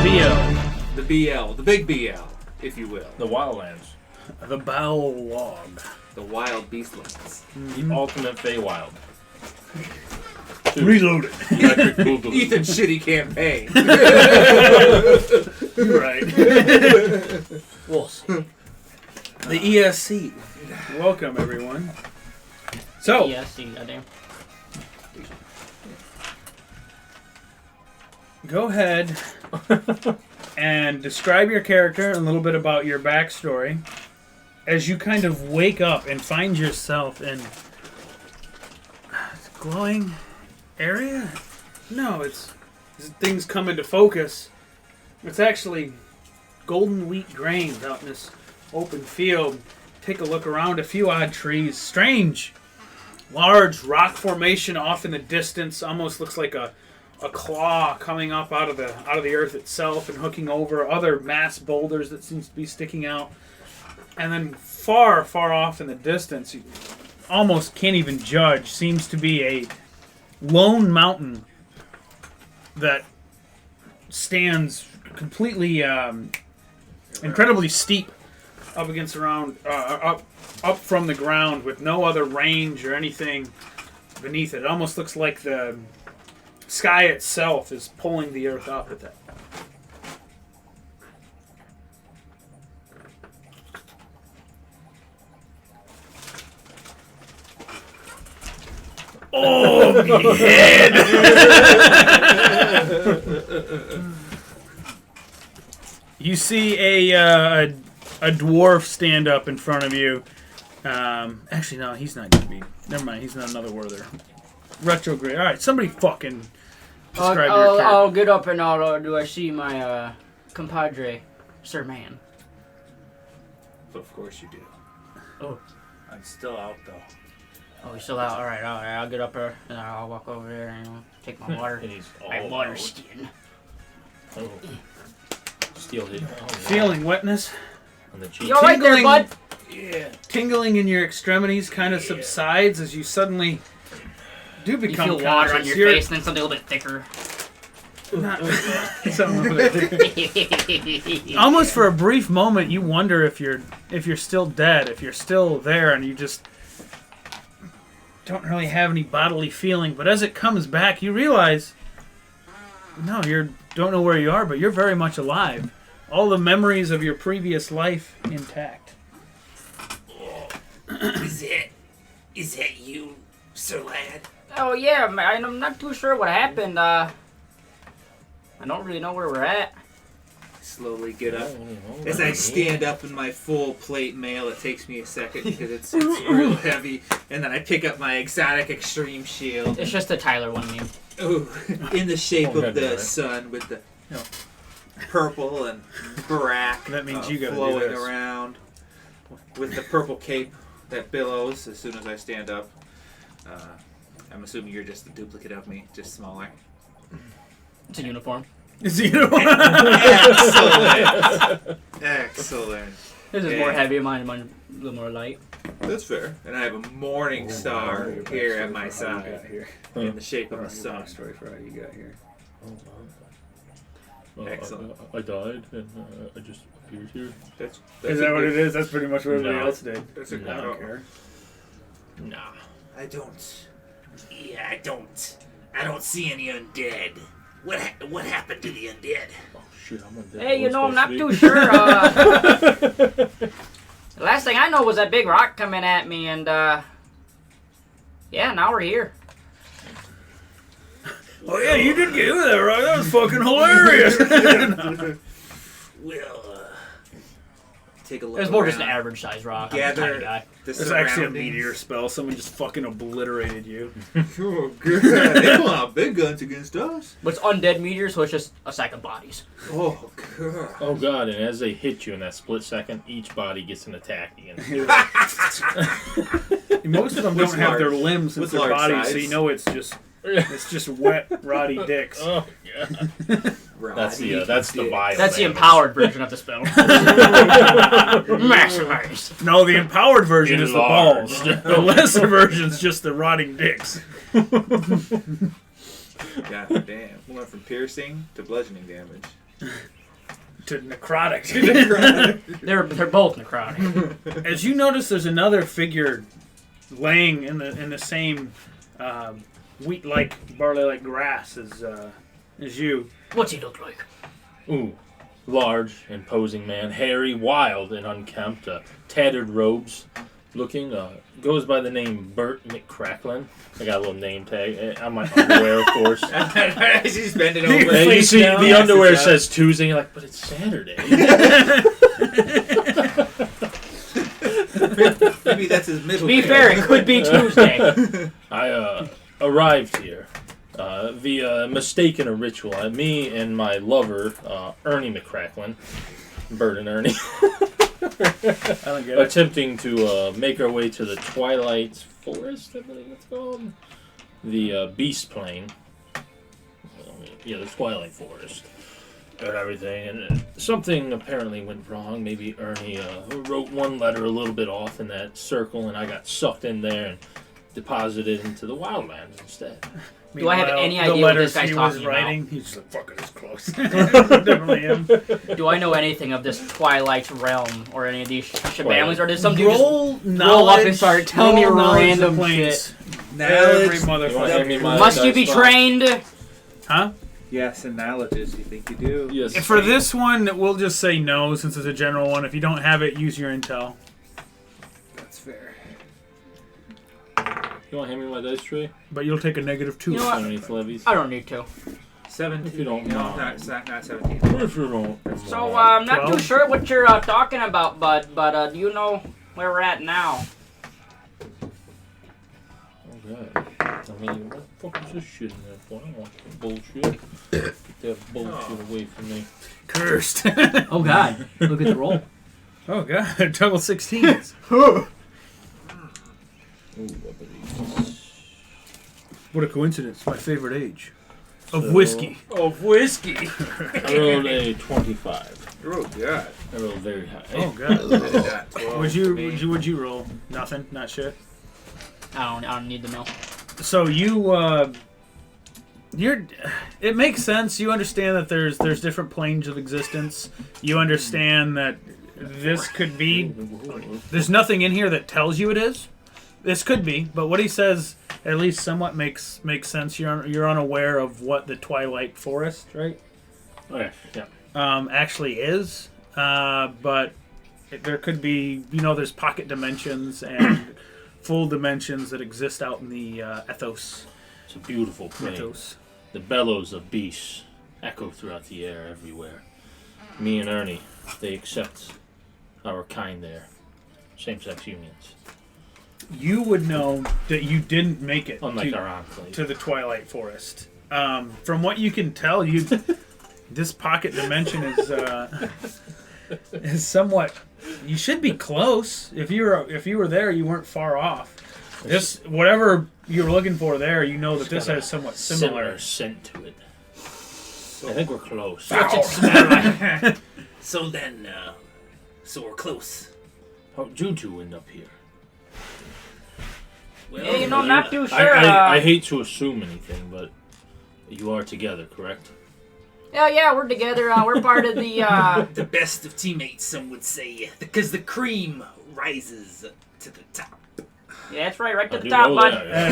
The BL. The big BL, if you will. The Wildlands. The Bowel Log. The Wild Beastlands. The ultimate Feywild. Reload it. Electric Boogaloo. Ethan's shitty campaign. Right. We'll see. The ESC. Welcome, everyone. So, Yeah, see, goddamn. go ahead and describe your character and a little bit about your backstory as you kind of wake up and find yourself in a glowing area? No, it's things come into focus. It's actually golden wheat grains out in this open field. Take a look around, a few odd trees. Strange, large rock formation off in the distance. Almost looks like a claw coming up out of the earth itself and hooking over other mass boulders that seems to be sticking out. And then far, far off in the distance, you almost can't even judge, seems to be a lone mountain that stands completely incredibly steep up against up from the ground with no other range or anything beneath it. It almost looks like the sky itself is pulling the earth up at that. Oh, my head! You see a dwarf stand up in front of you. Actually, no, he's not going to be. Never mind, he's not another Werther. Retrograde. All right, somebody fucking describe your character. I'll get up and do I see my compadre, Sir Man? Of course you do. Oh. I'm still out, though. Oh, he's still out. All right. I'll get up there and I'll walk over there and take my water. And he's all My water out. skin. Oh. Steal it. Oh, Feeling wetness. on the cheek. You all right there, bud? Yeah. Tingling in your extremities kind of subsides as you suddenly do You become feel water on conscious. your You're face and then something a little bit thicker. something a little bit- Almost for a brief moment, you wonder if you're still dead, if you're still there, and you just don't really have any bodily feeling. But as it comes back, you realize, no, you don't know where you are, but you're very much alive. All the memories of your previous life intact. Is that you, Sir Lad? Oh yeah, I'm not too sure what happened. I don't really know where we're at. Slowly get up. As I stand up in my full plate mail, it takes me a second because it's real heavy. And then I pick up my exotic extreme shield. It's just a Tyler one meme. Ooh, in the shape Oh, of the right. sun with the No. purple and brack That means you gotta do flowing this. around. With the purple cape that billows as soon as I stand up. I'm assuming you're just a duplicate of me, just smaller. It's a uniform. Is he the Excellent. Excellent. This is more heavy, mine a little more light. That's fair. And I have a morning star here at my side here? in the shape of a sun. Story for how you got here. Excellent. I died and I just appeared here. That's Is that what it is? That's pretty much what everybody No. else did. That's a No. I don't care. Nah. I don't. Yeah, I don't see any undead. What happened to the undead? Oh shit, I'm undead. Hey, you know, I'm not too too sure. The last thing I know was that big rock coming at me, and yeah, now we're here. Oh yeah, you did get that right. That was fucking hilarious. Well, take a look. It was more just an around. average size rock. I'm a Gather tiny guy. the It's actually a surroundings. meteor spell. Someone just fucking obliterated you. Oh, good. They pull out big guns against us. But it's undead meteor, so it's just a sack of bodies. Oh, God. Oh god, and as they hit you in that split second, each body gets an attack again. Most of them With don't have their large- limbs with with their large bodies, so sides. you know it's just wet, rotty dicks. Oh god. That's Roddy that's the dicks. vial. That's the damage. empowered version of the spell. Maximize. No, the empowered version is the balls. Enlarged. The lesser version's just the rotting dicks. God damn. We went from piercing to bludgeoning damage. to necrotic. They're both necrotic. As you notice, there's another figure laying in the same wheat-like, barley-like grass as you. What's he look like? Ooh. Large, imposing man, hairy, wild, and unkempt, tattered robes, looking, goes by the name Bert McCracklin. I got a little name tag on my underwear, of course. She's bending over. And you see the underwear says Tuesday, you're like, but it's Saturday. Maybe that's his middle To be name. fair, it could be Tuesday. I arrived here via mistake in a ritual. Me and my lover, Ernie McCracklin, Bert and Ernie, I don't get it. attempting to make our way to the Twilight Forest, I believe it's called. The Beast Plain. Yeah, the Twilight Forest. And everything. And something apparently went wrong. Maybe Ernie wrote one letter a little bit off in that circle, and I got sucked in there and deposited into the Wildlands instead. Do I have any idea the what letters this guy's he was talking writing? about? He's just like, fuck it, it's close. Definitely him. Do I know anything of this Twilight realm or any of these shenanigans, or did some dude Roll just roll up and start telling me roll knowledge random of planes. shit? Every You wanna hand me motherfucker. my Must you dice be box? trained? Huh? Yes, analogies. You think you do? Yes. For this one, we'll just say no since it's a general one. If you don't have it, use your intel. That's fair. You want to hand me my dice tray? But you'll take a -2. You know what? Underneath levies? I don't need to. 17. If you don't no, mind. not 17. If you don't So mind. I'm not too 12? sure what you're talking about, bud. But do you know where we're at now? Okay. I mean, what the fuck is this shit in there for? I don't want that bullshit. Get that bullshit away from me. Cursed. Oh God! Look at the roll. Oh god, double 16s. Ooh, I believe. What a coincidence. My favorite age. Of So- whiskey. Of whiskey. I rolled a 25. Oh god. I rolled very high. Oh god. Not 12 Would you roll? Nothing? Not shit? I don't need to know. So you're it makes sense. You understand that there's different planes of existence. You understand that this could be there's nothing in here that tells you it is. This could be, but what he says at least somewhat makes sense. You're unaware of what the Twilight Forest, right? Okay, yeah. Actually is. But there could be, there's pocket dimensions and full dimensions that exist out in the ethos. It's a beautiful plain. Mythos. The bellows of beasts echo throughout the air everywhere. Me and Ernie, they accept our kind there. Same-sex unions. You would know that you didn't make it Unlike our enclave. to the Twilight Forest. From what you can tell, this pocket dimension is somewhat. You should be close. If you were there, you weren't far off. This whatever you were looking for there, you know that this got a has somewhat similar. scent to it. I think we're close. What's it smell like? So then, so we're close. How'd you two end up here? Well, Yeah, I'm not too sure. I hate to assume anything, but you are together, correct? Yeah, we're together. We're part of the. the best of teammates, some would say, because the cream rises to the top. Yeah, that's right to I the do top, know bud. that,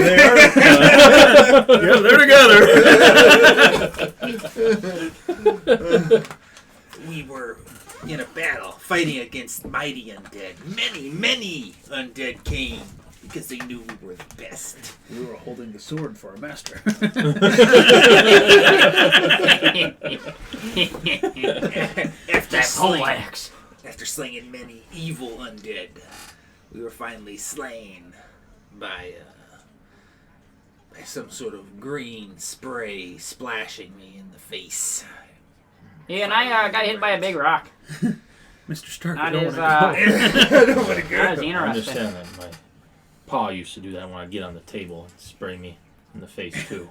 Yeah, they're together. We were in a battle fighting against mighty undead. Many undead came because they knew we were the best. We were holding the sword for our master. After That slaying, poleaxe. after slaying many evil undead, we were finally slain by some sort of green spray splashing me in the face. Yeah, and I got hit by a big rock. Mr. Stark, That we don't is, want to go. That is I interesting. understand that. My pa used to do that when I get on the table and spray me in the face too.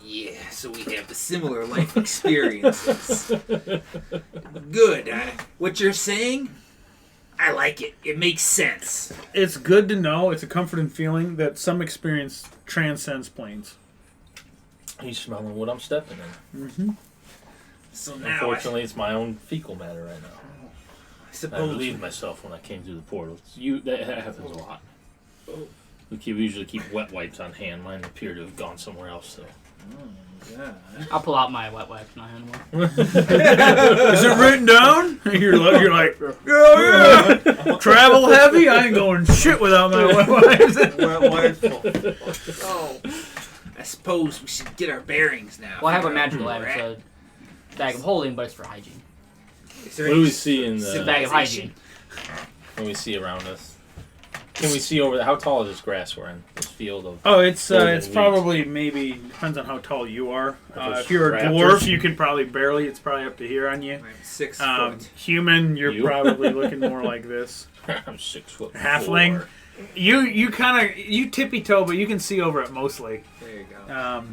Yeah, so we have the similar life experiences. Good. What you're saying, I like it. It makes sense. It's good to know. It's a comforting feeling that some experience transcends planes. He's smelling what I'm stepping in. So now Unfortunately, it's my own fecal matter right now. I I suppose relieved myself when I came through the portal. That happens a lot. Oh. We usually keep wet wipes on hand. Mine appear to have gone somewhere else, though. yeah. I'll pull out my wet wipes and I'll hand them. Is it written down? You're like, oh yeah, travel heavy. I ain't going shit without my wet wipes. Oh. I suppose we should get our bearings now. Well, I have a Figure out magical where item, we're at. so bag of holding, but it's for hygiene. Is there What do any we see in It's a the? bag of hygiene. What do we see around us? Can we see over? How tall is this grass we're in? This field of. Oh, it's Golden it's wheat. probably maybe depends on how tall you are. it's If you're a raptors? dwarf, you can probably barely. It's probably up to here on you. I'm 6 foot. Human, you're You? probably looking more like this. I'm 6'4". Halfling. You kind of you tippy toe, but you can see over it mostly. There you go.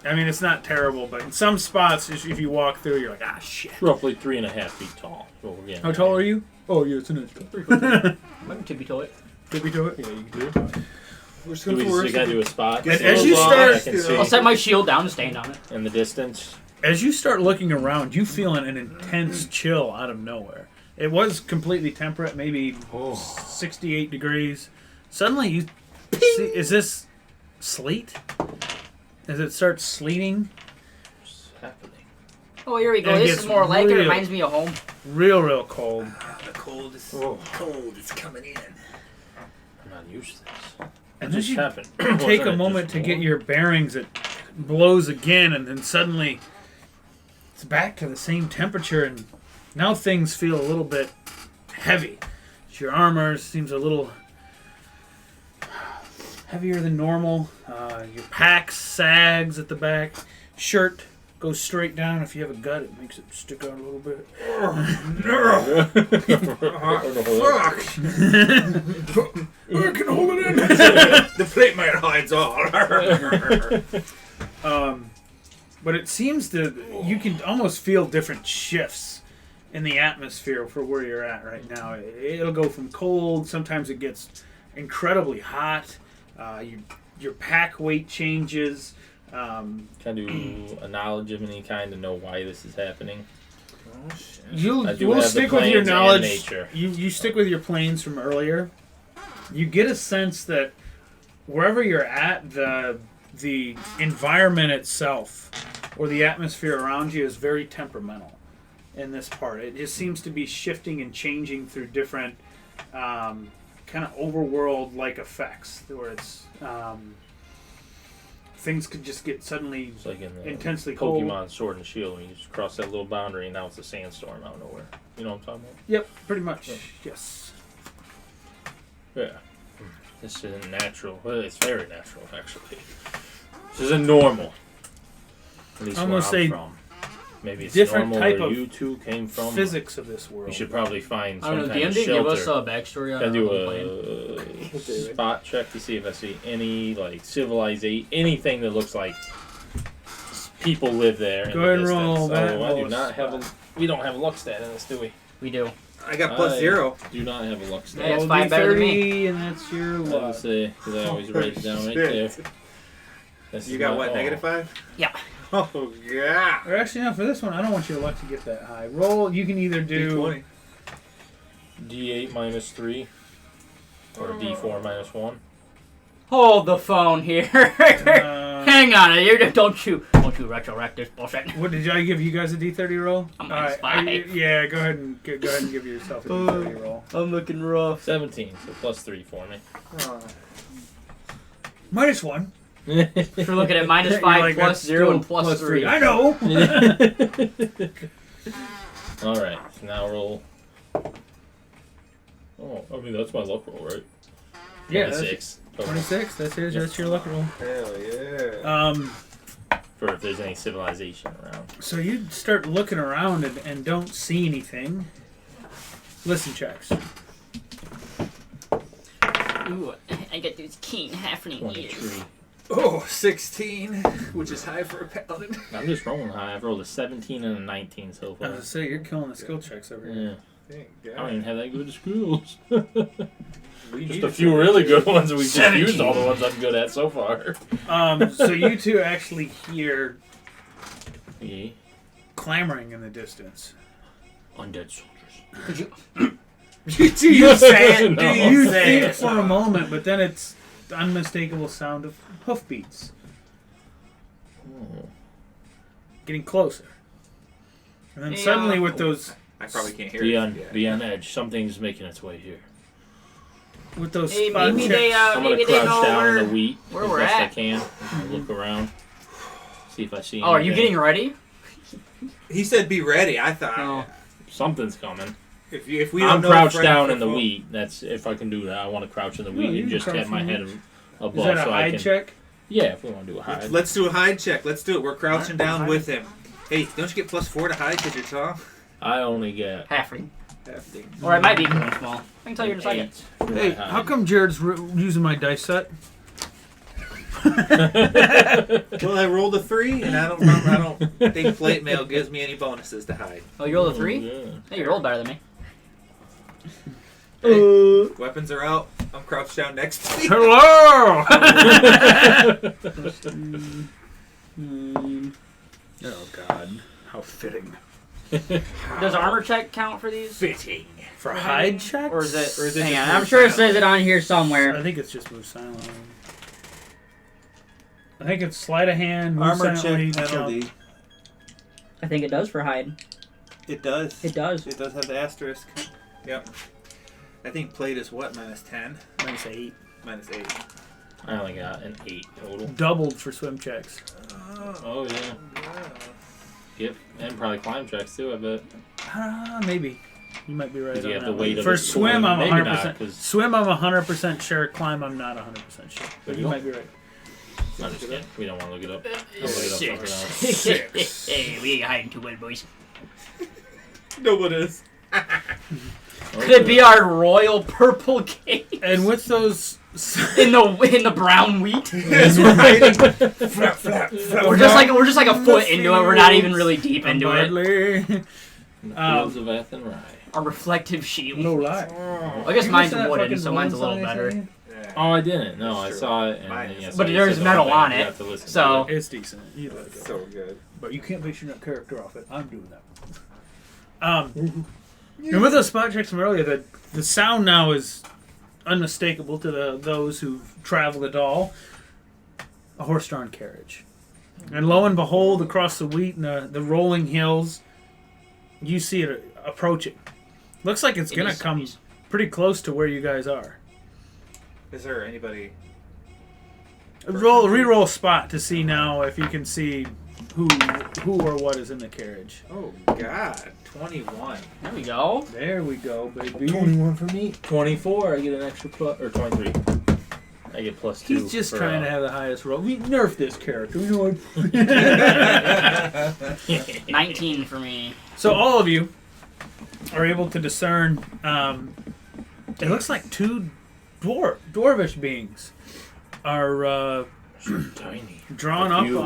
I mean, it's not terrible, but in some spots, if you walk through, you're like, ah, shit. Roughly 3.5 feet tall. What we're getting How at tall here. are you? Oh, yeah, it's an inch tall. I can tippy toe it. Tippy toe it? Yeah, you can do it. We're just Do we just gotta do a spot? And as you start- I can see I'll set my shield down and stand on it. in the distance. As you start looking around, you feel an intense chill out of nowhere. It was completely temperate, maybe 68 degrees. Suddenly, you see, is this sleet? As it starts sleeting, What's happening? Oh, here we go. And it This gets is more like it. real. Reminds me of home. real cold. The cold is coming in. I'm not used to this. And What then just you happened? take Wasn't a it moment just to get warm? your bearings. It blows again, and then suddenly it's back to the same temperature, and now things feel a little bit heavy. Your armor seems a little heavier than normal. Your pack sags at the back. Shirt goes straight down. If you have a gut, it makes it stick out a little bit. Fuck! I can hold it in. The plate might hides all. But it seems that you can almost feel different shifts in the atmosphere for where you're at right now. It'll go from cold. Sometimes it gets incredibly hot. Your pack weight changes. Can I do a knowledge of any kind to know why this is happening? I do We'll have the stick with your planes and knowledge. nature. You stick with your planes from earlier. You get a sense that wherever you're at, the environment itself or the atmosphere around you is very temperamental in this part. It just seems to be shifting and changing through different kind of overworld-like effects, where it's things could just get suddenly It's like in the intensely Pokemon cold. Sword and Shield when you just cross that little boundary and now it's a sandstorm out of nowhere. You know what I'm talking about? Yep, pretty much. Yes. Yeah. This isn't natural. Well, it's very natural, actually. This isn't normal. At least I'm where gonna I'm say from. Maybe it's different normal type where of you two came from. Physics of this world. You should probably find I some don't know. kind DM of didn't give us shelter. a backstory on Can I do our plane. a spot check to see if I see any like civilization, anything that looks like people live there. Go ahead and roll distance. that. Oh, I roll do a not have spot. a. We don't have a luck stat in this, do we? We do. I got plus I 0. Do not have a luck stat. Yeah, it's Roll 5 better than me. D30, and that's your I would luck. say because I always write it down right there. This You is got my- what, oh. -5? Yeah. Oh, yeah. Or actually, no, for this one, I don't want your luck to get that high. Roll, you can either do... D20. D8 minus 3 or D4 minus 1. Hold the phone here. Hang on, don't you retroact this bullshit. What did I give you guys a D30 roll? I'm minus Alright, 5. yeah, go ahead and give yourself a D30 roll. I'm looking rough. 17, so plus 3 for me. -1. We're looking at minus You're 5 like, plus that's 0 and still plus 3. I know. Alright, so now roll. Oh, I mean, that's my luck roll, right? Yeah, that's 26. Total. 26. That's your luck roll. Hell yeah. For if there's any civilization around. So you start looking around and don't see anything. Listen checks. Ooh, I get these keen halfling ears. 23. Oh, 16, which is high for a paladin. I'm just rolling high. I've rolled a 17 and a 19 so I was far. gonna say, you're killing the skill checks over here. Yeah. Thank I don't even God. have that good skills. We Just need a to few say- really good ones, and we've just 17. used all the ones I'm good at so far. So you two actually hear Yeah. clamoring in the distance. Undead soldiers. Could you? Do you say it? No. Do You you say think it? for a moment, but then it's the unmistakable sound of hoofbeats Oh. getting closer. And then Yeah. suddenly with those I probably can't hear Be on edge. Something's making its way here. Hey, spot maybe checks- they I'm gonna maybe they crouch know down in where. the wheat where as we're best I at. can. Look around. See if I see. Oh, are you anything. getting ready? He said be ready. I thought Oh. Something's coming. if we don't I'm know crouched Frank down for in the full- wheat. That's if I can do that. I want to crouch in the wheat you and can just crouch have my in the head above Is that a so I hide can. check? Yeah, if we want to do a hide. Let's do a hide check. Let's do it. We're crouching down Hide. with him. Hey, don't you get +4 to hide because you're tall? I only get Halfling. Hefty. Or it might be because I'm small. I can tell you in a second. 8 for my Hey, hide. how come Jared's using my dice set? Well, I rolled a 3, and I don't think plate mail gives me any bonuses to hide. Oh, you rolled a 3? Yeah. Hey, you rolled better than me. Hey, weapons are out. I'm crouched down next to you. Hello! Oh, God. How fitting. Does armor check count for these? Fitting. For hide checks? Or is it? Or is it hang just on, I'm move sure it silent? says it on here somewhere. I think it's just move silently. I think it's sleight of hand, move Armor silently, check penalty. jump. I think it does for hide. It does. It does. It does have the asterisk. Yep. I think plate is what? -10? -8. -8. I only got an 8 total. Doubled for swim checks. Oh yeah. Yep, and probably climb checks too. I bet. Maybe. You might be right Because on you have that the weight one. of For it swim, pulling. I'm Maybe 100%. not, 'cause- Swim, I'm 100% sure. Climb, I'm not 100% sure. There You you go. might be right. I'm just kidding. We don't want to look it up. I'll look it up something else. Six. Hey, we ain't hiding too well, boys. No one is. Could it be our royal purple cape And with those... in the brown wheat? Yes, we're hiding. Flap, flap, flap. We're just like a foot into it. We're not even really deep into it. Barley. In the fields of Ath and Rye. A reflective shield. No lie. I guess You mine's listen to that wooden, fucking so mine's a little Rolling better. Stones Yeah. Oh, I didn't. No, I That's saw it. And Mine then, is- yeah, But so there's you said metal the on thing, you it, have to listen to so- It's decent. You like it. So good. But you can't base your character off it. I'm doing that. And with those spot checks from earlier, the sound now is unmistakable to those who've traveled at all. A horse-drawn carriage. And lo and behold, across the wheat and the rolling hills, you see it approaching. Looks like it's It going to is come zombies. pretty close to where you guys are. Is there anybody? Reroll spot to see now if you can see who or what is in the carriage. Oh God, 21. There we go. There we go, baby. 21 for me. 24. I get an extra plus, or 23. I get +2. He's just for, trying to have the highest roll. We nerf this character. You know what? 19 for me. So all of you are able to discern. It looks like two dwarvish beings are tiny. drawn A up few.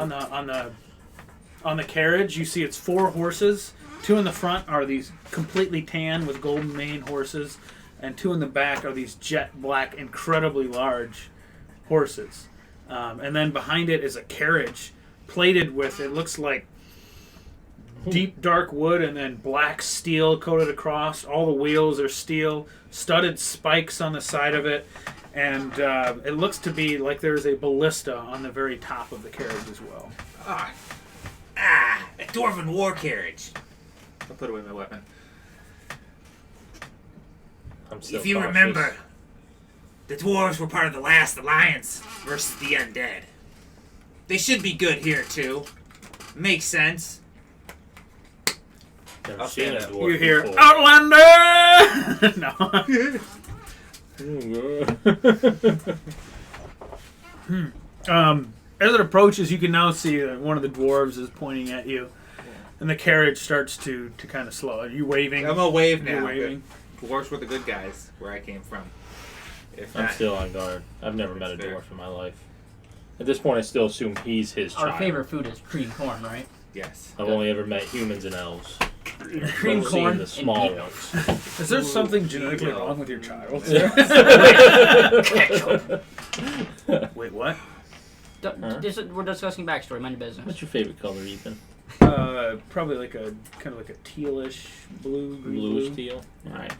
on the carriage. You see, it's 4 horses. 2 in the front are these completely tan with golden mane horses, and 2 in the back are these jet black, incredibly large horses. And then behind it is a carriage plated with, it looks like deep dark wood and then black steel coated across. All the wheels are steel, studded spikes on the side of it, and it looks to be like there's a ballista on the very top of the carriage as well. A dwarven war carriage. I'll put away my weapon. I'm still If you cautious. remember, the dwarves were part of the last alliance versus the undead. They should be good here too. Makes sense. Never I'll seen a stand up. dwarf You hear before. No. As it approaches, you can now see that one of the dwarves is pointing at you, and the carriage starts to kind of slow. Are you waving? I'm gonna wave You're now. waving. Dwarves were the good guys where I came from. If I'm not, still on guard. I've never met a That's fair. dwarf in my life. At this point, I still assume he's his Our child. favorite food is cream corn, right? yes. I've only ever met humans and elves. Cream I've seen corn the and small meat. ones. Is there something genetically wrong with your child? Wait, what? We're discussing backstory. Mind your business. What's your favorite color, Ethan? Probably like a kind of like a tealish blue, green Bluish blue. teal. Alright.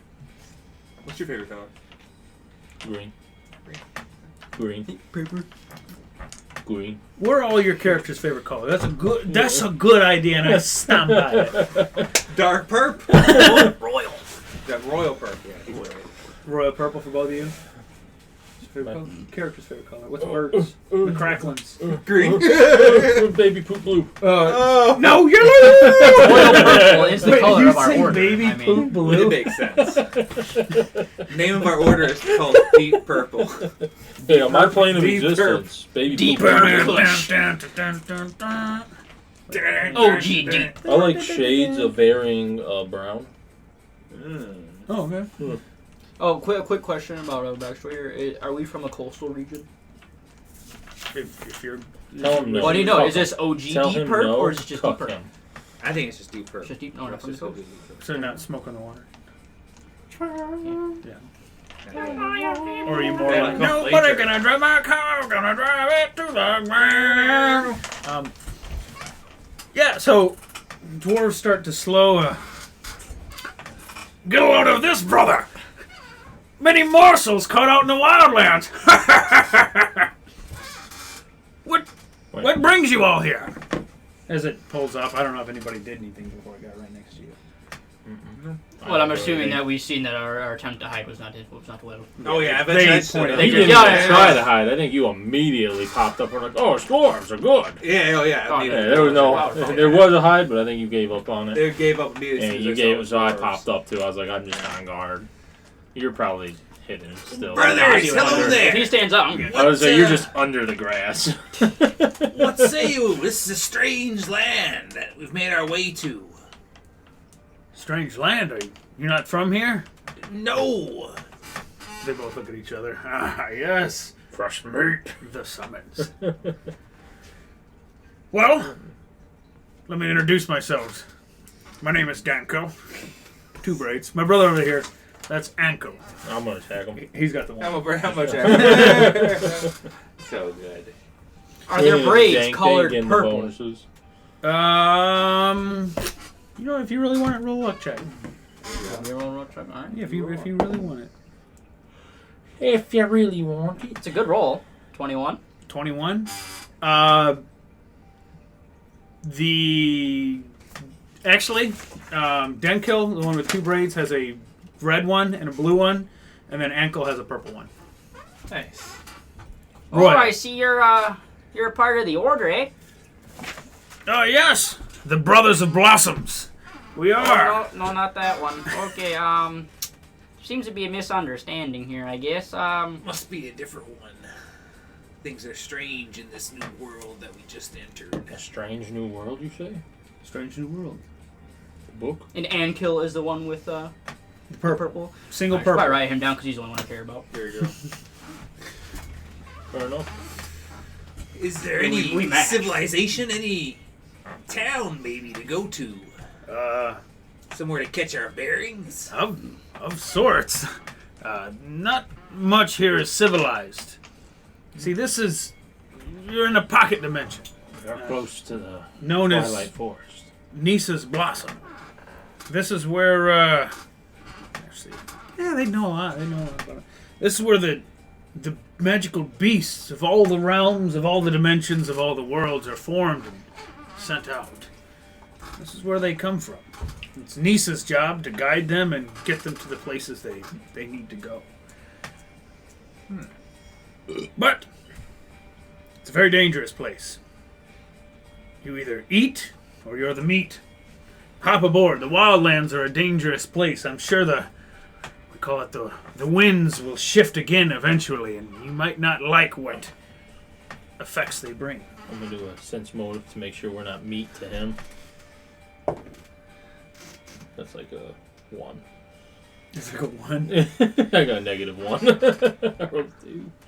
What's your favorite color? Green. Green. Paper. Green. What are all your characters' favorite color? That's a good idea, and I stand by it. Dark purple. Royal. Got royal purple. Yeah, he's right. Royal purple for both of you. Favorite color? Character's favorite color. What's birds? The cracklins. Green. Baby poop blue. No, you're Royal purple is the Wait, color you of our say order. baby I mean, poop It blue? makes sense. Name of our order is called Deep Purple. Hey, on my plane of Deep existence, baby Deep poop purple. blue. OG. I like shades of varying brown. Oh, okay. Oh, quick question about backstory here. Are we from a coastal region? If you're... Tell him no. What do you know? Fuck Is this him. OG Tell deep him perp no, or is it just deep fuck perp? him. I think it's just Deep Purple. Just deep. No, Let's from the just go coast. Deep Purple. So you're not smoking the water. Yeah. Yeah. Or are you more Yeah, like, like nobody later. gonna drive my car, gonna drive it to the ground. Yeah, so dwarves start to slow. Go out of this, brother! Many morsels caught out in the wildlands. What brings you all here? As it pulls up, I don't know if anybody did anything before it got right next to you. Well, I'm assuming that we've seen that our attempt to hide was not well. Oh yeah, I bet They you I pointed pointed out. He out. didn't Yeah, even yeah, try yeah. to hide. I think you immediately popped up and were like, "Oh, dwarves are good." Yeah, oh yeah. Oh, immediately. Yeah, there was no, Wow. there was a hide, but I think you gave up on it. They gave up immediately. And as you soon as gave, they so saw I the popped dwarves. up too. I was like, I'm just on guard. You're probably hidden still. Brothers, If hello there. he stands up, I was like, you're just under the grass. What say you? This is a strange land that we've made our way to. Strange land, are you? You're not from here? No. They both look at each other. Ah, yes. Fresh meat. The summons. Well, let me introduce myself. My name is Danko. Two braids. My brother over here, that's Anko. I'm gonna attack him. He's got the one. How much? So good. are their braids Dang, colored getting the purple? bonuses. You know, if you really want it, roll a luck check. Alright. Yeah, if you really want it. If you really want it. It's a good roll. 21. 21. Denkill, the one with two braids, has a red one and a blue one, and then Ankle has a purple one. Nice. Oh, Roy. I see you're a part of the order, eh? Oh yes, the Brothers of Blossoms. We are. Oh, no, not that one. Okay, seems to be a misunderstanding here, I guess. Must be a different one. Things are strange in this new world that we just entered. A strange new world, you say? Strange New World. Book? And Ankill is the one with The purple. purple. Single I should probably purple. write him down because he's the only one I care about. There you go. Fair enough. Is there any We match. civilization, any town maybe to go to? Somewhere to catch our bearings? Of sorts. Not much here is civilized. See, you're in a pocket dimension. We're close to the Known Twilight as Forest. Nisa's Blossom. This is where, actually, yeah, they know a lot. They know a lot about it. This is where the magical beasts of all the realms, of all the dimensions, of all the worlds are formed and sent out. This is where they come from. It's Nisa's job to guide them and get them to the places they need to go. But it's a very dangerous place. You either eat or you're the meat. Hop aboard. The wildlands are a dangerous place. I'm sure we call it the winds will shift again eventually, and you might not like what effects they bring. I'm gonna do a sense motive to make sure we're not meat to him. That's like a 1. It's like a 1. I got a -1. I rolled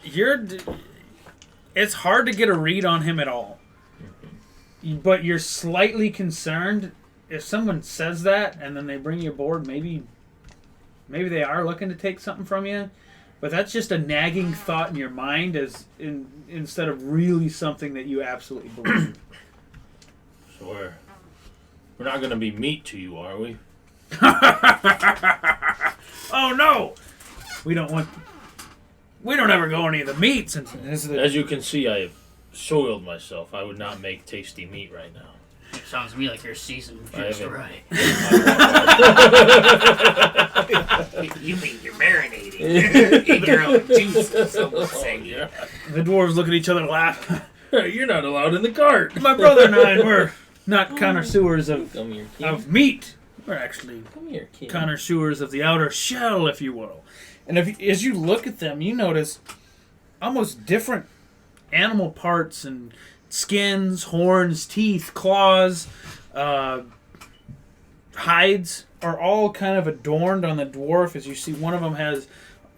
2. It's hard to get a read on him at all. But you're slightly concerned if someone says that and then they bring you aboard, maybe they are looking to take something from you. But that's just a nagging thought in your mind instead of really something that you absolutely believe. So we're We're not going to be meat to you, are we? Oh no! We don't ever go any of the meats. And As you can see, I have soiled myself. I would not make tasty meat right now. It sounds to me like you're seasoned just right. You mean you're marinating in your own juice, some would say. Yeah. the dwarves look at each other and laugh. You're not allowed in the cart. My brother and I, we're not connoisseurs of Come here, kid. meat. We're actually Come here, kid. connoisseurs of the outer shell, if you will. And as you look at them, you notice almost different animal parts and skins, horns, teeth, claws, hides are all kind of adorned on the dwarf. As you see, one of them has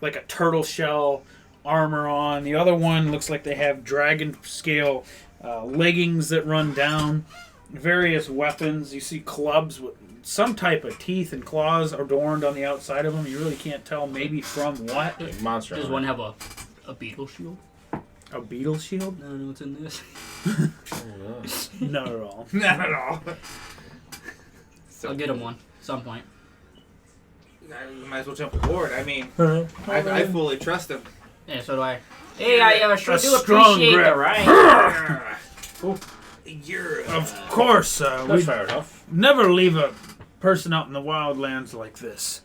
like a turtle shell armor on. The other one looks like they have dragon scale leggings that run down. Various weapons. You see clubs with some type of teeth and claws adorned on the outside of them. You really can't tell maybe from what. Like Monster Does Hunter. one have a beetle shield? A beetle shield? I don't know what's in this. Oh, yeah. Not at all. Not at all. I'll get him one at some point. I might as well jump aboard. I mean, Uh-huh. I fully trust him. Yeah, so do I. Hey, I sure A do strong appreciate grip. the ride. You're Of course, That's we fair enough. never leave a person out in the wildlands like this.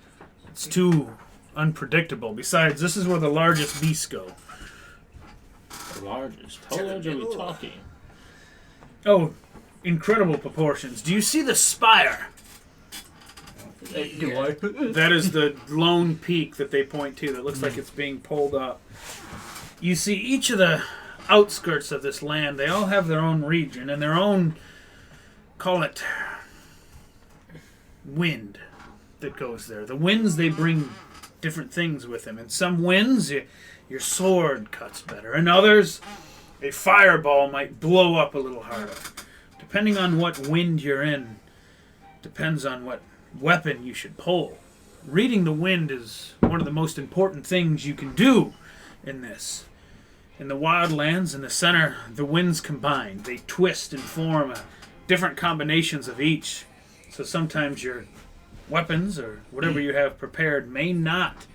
It's too unpredictable. Besides, this is where the largest beasts go. The largest. How large are we talking? Oh, incredible proportions. Do you see the spire? Do I? That is the lone peak that they point to that looks like it's being pulled up. You see each of the outskirts of this land, they all have their own region and their own, call it, wind that goes there. The winds, they bring different things with them. In some winds, your sword cuts better. In others, a fireball might blow up a little harder. Depending on what wind you're in, depends on what weapon you should pull. Reading the wind is one of the most important things you can do in this. In the wildlands, in the center, the winds combine. They twist and form different combinations of each. So sometimes your weapons or whatever you have prepared may not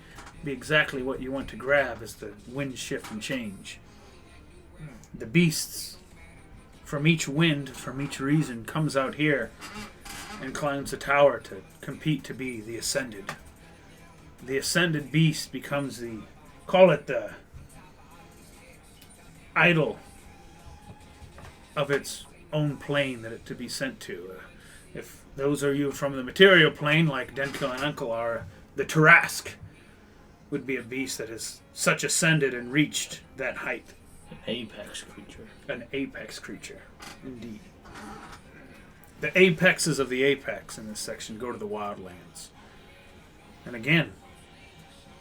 be exactly what you want to grab as the winds shift and change. The beasts from each wind, from each reason, comes out here and climbs a tower to compete to be the Ascended. The Ascended beast becomes the, call it the idol of its own plane that it to be sent to. If those are you from the material plane, like Denko and Uncle are, the Tarask would be a beast that has such ascended and reached that height. An apex creature. An apex creature, indeed. The apexes of the apex in this section go to the wildlands. And again,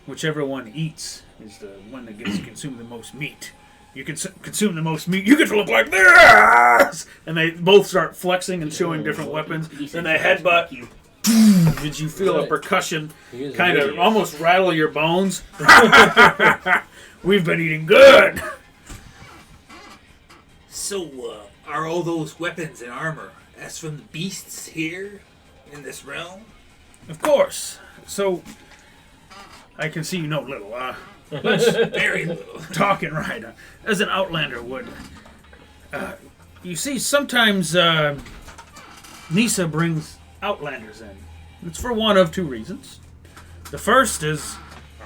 whichever one eats is the one that gets to consume the most meat. You can consume the most meat, you get to look like this! And they both start flexing and showing different weapons. Then they headbutt you. Did you feel a percussion kind of almost rattle your bones? We've been eating good! So, are all those weapons and armor as from the beasts here in this realm? Of course. So, I can see you know little. Very little. Talking right, as an outlander would. You see, sometimes Nisa brings outlanders in. It's for one of two reasons. The first is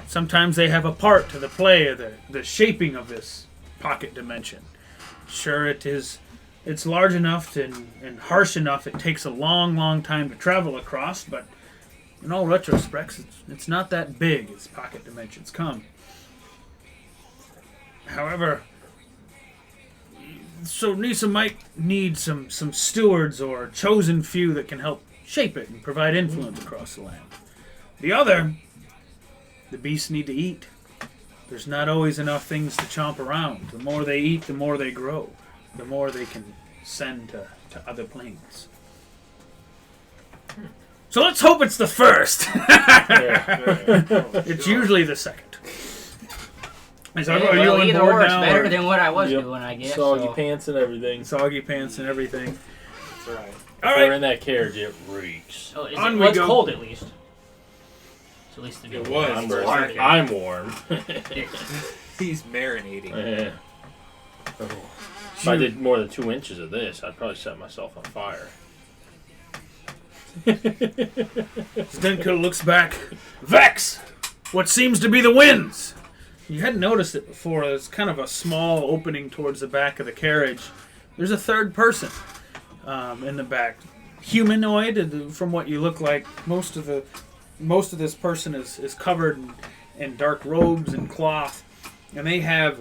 sometimes they have a part to the play of the shaping of this pocket dimension. Sure, it's large enough and harsh enough it takes a long, long time to travel across, but in all retrospects, it's not that big as pocket dimensions come. However, so Nisa might need some stewards or chosen few that can help shape it and provide influence across the land. The other, the beasts need to eat. There's not always enough things to chomp around. The more they eat, the more they grow. The more they can send to other planes. So let's hope it's the first. It's usually the second. Are you on either board works now? better Or than what I was doing, I guess. Soggy so. pants and everything. soggy pants and everything. That's right. All If we're right. in that carriage, it reeks. Oh, is On it, we well, it's go. cold at least. It's at least to be It warm. was. I'm, It's warm. working. I'm warm. He's marinating. Yeah. Oh. If I did more than 2 inches of this, I'd probably set myself on fire. Stenka looks back. Vex! What seems to be the winds? You hadn't noticed it before. There's kind of a small opening towards the back of the carriage. There's a third person in the back. Humanoid, from what you look like. Most of this person is covered in dark robes and cloth. And they have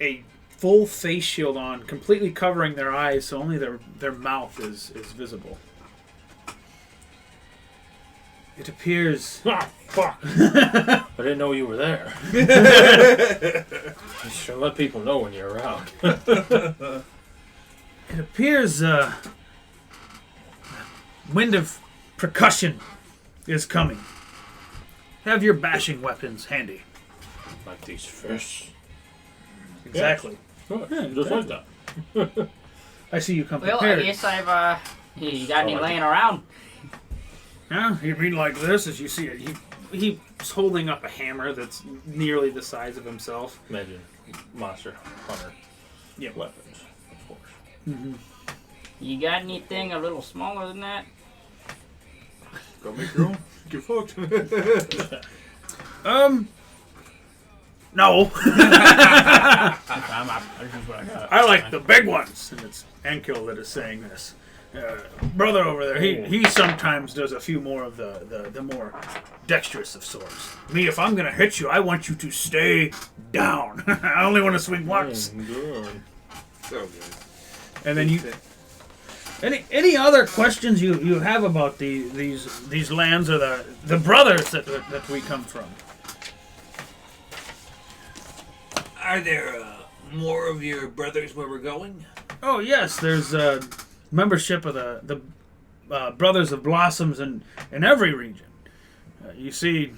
a full face shield on, completely covering their eyes, so only their mouth is visible. It appears... Ah, fuck! I didn't know you were there. You should let people know when you're around. It appears wind of percussion is coming. Have your bashing weapons handy. Like these fish. Exactly. Oh, Yeah, just like that. I see you come Well, I prepared. guess I've, you got any laying around? Yeah, you mean like this, as you see it. He's holding up a hammer that's nearly the size of himself. Imagine monster hunter Yeah. weapons, of course. You got anything a little smaller than that? Go make your own. Get fucked. No. This is what I got. I like the big ones. And it's Ankil that is saying this. Brother over there, he sometimes does a few more of the more dexterous of swords. Me, if I'm gonna hit you, I want you to stay down. I only want to swing once. Good. So good. And then you. Any other questions you have about these lands or the brothers that we come from? Are there more of your brothers where we're going? Oh yes, there's membership of the Brothers of Blossoms in every region. You see,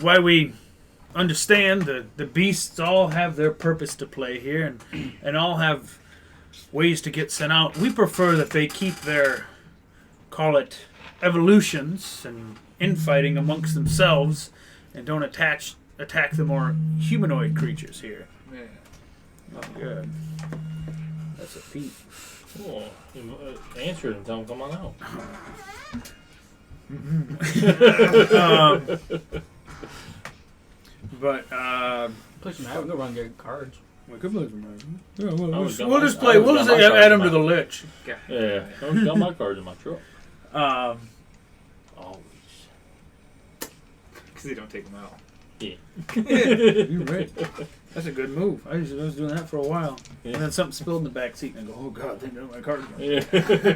why we understand the beasts all have their purpose to play here, and all have ways to get sent out. We prefer that they keep their, call it, evolutions and infighting amongst themselves, and don't attack the more humanoid creatures here. Yeah. Oh, good. That's a feat. Cool. Answer it and tell them come on out. But Push him out. We'll go run get cards. we could play some. Yeah, I was we'll just I play. was We'll got just my add him to card the in lich. Yeah, I got my cards in my truck. Always. Because they don't take them out. You're right. That's a good move. I was doing that for a while, Yeah. and then something spilled in the back seat, and I go, "Oh God, they know my cards." Yeah.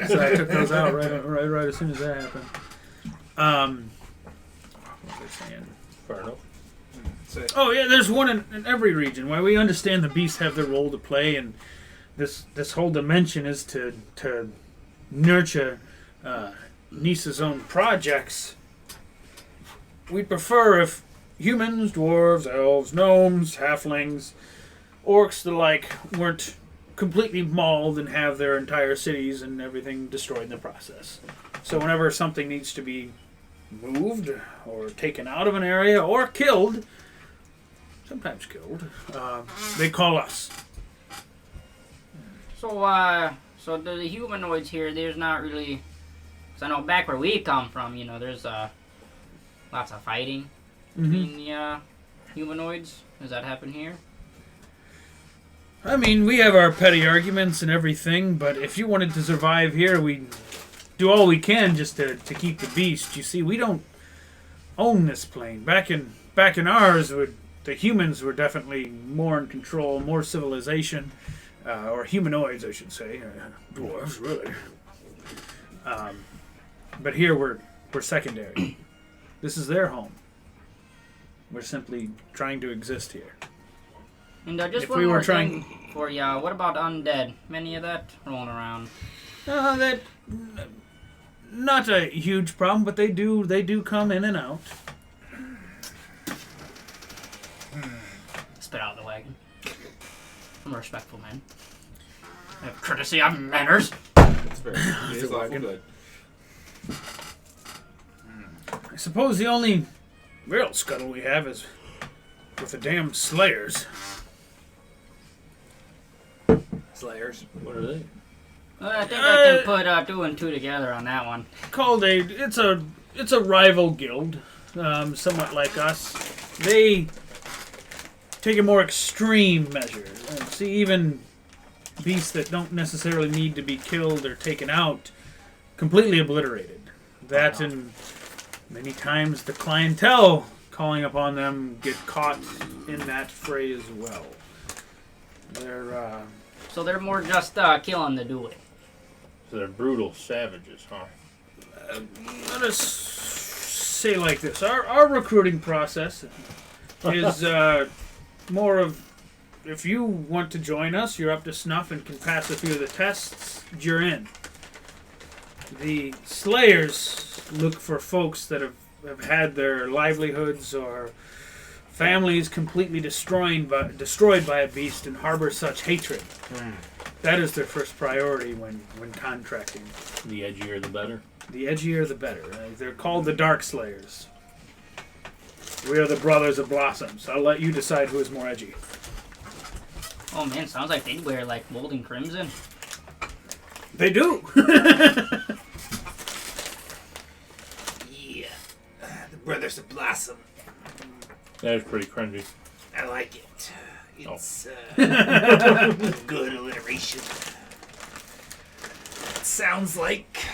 So I took those out right as soon as that happened. What was I saying? Fair enough. So, Oh yeah, there's one in every region. Why we understand the beasts have their role to play, and this whole dimension is to nurture Nisa's own projects. We prefer if humans, dwarves, elves, gnomes, halflings, orcs, the like, weren't completely mauled and have their entire cities and everything destroyed in the process. So whenever something needs to be moved or taken out of an area or killed, sometimes killed, they call us. So, so the humanoids here, there's not really... Because I know back where we come from, there's lots of fighting between the humanoids. Does that happen here? I mean, we have our petty arguments and everything, but if you wanted to survive here, we do all we can just to keep the beast. You see, we don't own this plane. Back in ours, the humans were definitely more in control, more civilization, or humanoids, I should say. Dwarves, really. But here we're secondary. This is their home. We're simply trying to exist here. And just If one we were more trying- thing for ya. What about undead? Many of that rolling around? That not a huge problem, but they do come in and out. Spit out of the wagon. I'm a respectful man. I have courtesy. I have manners. It's very it is awful good. I suppose the only real scuttle we have is with the damn Slayers. Slayers. What are they? I think I can put 2 and 2 together on that one. It's a rival guild, somewhat like us. They take a more extreme measure. See, even beasts that don't necessarily need to be killed or taken out, completely obliterated. That and many times the clientele calling upon them get caught in that fray as well. So they're more just killing to do it. So they're brutal savages, huh? Let us say like this: our recruiting process is more of, if you want to join us, you're up to snuff and can pass a few of the tests, you're in. The Slayers look for folks that have had their livelihoods or families completely destroyed by a beast and harbor such hatred. That is their first priority when contracting. The edgier the better. The edgier the better. They're called the Dark Slayers. We are the Brothers of Blossoms. I'll let you decide who is more edgy. Oh man, sounds like they'd wear like gold and crimson. They do. Yeah. The Brothers of Blossom. That is pretty cringy. I like it. It's good alliteration. It sounds like...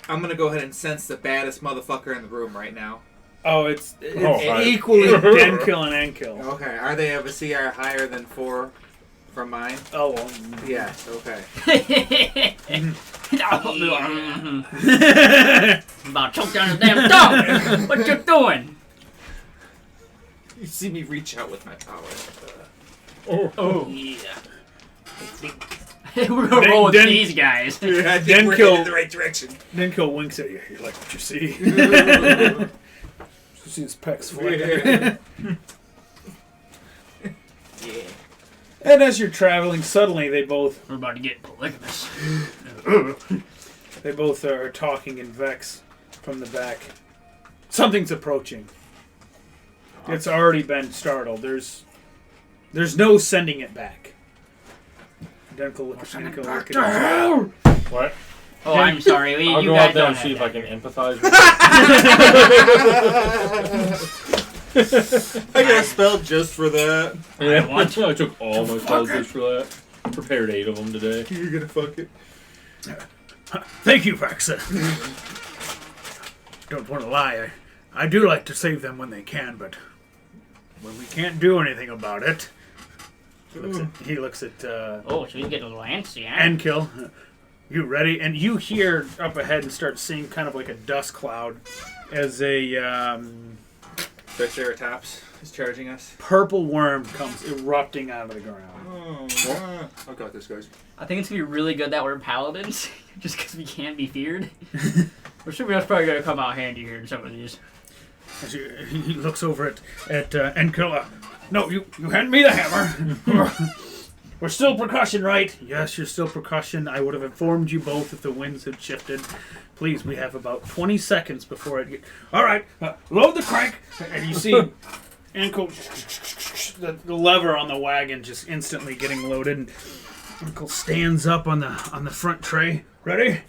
I'm going to go ahead and sense the baddest motherfucker in the room right now. Oh, it's right. equally Denkill and Enkill. Okay, are they of a CR higher than 4 from mine? Oh, well. Yes, okay. About to choke down his damn tongue. What you doing? You see me reach out with my power. Oh. Yeah. I think... We're gonna roll with these guys. I think we're headed in the right direction. Denkill winks at you. You like what you see? You see his pecs flapping. Yeah. And as you're traveling, suddenly they both... We're about to get polygamous. They both are talking in Vex from the back. Something's approaching. It's already been startled. There's no sending it back. Denkill look at him. What? Oh, I'm sorry. I'll You go guys out there don't and see if I have can empathize with I got a spell just for that. Yeah, I took all my spells just for that. Prepared 8 of them today. You're gonna fuck it. Thank you, Vexa. Don't want to lie. I do like to save them when they can, but when we can't do anything about it... He looks at Oh, should we get a little antsy, huh? Enkill. You ready? And you hear up ahead and start seeing kind of like a dust cloud as a Triceratops is charging us. purple worm comes erupting out of the ground. Oh, I got this, guys. I think it's gonna be really good that we're paladins, just because we can't be feared. We're sure that's probably gonna come out handy here in some of these. As he looks over at Enkill. No, you hand me the hammer. We're still percussion, right? Yes, you're still percussion. I would have informed you both if the winds had shifted. Please, we have about 20 seconds before it gets... All right, load the crank. And you see Enkill, the lever on the wagon just instantly getting loaded. And Enkill stands up on the front tray. Ready?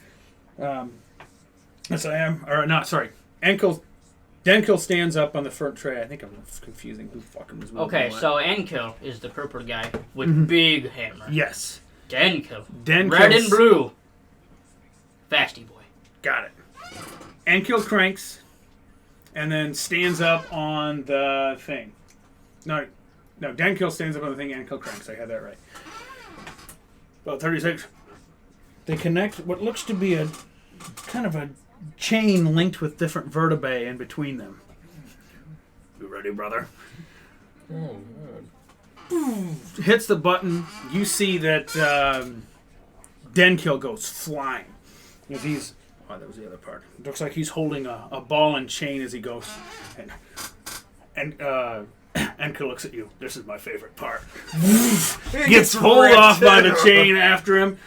Yes, I am. Or, no, sorry. Denkill stands up on the front tray. I think I'm confusing who fucking was moving. Okay, so Enkill is the purple guy with big hammer. Yes. Denkill. Denkill's... Red and blue. Fasty boy. Got it. Enkill cranks, and then stands up on the thing. No, Denkill stands up on the thing, Enkill cranks. I had that right. About 36. They connect what looks to be a kind of a chain linked with different vertebrae in between them. You ready, brother? Oh, Hits the button. You see that Denkill goes flying. As he's... Oh, that was the other part. It looks like he's holding a ball and chain as he goes. And Enkill looks at you. This is my favorite part. Gets pulled off by the chain after him.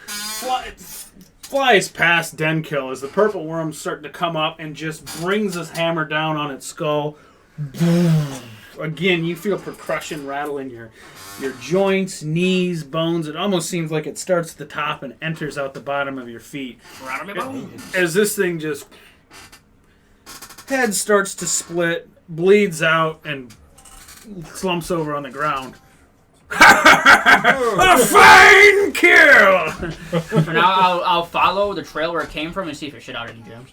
flies past Denkill as the purple worm's starting to come up and just brings his hammer down on its skull. Again, you feel percussion rattle in your joints, knees, bones. It almost seems like it starts at the top and enters out the bottom of your feet. As this thing just... head starts to split, bleeds out, and slumps over on the ground. A fine kill! For now, I'll follow the trail where it came from and see if it shit out any gems.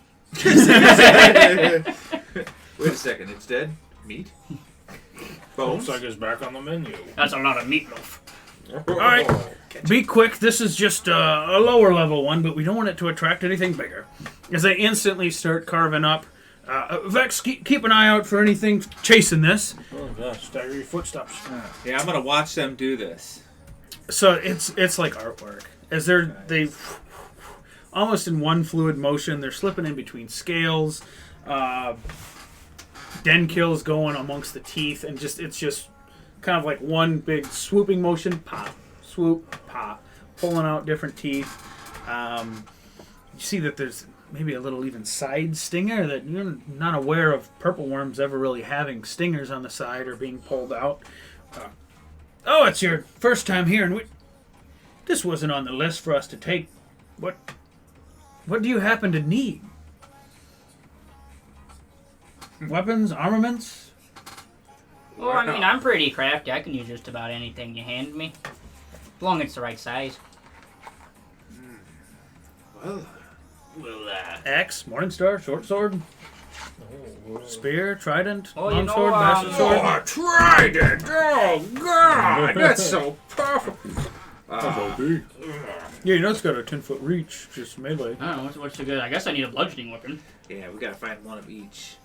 Wait a second, it's dead? Meat? Bones? Looks like it's back on the menu. That's a lot of meatloaf. Alright, be quick. This is just a lower level one, but we don't want it to attract anything bigger. As they instantly start carving up. Vex, keep an eye out for anything chasing this. Oh gosh, stagger your footsteps. Yeah, I'm gonna watch them do this. So it's like artwork. As they almost in one fluid motion, they're slipping in between scales. Denkill's going amongst the teeth, and it's just kind of like one big swooping motion, pop, swoop, pop, pulling out different teeth. You see that there's maybe a little even side stinger that you're not aware of purple worms ever really having stingers on the side or being pulled out. Oh, it's your first time here, and this wasn't on the list for us to take. What do you happen to need? Weapons, armaments? Well, I mean, I'm pretty crafty. I can use just about anything you hand me. As long as it's the right size. Well, Axe, Morningstar, short sword, spear, trident, Oh, you long know, sword, master sword. oh, trident! Oh, God! That's so perfect! Yeah, you know it's got a 10-foot reach, just melee. I don't know, what's so good? I guess I need a bludgeoning weapon. Yeah, we gotta find one of each.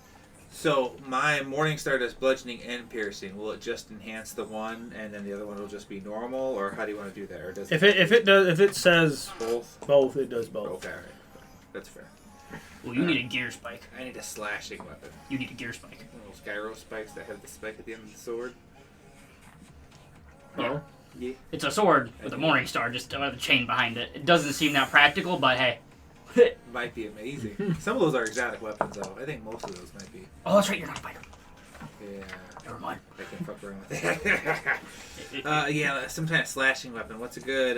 So, my Morningstar does bludgeoning and piercing. Will it just enhance the one, and then the other one will just be normal, or how do you want to do that? Or does If it says both? it does both. Okay, alright. That's fair. Well, you need a gear spike. I need a slashing weapon. You need a gear spike. One of those gyro spikes that have the spike at the end of the sword. Yeah. Yeah. It's a sword with a morning star just with a chain behind it. It doesn't seem that practical, but hey. Might be amazing. Some of those are exotic weapons, though. I think most of those might be. Oh, that's right, you're not a fighter. Yeah. Never mind. I can fuck around with that. Yeah, some kind of slashing weapon. What's a good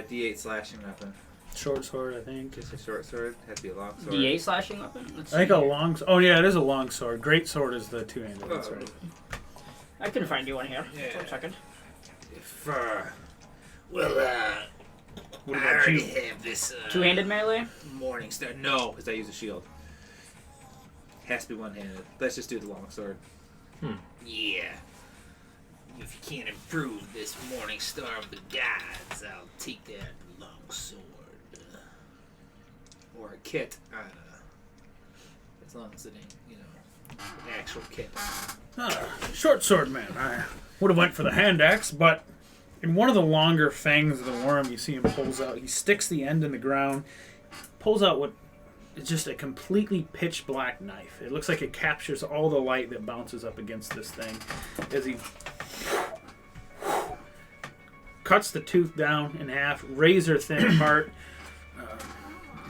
D8 slashing weapon? Short sword, I think. It's a short sword. Has to be a long sword. D8 slashing weapon? I think a long. Oh yeah, it is a long sword. Great sword is the two-handed. That's right. I can find you one here. Yeah. 1 second. If, well, What I about already you? have this Two-handed melee? Morningstar. No, because I use a shield. Has to be one-handed. Let's just do the long sword. Yeah. If you can't improve this Morningstar of the gods, I'll take that long sword. Or a kit. As long as it ain't, an actual kit. Short sword man. I would have went for the hand axe, but in one of the longer fangs of the worm, you see him pulls out. He sticks the end in the ground, pulls out what is just a completely pitch black knife. It looks like it captures all the light that bounces up against this thing as he cuts the tooth down in half, razor thin apart.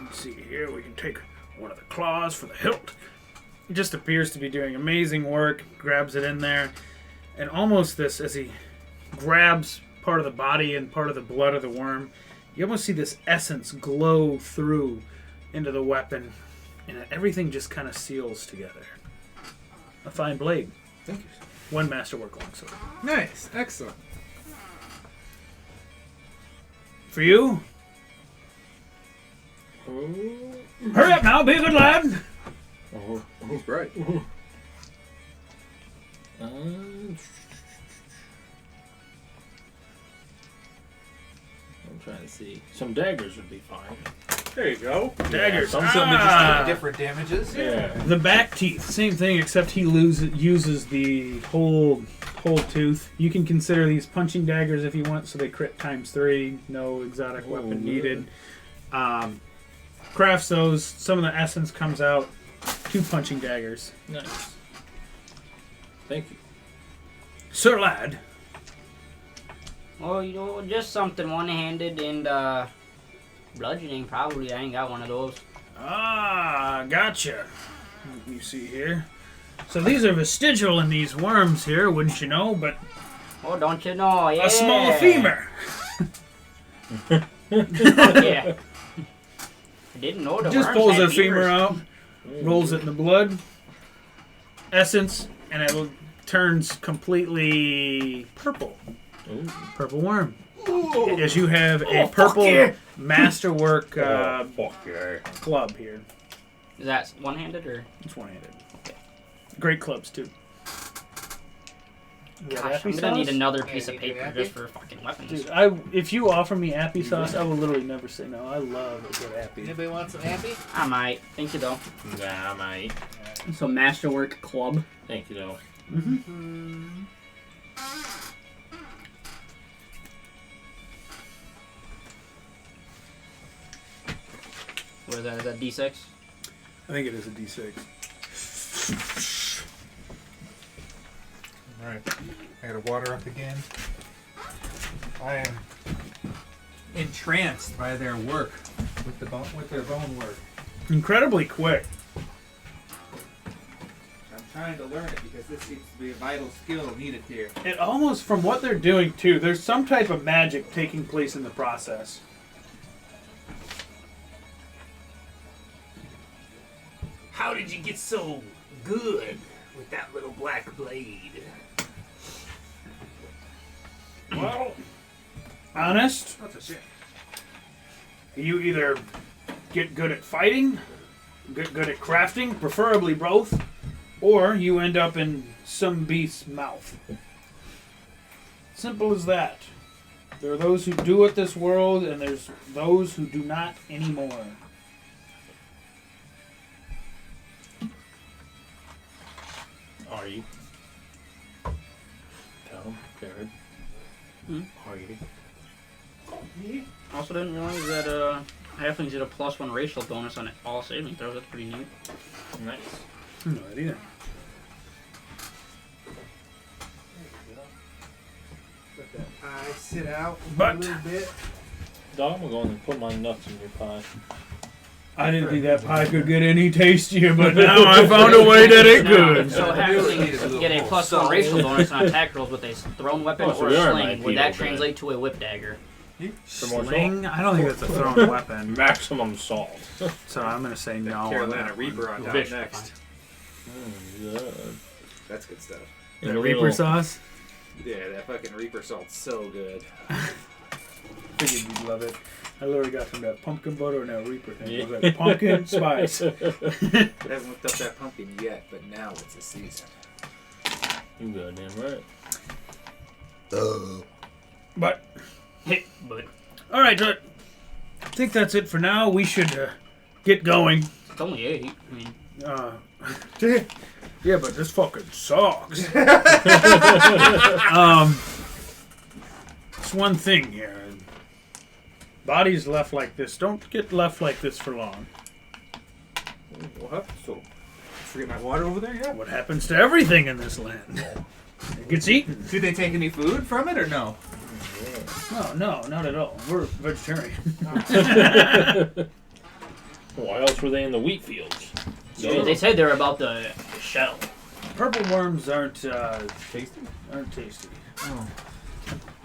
Let's see here. We can take one of the claws for the hilt. He just appears to be doing amazing work. Grabs it in there, and almost this as he grabs part of the body and part of the blood of the worm, you almost see this essence glow through into the weapon, and everything just kind of seals together. A fine blade. Thank you. One masterwork longsword. Nice. Excellent. For you? Hurry up now, be a good lad. He's bright. I'm trying to see. Some daggers would be fine. There you go. Daggers. some Different damages. Yeah. The back teeth, same thing, except he uses the whole tooth. You can consider these punching daggers if you want, so they crit ×3. No exotic weapon needed. Crafts those. Some of the essence comes out. 2 punching daggers. Nice. Thank you. Sir lad. Well, just something one-handed and Bludgeoning, probably. I ain't got one of those. Ah, gotcha. You see here. So these are vestigial in these worms here, wouldn't you know? But Oh, don't you know? Yeah. a small femur. Yeah. I didn't know the Just worms pulls had the femur femurs. out, rolls it in the blood, essence, and it turns completely purple. Ooh. Purple worm. As you have a purple masterwork Fuck yeah. club here. Is that one-handed or? It's one-handed. Great clubs too. You got Gosh, I'm applesauce? gonna need another piece of Yeah, you paper happy? just for fucking weapons. Dude, if you offer me appy sauce, I will literally never say no. I love a good appy. Anybody want some happy? I might. Thank you though. Nah, mate. So masterwork club. Thank you, though. What is that? Is that D6? I think it is a D6. Alright, I gotta water up again. I am entranced by their work with their bone work. Incredibly quick. I'm trying to learn it because this seems to be a vital skill needed here. It almost, from what they're doing too, there's some type of magic taking place in the process. How did you get so good with that little black blade? Well, honest, That's a shit. you either get good at fighting, get good at crafting, preferably both, or you end up in some beast's mouth. Simple as that. There are those who do it this world, and there's those who do not anymore. Are you? Tom, Jared. Are you? Also didn't realize that halflings get a +1 racial bonus on all saving throws. That's pretty neat. Nice. No idea. Let that pie sit out But- a little bit. Dog, I'm gonna go in and put my nuts in your pie. I didn't think that pie could get any tastier, but now I found a way that it could. So halflings get a +1 racial bonus on attack rolls with a thrown weapon Oh, so or we a are sling. Would that bipedal, translate to a whip dagger? For more Sling? I don't think that's a thrown weapon. Maximum salt. So I'm going to say no. on Carolina that Reaper one. on down Fish. next. Good. That's good stuff. The And a Reaper little- sauce? Yeah, that fucking Reaper salt's so good. Figured you'd love it. I literally got from that pumpkin butter and that Reaper thing. Yeah. It was like pumpkin spice. I haven't looked up that pumpkin yet, but now it's the season. You goddamn right. But, But all right, I think that's it for now. We should get going. it's only 8. I mean, Yeah, but this fucking sucks. It's one thing here. Bodies left like this don't get left like this for long. What? So, forget my water over there yet? What happens to everything in this land? It gets eaten. Did they take any food from it or no? No, not at all. We're vegetarian. Why else were they in the wheat fields? they said they're about the shell. Purple worms aren't Tasty? tasty. I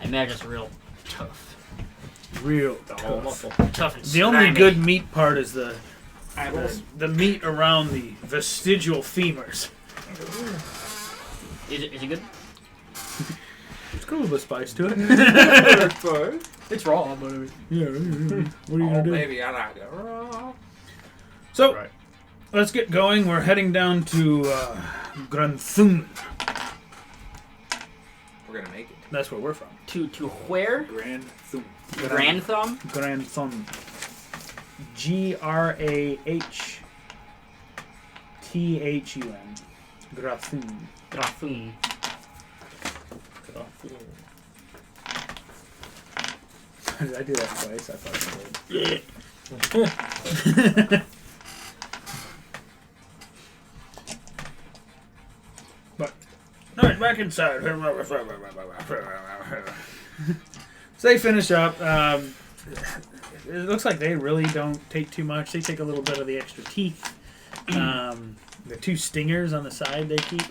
imagine it's real tough. Real The whole tough. muscle. Tough and The only slimy. good meat part is the Eyeballs. meat around the vestigial femurs. Is it good? It's got a little bit of spice to it. It's raw, but Yeah. What are you Oh, gonna do? maybe I like it raw. So, Right. let's get going. We're heading down to Granthun. We're gonna make it. That's where we're from. to where? Grand Thum. Grand Thumb? Granthun. GRAHTHUN. Granthun. Grafun. Did I do that twice? I thought I did. But, alright, back inside. So they finish up. it looks like they really don't take too much. They take a little bit of the extra teeth. The 2 stingers on the side they keep.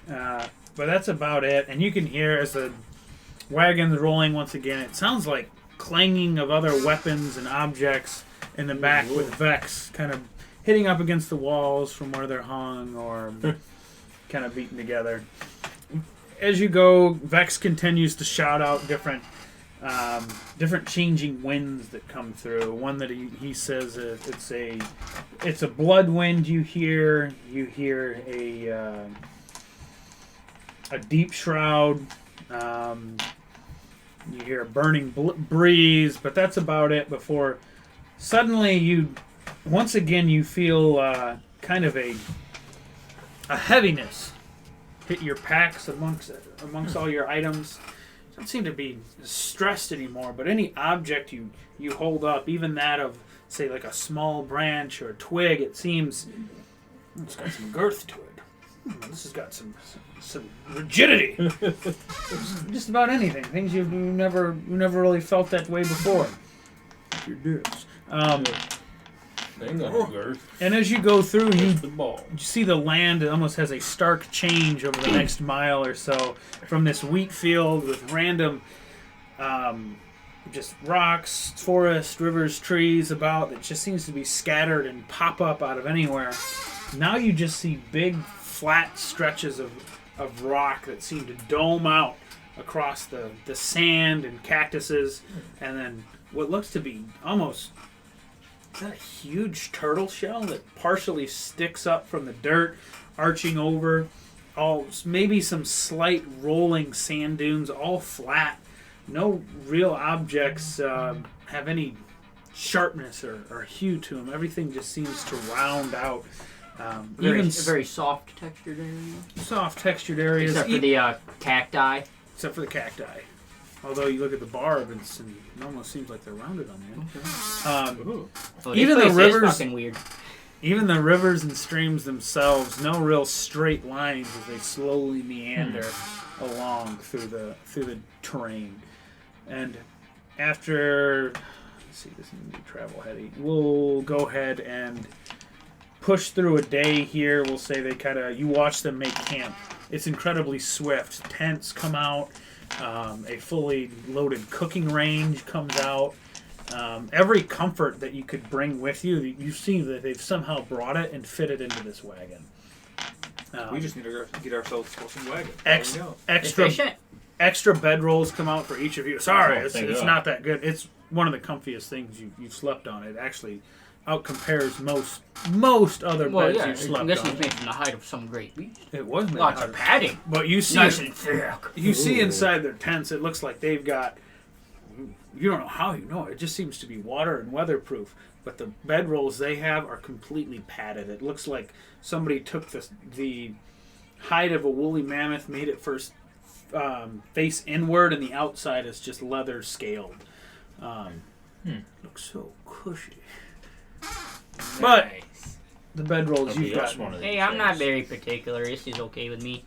But that's about it. And you can hear as the wagon's rolling once again, it sounds like clanging of other weapons and objects in the back with Vex kind of hitting up against the walls from where they're hung or kind of beaten together. As you go, Vex continues to shout out different changing winds that come through. One that he says it's a blood wind. You hear a deep shroud. You hear a burning breeze, but that's about it. Before suddenly once again you feel kind of a heaviness hit your packs amongst all your items. Don't seem to be stressed anymore, but any object you hold up, even that of, say, like a small branch or a twig, it seems it's got some girth to it. This has got some rigidity. Just about anything. Things you've never really felt that way before. Your dicks. And as you go through, you see the land. It almost has a stark change over the next mile or so from this wheat field with random just rocks, forest, rivers, trees about that just seems to be scattered and pop up out of anywhere. Now you just see big, flat stretches of rock that seem to dome out across the sand and cactuses, and then what looks to be almost... Is that a huge turtle shell that partially sticks up from the dirt, arching over? Maybe some slight rolling sand dunes, all flat. No real objects have any sharpness or hue to them. Everything just seems to round out. Very soft textured area. Soft textured areas. Except for the cacti. Except for the cacti. Although you look at the barb, it almost seems like they're rounded on the end. Even the rivers, fucking weird. Even the rivers and streams themselves, no real straight lines as they slowly meander along through the terrain. And after, let's see, this is gonna be travel heady. We'll go ahead and push through a day here. We'll say you watch them make camp. It's incredibly swift. Tents come out. A fully loaded cooking range comes out. Every comfort that you could bring with you, you see that they've somehow brought it and fit it into this wagon. We just need to get ourselves some wagon. Extra bedrolls come out for each of you. Sorry, it's not that good. It's one of the comfiest things you've slept on. It actually outcompares most other beds you've slept on. I guess it's made from the hide of some great beast. It was made lots of padding. But you see, nice and thick. You see inside their tents, it looks like they've got. You don't know how you know it. It just seems to be water and weatherproof. But the bedrolls they have are completely padded. It looks like somebody took the hide of a woolly mammoth, made it first face inward, and the outside is just leather scaled. Looks so cushy. But the bedrolls you've got. Hey, I'm not very particular. This is okay with me.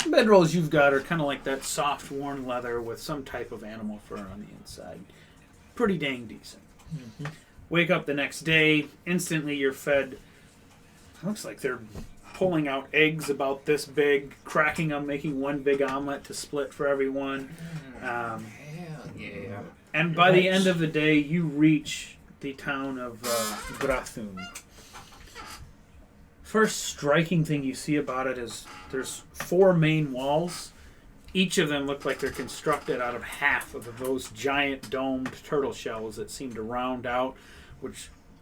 The bedrolls you've got are kind of like that soft, worn leather with some type of animal fur on the inside. Pretty dang decent. Mm-hmm. Wake up the next day. Instantly you're fed. Looks like they're pulling out eggs about this big, cracking them, making one big omelet to split for everyone. Hell yeah. And by the end of the day, you reach the town of Grathun. First striking thing you see about it is there's 4 main walls. Each of them look like they're constructed out of half of those giant domed turtle shells that seem to round out,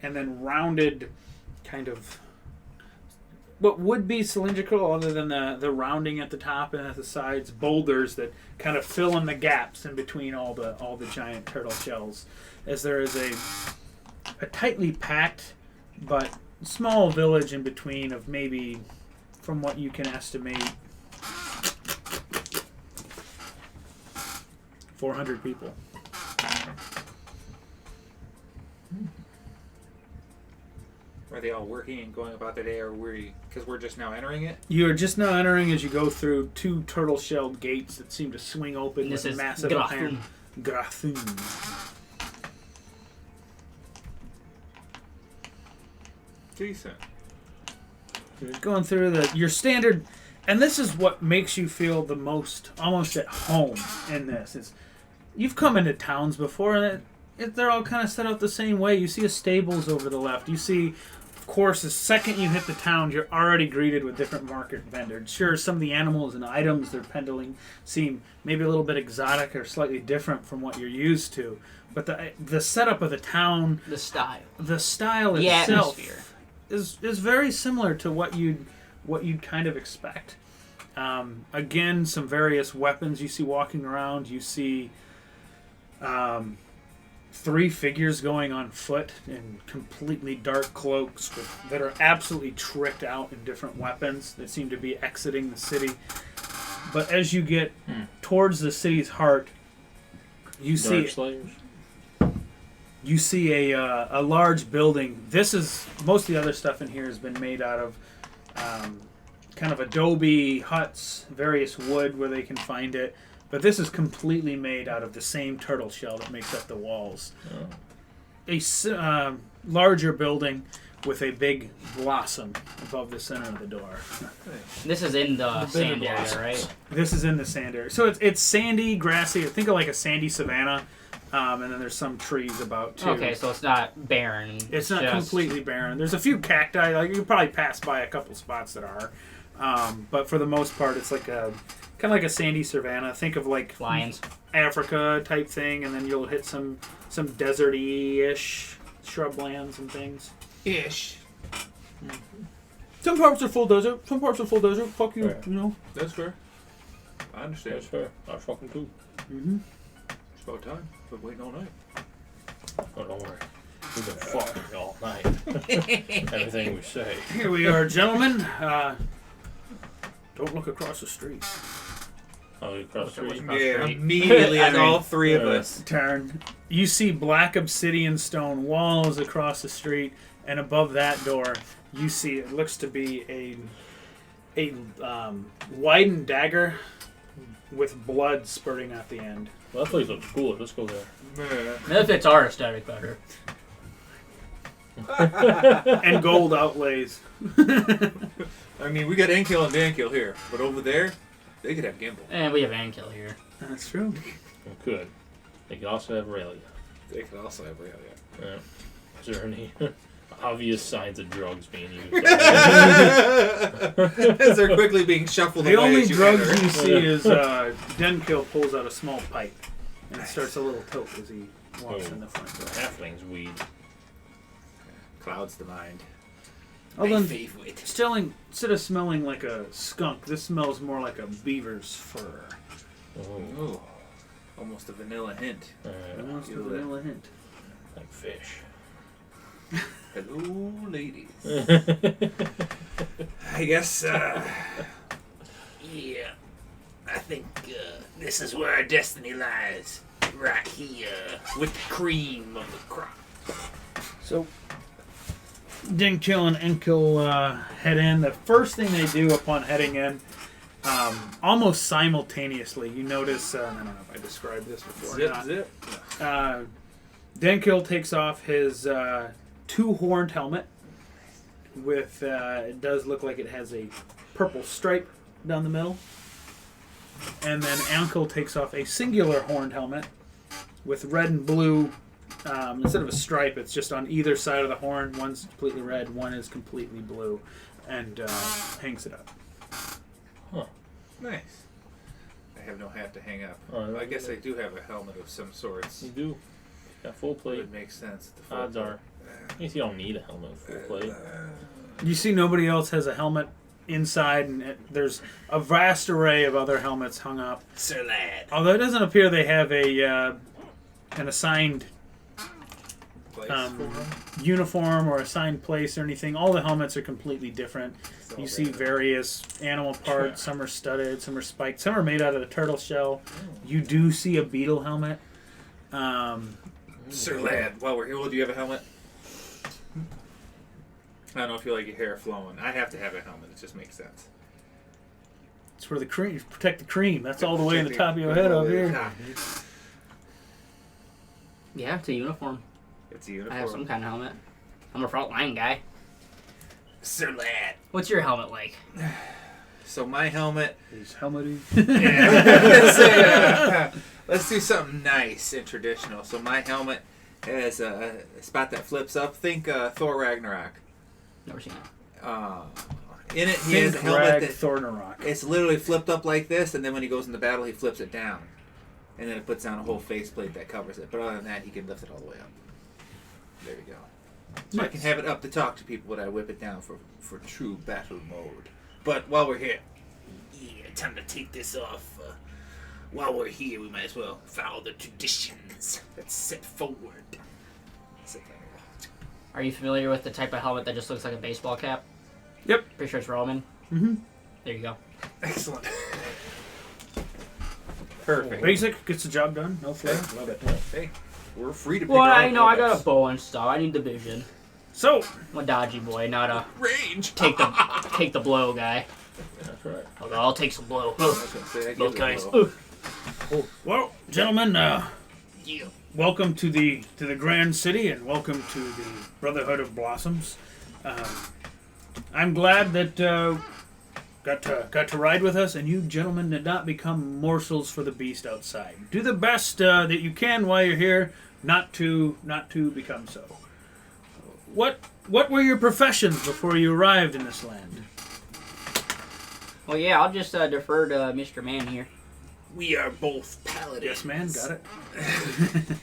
and then rounded kind of what would be cylindrical other than the rounding at the top and at the sides, boulders that kind of fill in the gaps in between all the giant turtle shells, as there is a tightly packed but small village in between of maybe, from what you can estimate, 400 people. Are they all working and going about their day, or because we're just now entering it? You are just now entering as you go through 2 turtle-shelled gates that seem to swing open with massive iron. Grathun. Decent. Going through your standard, and this is what makes you feel the most almost at home in this. It's you've come into towns before, and they're all kind of set out the same way. You see a stables over the left. You see, of course, the second you hit the town, you're already greeted with different market vendors. Sure, some of the animals and items they're peddling seem maybe a little bit exotic or slightly different from what you're used to. But the setup of the town, The style. the style The itself atmosphere. is very similar to what you'd kind of expect. Again, some various weapons you see walking around. You see 3 figures going on foot in completely dark cloaks that are absolutely tricked out in different weapons that seem to be exiting the city. But as you get towards the city's heart, you see Slayers. you see a large building. This is most of the other stuff in here has been made out of kind of adobe huts, various wood where they can find it. But this is completely made out of the same turtle shell that makes up the walls. Oh. A larger building with a big blossom above the center of the door. This is in the bigger sand area, blossoms. right? This is in the sand area. So it's sandy, grassy. Think of like a sandy savanna. And then there's some trees about too. Okay, so it's not barren. It's not just- completely barren. There's a few cacti. Like you probably pass by a couple spots that are. But for the most part, it's like a kind of like a sandy savanna. Think of like lions. Africa type thing, and then you'll hit some deserty-ish shrublands and things. Ish. Some parts are full desert. Some parts are full desert. Fuck you, Right. you know. That's fair. I understand. That's fair. I fucking too. Mm-hmm. It's about time. Been waiting all night. Oh, don't worry. We've been fucking all night. Everything we say. Here we are, gentlemen. Don't look across the street. Oh, you cross the street. Yeah, Street. immediately I on mean, all 3 of yeah. us. Turn. You see black obsidian stone walls across the street, and above that door, you see it looks to be a widened dagger with blood spurting out the end. Well, that place looks cool. Let's go there. That fits our aesthetic better. And gold outlays. I mean, we got Ankill and Dankill here, but over there, they could have Gimbal. And we have Ankill here. That's true. Good. They could also have Rayleigh. They could also have Rayleigh. Yeah. Is there any obvious signs of drugs being used? As they're quickly being shuffled The away only as you drugs enter. you see is Denkill pulls out a small pipe and it starts a little tilt as he walks in the front door. Halfling's weed. Clouds the mind. Although My favorite. instead of smelling like a skunk, this smells more like a beaver's fur. Oh, Ooh, almost a vanilla hint. Almost a Feel that. vanilla hint. like fish. Hello, ladies. I guess, yeah, I think this is where our destiny lies. Right here, with the cream of the crop. So, Denkill and Enkill head in. The first thing they do upon heading in, almost simultaneously, you notice, I don't know if I described this before or not. Zip. Denkill takes off his 2-horned helmet with, it does look like it has a purple stripe down the middle. And then Ankel takes off a singular horned helmet with red and blue. Instead of a stripe, it's just on either side of the horn. One's completely red, one is completely blue, and hangs it up. Nice. I have no hat to hang up. Oh, I guess I do have a helmet of some sorts. You do. Got full It plate. would make sense. At the full Odds plate. are. I guess you don't need a helmet with full plate. You see nobody else has a helmet inside, and there's a vast array of other helmets hung up. Sir Lad. Although it doesn't appear they have an assigned Place for them? uniform or assigned place or anything. All the helmets are completely different. It's You all see random. various animal parts. Some are studded, some are spiked, some are made out of the turtle shell. You do see a beetle helmet. Sir Lad, while we're here, do you have a helmet? I don't know if you like your hair flowing. I have to have a helmet. It just makes sense. It's for the cream. Protect the cream. That's all the way in the top of your head over here. Yeah, it's a uniform. It's a I uniform. have some kind of helmet. I'm a front line guy. Sir Lad. What's your helmet like? So my helmet. He's helmety. Yeah. Let's do something nice and traditional. So my helmet has a spot that flips up. Think Thor Ragnarok. Never seen it. In it, he has a helmet that Thornarok. it's literally flipped up like this, and then when he goes into battle, he flips it down, and then it puts down a whole faceplate that covers it. But other than that, he can lift it all the way up. There you go. So I can have it up to talk to people, but I whip it down for true battle mode. But while we're here, time to take this off. While we're here, we might as well follow the traditions that's set forward. Are you familiar with the type of helmet that just looks like a baseball cap? Yep. Pretty sure it's Roman. Mm-hmm. There you go. Excellent. Perfect. Basic, gets the job done. No flair. Love it. Hey, we're free to pick Well, our I own know I got a helmets. bow and stuff. I need the vision. So, I'm a dodgy boy, not a Range. take the blow guy. That's right. I'll take some blow. I was gonna say, I give Look, it a guys. blow. well, gentlemen, Yeah. welcome to the Grand City, and welcome to the Brotherhood of Blossoms. I'm glad that got to ride with us, and you gentlemen did not become morsels for the beast outside. Do the best that you can while you're here, not to become so. What were your professions before you arrived in this land? Well, yeah, I'll just defer to Mr. Man here. We are both paladins. Yes, man, got it.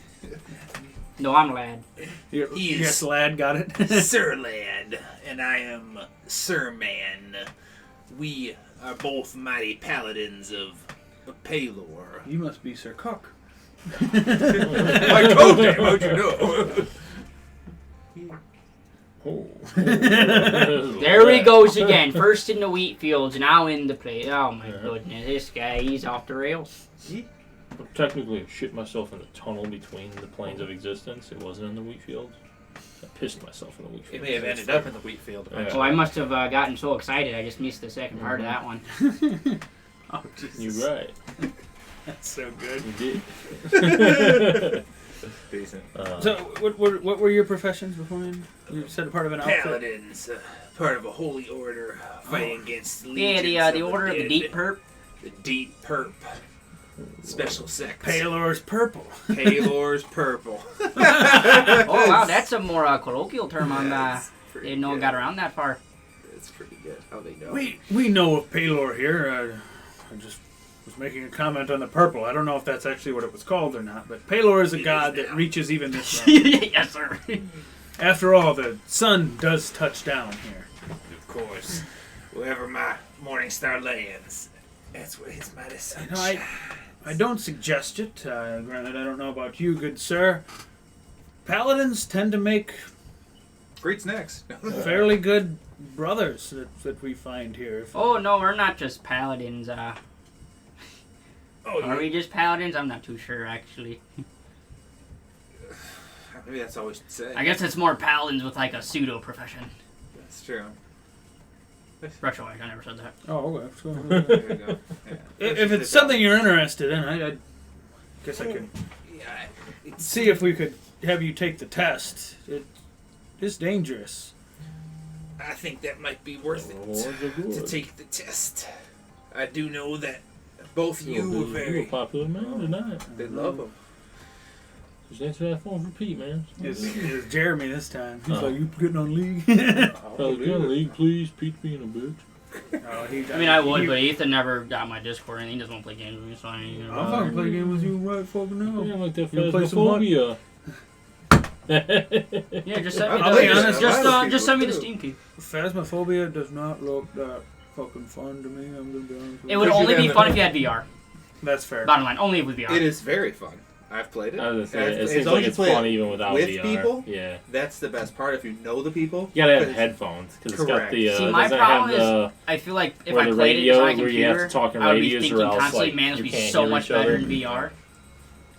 No, I'm Lad. He is Yes, lad, got it. Sir Lad, and I am Sir Man. We are both mighty paladins of Palor. You must be Sir Cook. I told him, how'd you know? Oh. There he goes again. First in the wheat fields, now in the play. Oh my goodness, this guy, he's off the rails. Technically, I shit myself in the tunnel between the planes of existence. It wasn't in the wheat field. I pissed myself in the wheat It field. may have ended up in the wheat field. Yeah. Oh, I must have gotten so excited, I just missed the second part of that one. Oh, Jesus. You're right. That's so good. You did. Decent. So, what were your professions beforehand? You said a part of an outfit. Paladins, part of a holy order, fighting against Yeah, legions the order of the dead. deep perp. The deep perp. Special sect. Palor's purple. Palor's purple. Oh wow, that's a more colloquial term on That's pretty didn't know it good. got around that far. That's pretty good. How they know. We know of Palor here. I just was making a comment on the purple. I don't know if that's actually what it was called or not, but Palor is a It god is that now. reaches even this realm. Yes, sir. After all, the sun does touch down here. Of course. Wherever my morning star lands, that's where his mighty sun You know, I don't suggest it. Granted, I don't know about you, good sir. Paladins tend to make Great snacks. fairly good brothers that we find here. Oh no, we're not just paladins. Oh, Are we just paladins? I'm not too sure actually. Maybe that's all we should say. I guess it's more paladins with like a pseudo profession. That's true. Retroact, I never said that. Oh, okay. So, There you go. Yeah. if it's something you're interested in, I guess I could Yeah, it's, see if we could have you take the test. It is dangerous. I think that might be worth Rewards are it to good. take the test. I do know that both you were You a very. popular man tonight. They love them. Just answer that phone for Pete, man. It's Jeremy this time. He's Oh. like, you getting on league? League, please. Pete's being a bitch. I mean, I would, but Ethan never got my Discord and he doesn't want to play games with me, so I ain't gonna I'll fucking play a game with you right fucking now. Yeah, like that You wanna play some phasmophobia. Yeah, just send me I'll be honest, just send me the Steam key. Phasmophobia does not look that fucking fun to me. I'm gonna be honest with It you. would Could you only be have fun it- if you had VR. That's fair. Bottom line, only with VR. It is very fun. I've played it. I was gonna say, it As seems long like as you it's play it fun even without with VR. people? Yeah. That's the best part if you know the people. You gotta have 'Cause- headphones because it's got Correct. the. See, my doesn't problem have the, I feel like if where I the played it radio, on a where computer, you have to talk in I would be radios thinking or else, constantly, like, man, this you would be can't so hear much each better other. in VR.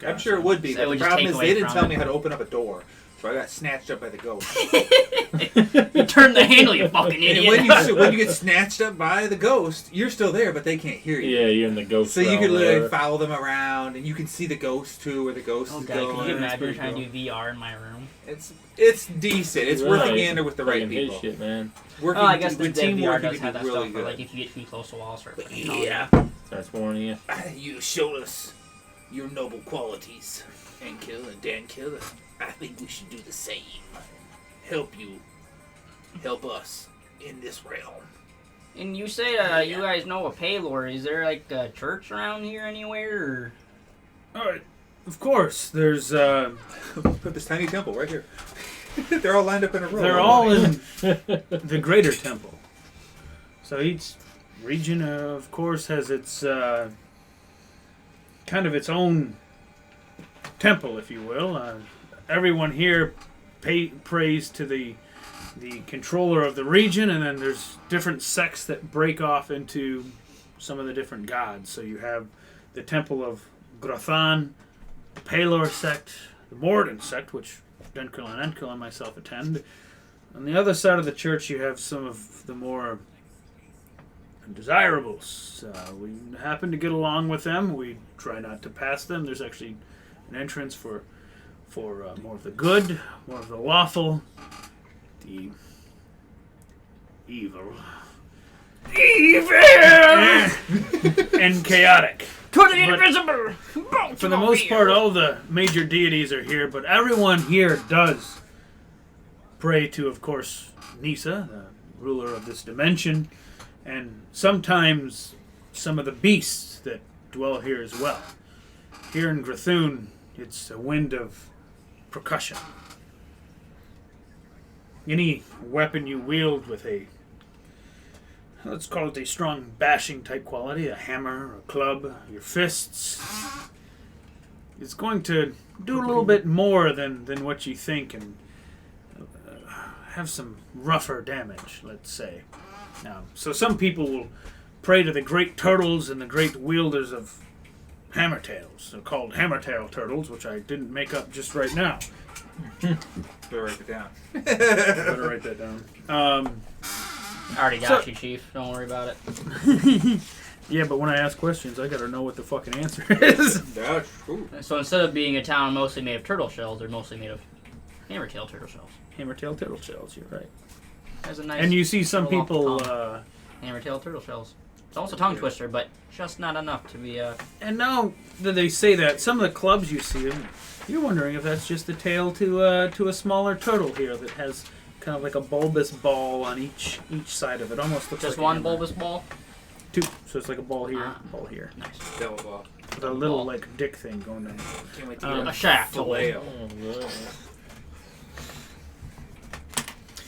I'm sure it would be, So but it would the just problem take is away they didn't from tell it. me how to open up a door. So I got snatched up by the ghost. You turned the handle, you fucking And idiot. when you get snatched up by the ghost, you're still there, but they can't hear you. Yeah, you're in the ghost. So you realm can literally there. follow them around, and you can see the ghost too, where the ghost Oh is god, going. can you It's imagine pretty trying cool. to do VR in my room? It's decent. It's worth a Right. gander with the right Fucking his people. shit, man. Working Oh, I guess the with teamwork, VR you does can have do that really stuff where, good. like, if you get too close to walls, start But fucking calling yeah, Starts warning you. you showed us your noble qualities, Ankill and Dan Killer. I think we should do the same. Help you, help us in this realm. And you say you guys know a Paylor. Is there like a church around here anywhere? Or? All right. Of course, there's. Put this tiny temple right here. They're all lined up in a row. They're all in the Greater Temple. So each region, of course, has its kind of its own temple, if you will. Everyone here prays to the controller of the region, and then there's different sects that break off into some of the different gods. So you have the Temple of Grothan, the Palor sect, the Morden sect, which Denkel and Enkel and myself attend. On the other side of the church, you have some of the more undesirables. We happen to get along with them. We try not to pass them. There's actually an entrance for more of the good, more of the lawful, the evil, and chaotic. To the But invisible! For the most part, all the major deities are here, but everyone here does pray to, of course, Nisa, the ruler of this dimension, and sometimes some of the beasts that dwell here as well. Here in Grathun, it's a wind of percussion. Any weapon you wield with a, let's call it a strong bashing type quality, a hammer, a club, your fists, it's going to do a little bit more than what you think and have some rougher damage, let's say. So some people will pray to the great turtles and the great wielders of hammertails. They're called hammertail turtles, which I didn't make up just right now. Better write it down. Better write that down. I already got So- you, Chief. Don't worry about it. Yeah, but when I ask questions, I gotta know what the fucking answer is. That's true. So instead of being a town mostly made of turtle shells, they're mostly made of hammertail turtle shells. Hammertail turtle shells, you're right. That's a nice. And you see some little people, hammertail turtle shells. It's also tongue twister, but just not enough to be. and now that they say that, some of the clubs you see, you're wondering if that's just a tail to a smaller turtle here that has kind of like a bulbous ball on each side of it. Almost looks Just like a one hammer. bulbous ball. Two, so it's like a ball here, Ah. ball here, Nice. Double ball. with a little Ball. like dick thing going down. Can't wait to Um, get A shaft. filet. Oh, yeah.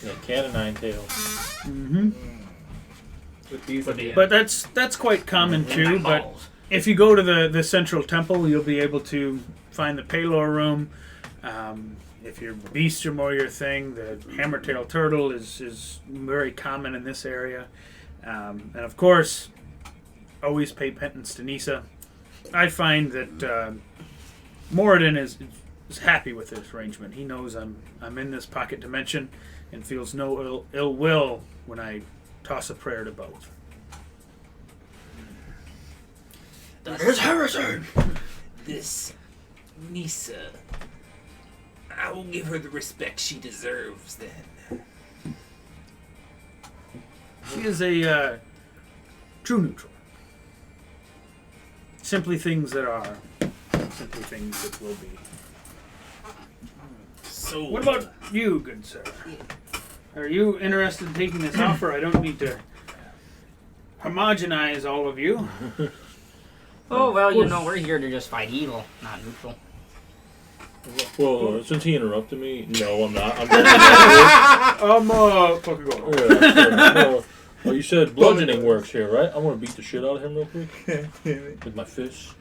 Yeah, cat o' nine tails. Mm-hmm. With these Would be- But that's quite common too. But Balls. if you go to the central temple, you'll be able to find the Palor room. If your beasts are more your thing, the hammertail turtle is very common in this area. And of course, always pay penance to Nisa. I find that Moradin is happy with this arrangement. He knows I'm in this pocket dimension and feels no ill will when I toss a prayer to both. There's Harrison! This Nisa. I will give her the respect she deserves then. She is a true neutral. Simply things that are, simply things that will be. So What about you, good sir? Are you interested in taking this offer? I don't need to homogenize all of you. Oh well, you know we're here to just fight evil, not neutral. Well, since he interrupted me, no, I'm not. I'm Fucking go. yeah, sure. No. Well, you said bludgeoning works here, right? I want to beat the shit out of him real quick with my fists.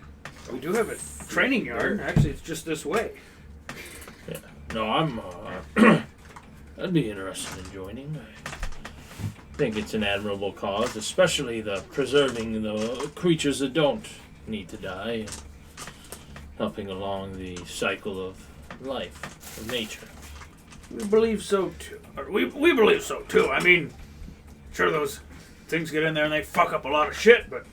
We do have a training yard. Actually, it's just this way. Yeah. No, I'm. I'd be interested in joining. I think it's an admirable cause, especially the preserving the creatures that don't need to die, and helping along the cycle of life, of nature. We believe so too. Or we believe so too. I mean, sure those things get in there and they fuck up a lot of shit, but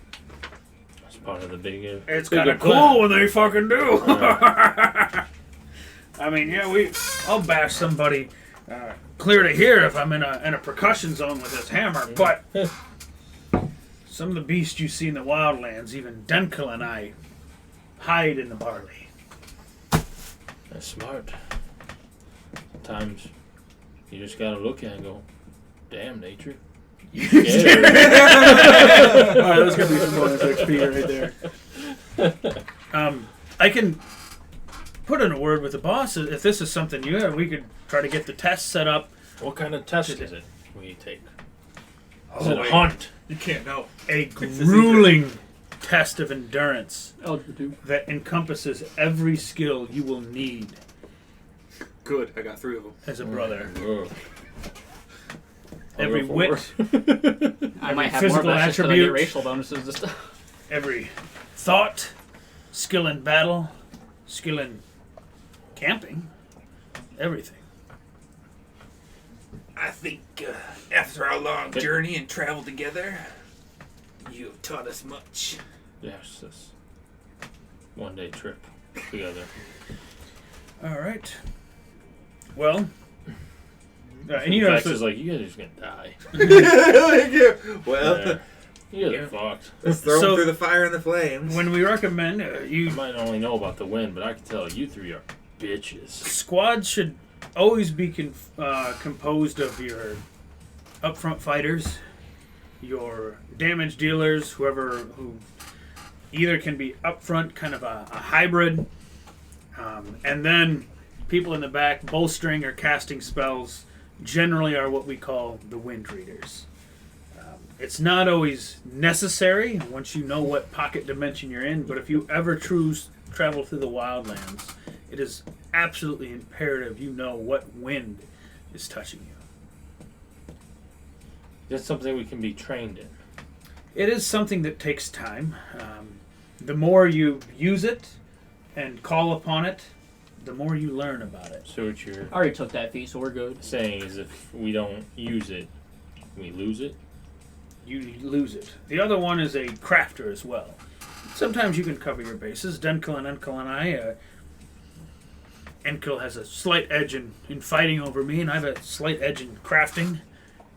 That's part of the big. it's bigger kind of plan. cool when they fucking do. I mean, yeah, I'll bash somebody clear to here if I'm in a percussion zone with this hammer, but some of the beasts you see in the wildlands, even Denkel and I, hide in the barley. That's smart. Sometimes you just gotta look at it and go, damn, nature. Alright, that's gonna be some bonus XP right there. I can put in a word with the boss. If this is something you have, we could try to get the test set up. What kind of test is it when you take? Is Oh, it a wait. hunt? You can't know. A grueling test of endurance Algebra 2. that encompasses every skill you will need Good. I got 3 of them. as a brother. Whoa. Every I'll go wit, forward. I might have more, physical but that's just 'cause I get attribute. racial bonuses and stuff. every thought, skill in battle, skill in camping, everything. I think after our long journey and travel together, you have taught us much. Yes, this one-day trip together. All right. Well, and you know, Vex so- is like, you guys are just gonna die. Well, Yeah. You guys Yeah. are fucked. let's throw So- them through the fire and the flames. when we recommend You you might only know about the wind, but I can tell you three are bitches. squads should always be composed of your upfront fighters, your damage dealers, who either can be upfront, kind of a hybrid, and then people in the back bolstering or casting spells. Generally, are what we call the wind readers. It's not always necessary once you know what pocket dimension you're in, but if you ever travel through the wildlands, it is absolutely imperative you know what wind is touching you. That's something we can be trained in. It is something that takes time. The more you use it and call upon it, the more you learn about it. So what you're I already took that feat, so we're good. saying is if we don't use it, we lose it? You lose it. The other one is a crafter as well. Sometimes you can cover your bases. Denkel and Enkel and I, Enkel has a slight edge in fighting over me, and I have a slight edge in crafting.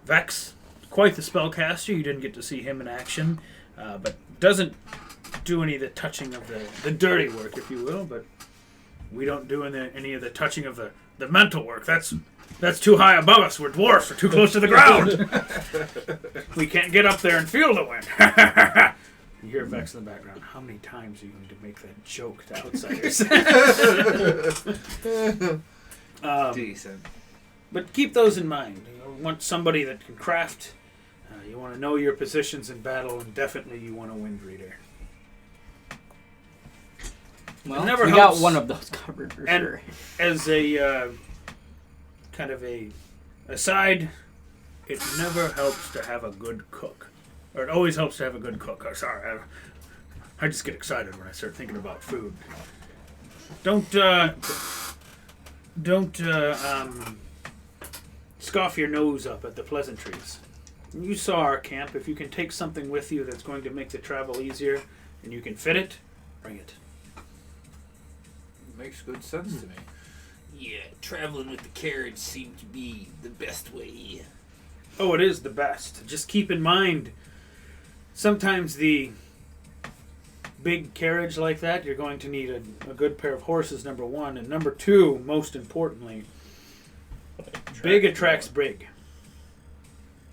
Vex, quite the spellcaster. You didn't get to see him in action, but doesn't do any of the touching of the dirty work, if you will. But we don't do any of the touching of the mental work. That's too high above us. We're dwarfs. We're too close to the ground. We can't get up there and feel the wind. You hear Vex in the background. How many times are you going to make that joke to outsiders? Decent. But keep those in mind. You want somebody that can craft. You want to know your positions in battle, and definitely you want a wind reader. Well, It never we helps. got one of those covered for And- sure. As a kind of a aside, it never helps to have a good cook. Or it always helps to have a good cook. Oh, sorry, I just get excited when I start thinking about food. Don't scoff your nose up at the pleasantries. You saw our camp. If you can take something with you that's going to make the travel easier, and you can fit it, bring it. Makes good sense to me. Yeah, traveling with the carriage seemed to be the best way. Oh, it is the best. Just keep in mind, sometimes the big carriage like that, you're going to need a good pair of horses, number one. And number two, most importantly, big attracts big.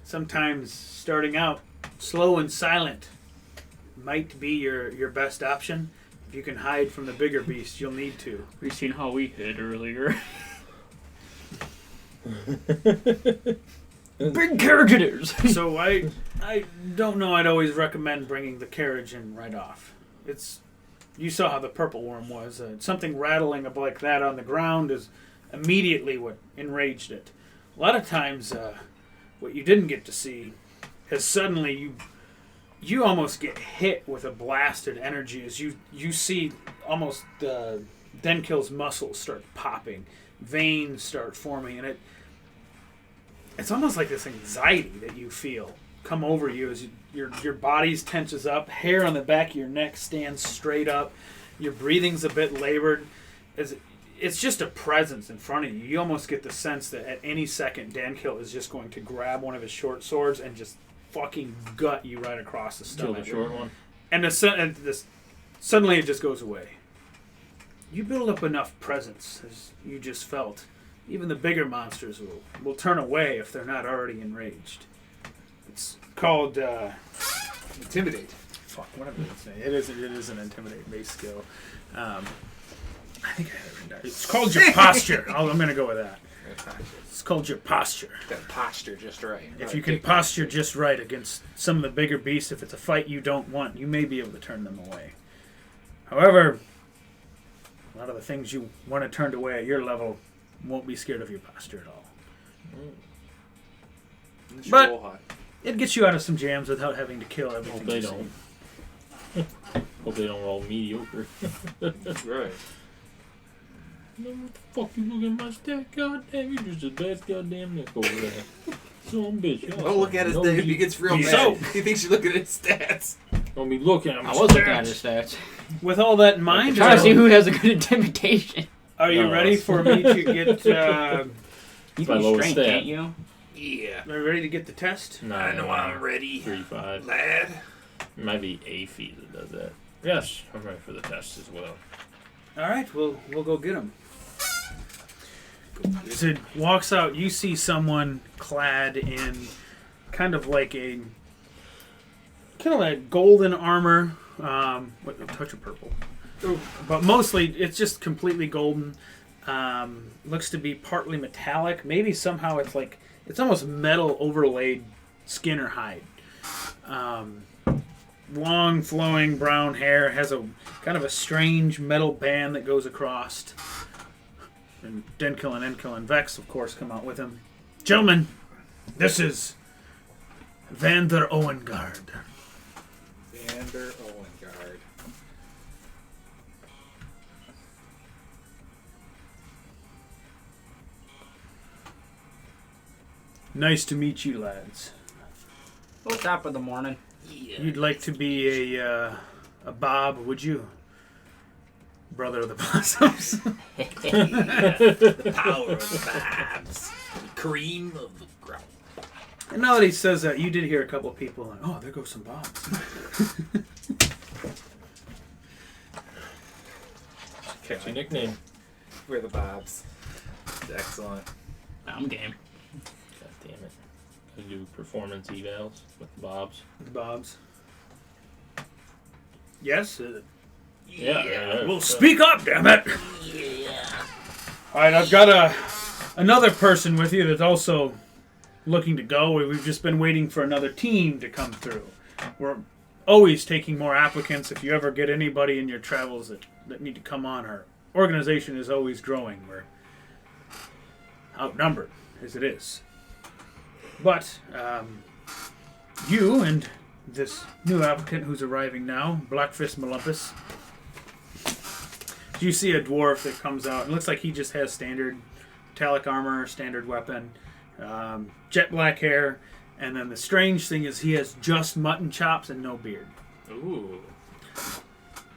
Sometimes starting out slow and silent might be your best option. If you can hide from the bigger beast, you'll need to. We seen how we hid earlier. Big carriages. So I don't know. I'd always recommend bringing the carriage in right off. You saw how the purple worm was. Something rattling up like that on the ground is immediately what enraged it. A lot of times, what you didn't get to see is suddenly you almost get hit with a blasted energy as you see almost Denkill's muscles start popping. veins start forming, and it's almost like this anxiety that you feel come over you as your body's tenses up, hair on the back of your neck stands straight up, your breathing's a bit labored. It's just a presence in front of you. You almost get the sense that at any second, Dankill is just going to grab one of his short swords and just fucking gut you right across the stomach. Kill the short one. And suddenly it just goes away. You build up enough presence, as you just felt. Even the bigger monsters will turn away if they're not already enraged. It's called Intimidate. fuck. What am I going to say? It is an intimidate-based skill. I think I had it written down. It's called your posture. I'm going to go with that. It's called your posture. That posture just right. If you can posture just right against some of the bigger beasts, if it's a fight you don't want, you may be able to turn them away. However, a lot of the things you want to turn away at your level won't be scared of your posture at all. But it gets you out of some jams without having to kill everything. Hope they don't. Hope they don't roll mediocre. Right. No, what the fuck you looking at my stat? Goddamn, you're just the best goddamn nick over there. Some bitch. Don't look at his stats. He gets real mad. He thinks you're looking at his stats. Don't be looking at my I was looking at his stats. With all that in mind, Trying to see who has a good intimidation. are you ready for me to get... You my can be lowest strength, stat. can't you? Yeah. Are you ready to get the test? No, I know I'm ready. 3-5. Lad. It might be a feat that does that. Yes, I'm ready for the test as well. All right, we'll go get him. Sid walks out. You see someone clad in kind of like golden armor, with a touch of purple, but mostly it's just completely golden. Looks to be partly metallic. Maybe somehow it's almost metal overlaid skin or hide. Long flowing brown hair, has a kind of a strange metal band that goes across. And Denkill and Enkill and Vex, of course, come out with him. Gentlemen, this is Vander Owengard. Vander Owengard. Nice to meet you, lads. What's up with the morning? Yeah. You'd like to be a Bob, would you? Brother of the Blossoms. The power of the vibes. The cream of the ground. And now that he says that, you did hear a couple of people like, oh, there goes some Bobs. Catchy nickname. We're the Bobs. Excellent. I'm game. God damn it. I do performance evals with Bob's. The Bobs. Yes? Yeah. Well, speak up, damn it! Yeah. All right, I've got another person with you that's also looking to go. We've just been waiting for another team to come through. We're always taking more applicants. If you ever get anybody in your travels that need to come on, our organization is always growing. We're outnumbered, as it is. But you and this new applicant who's arriving now, Blackfist Molumpus, you see a dwarf that comes out. It looks like he just has standard metallic armor, standard weapon, jet black hair, and then the strange thing is he has just mutton chops and no beard. Ooh.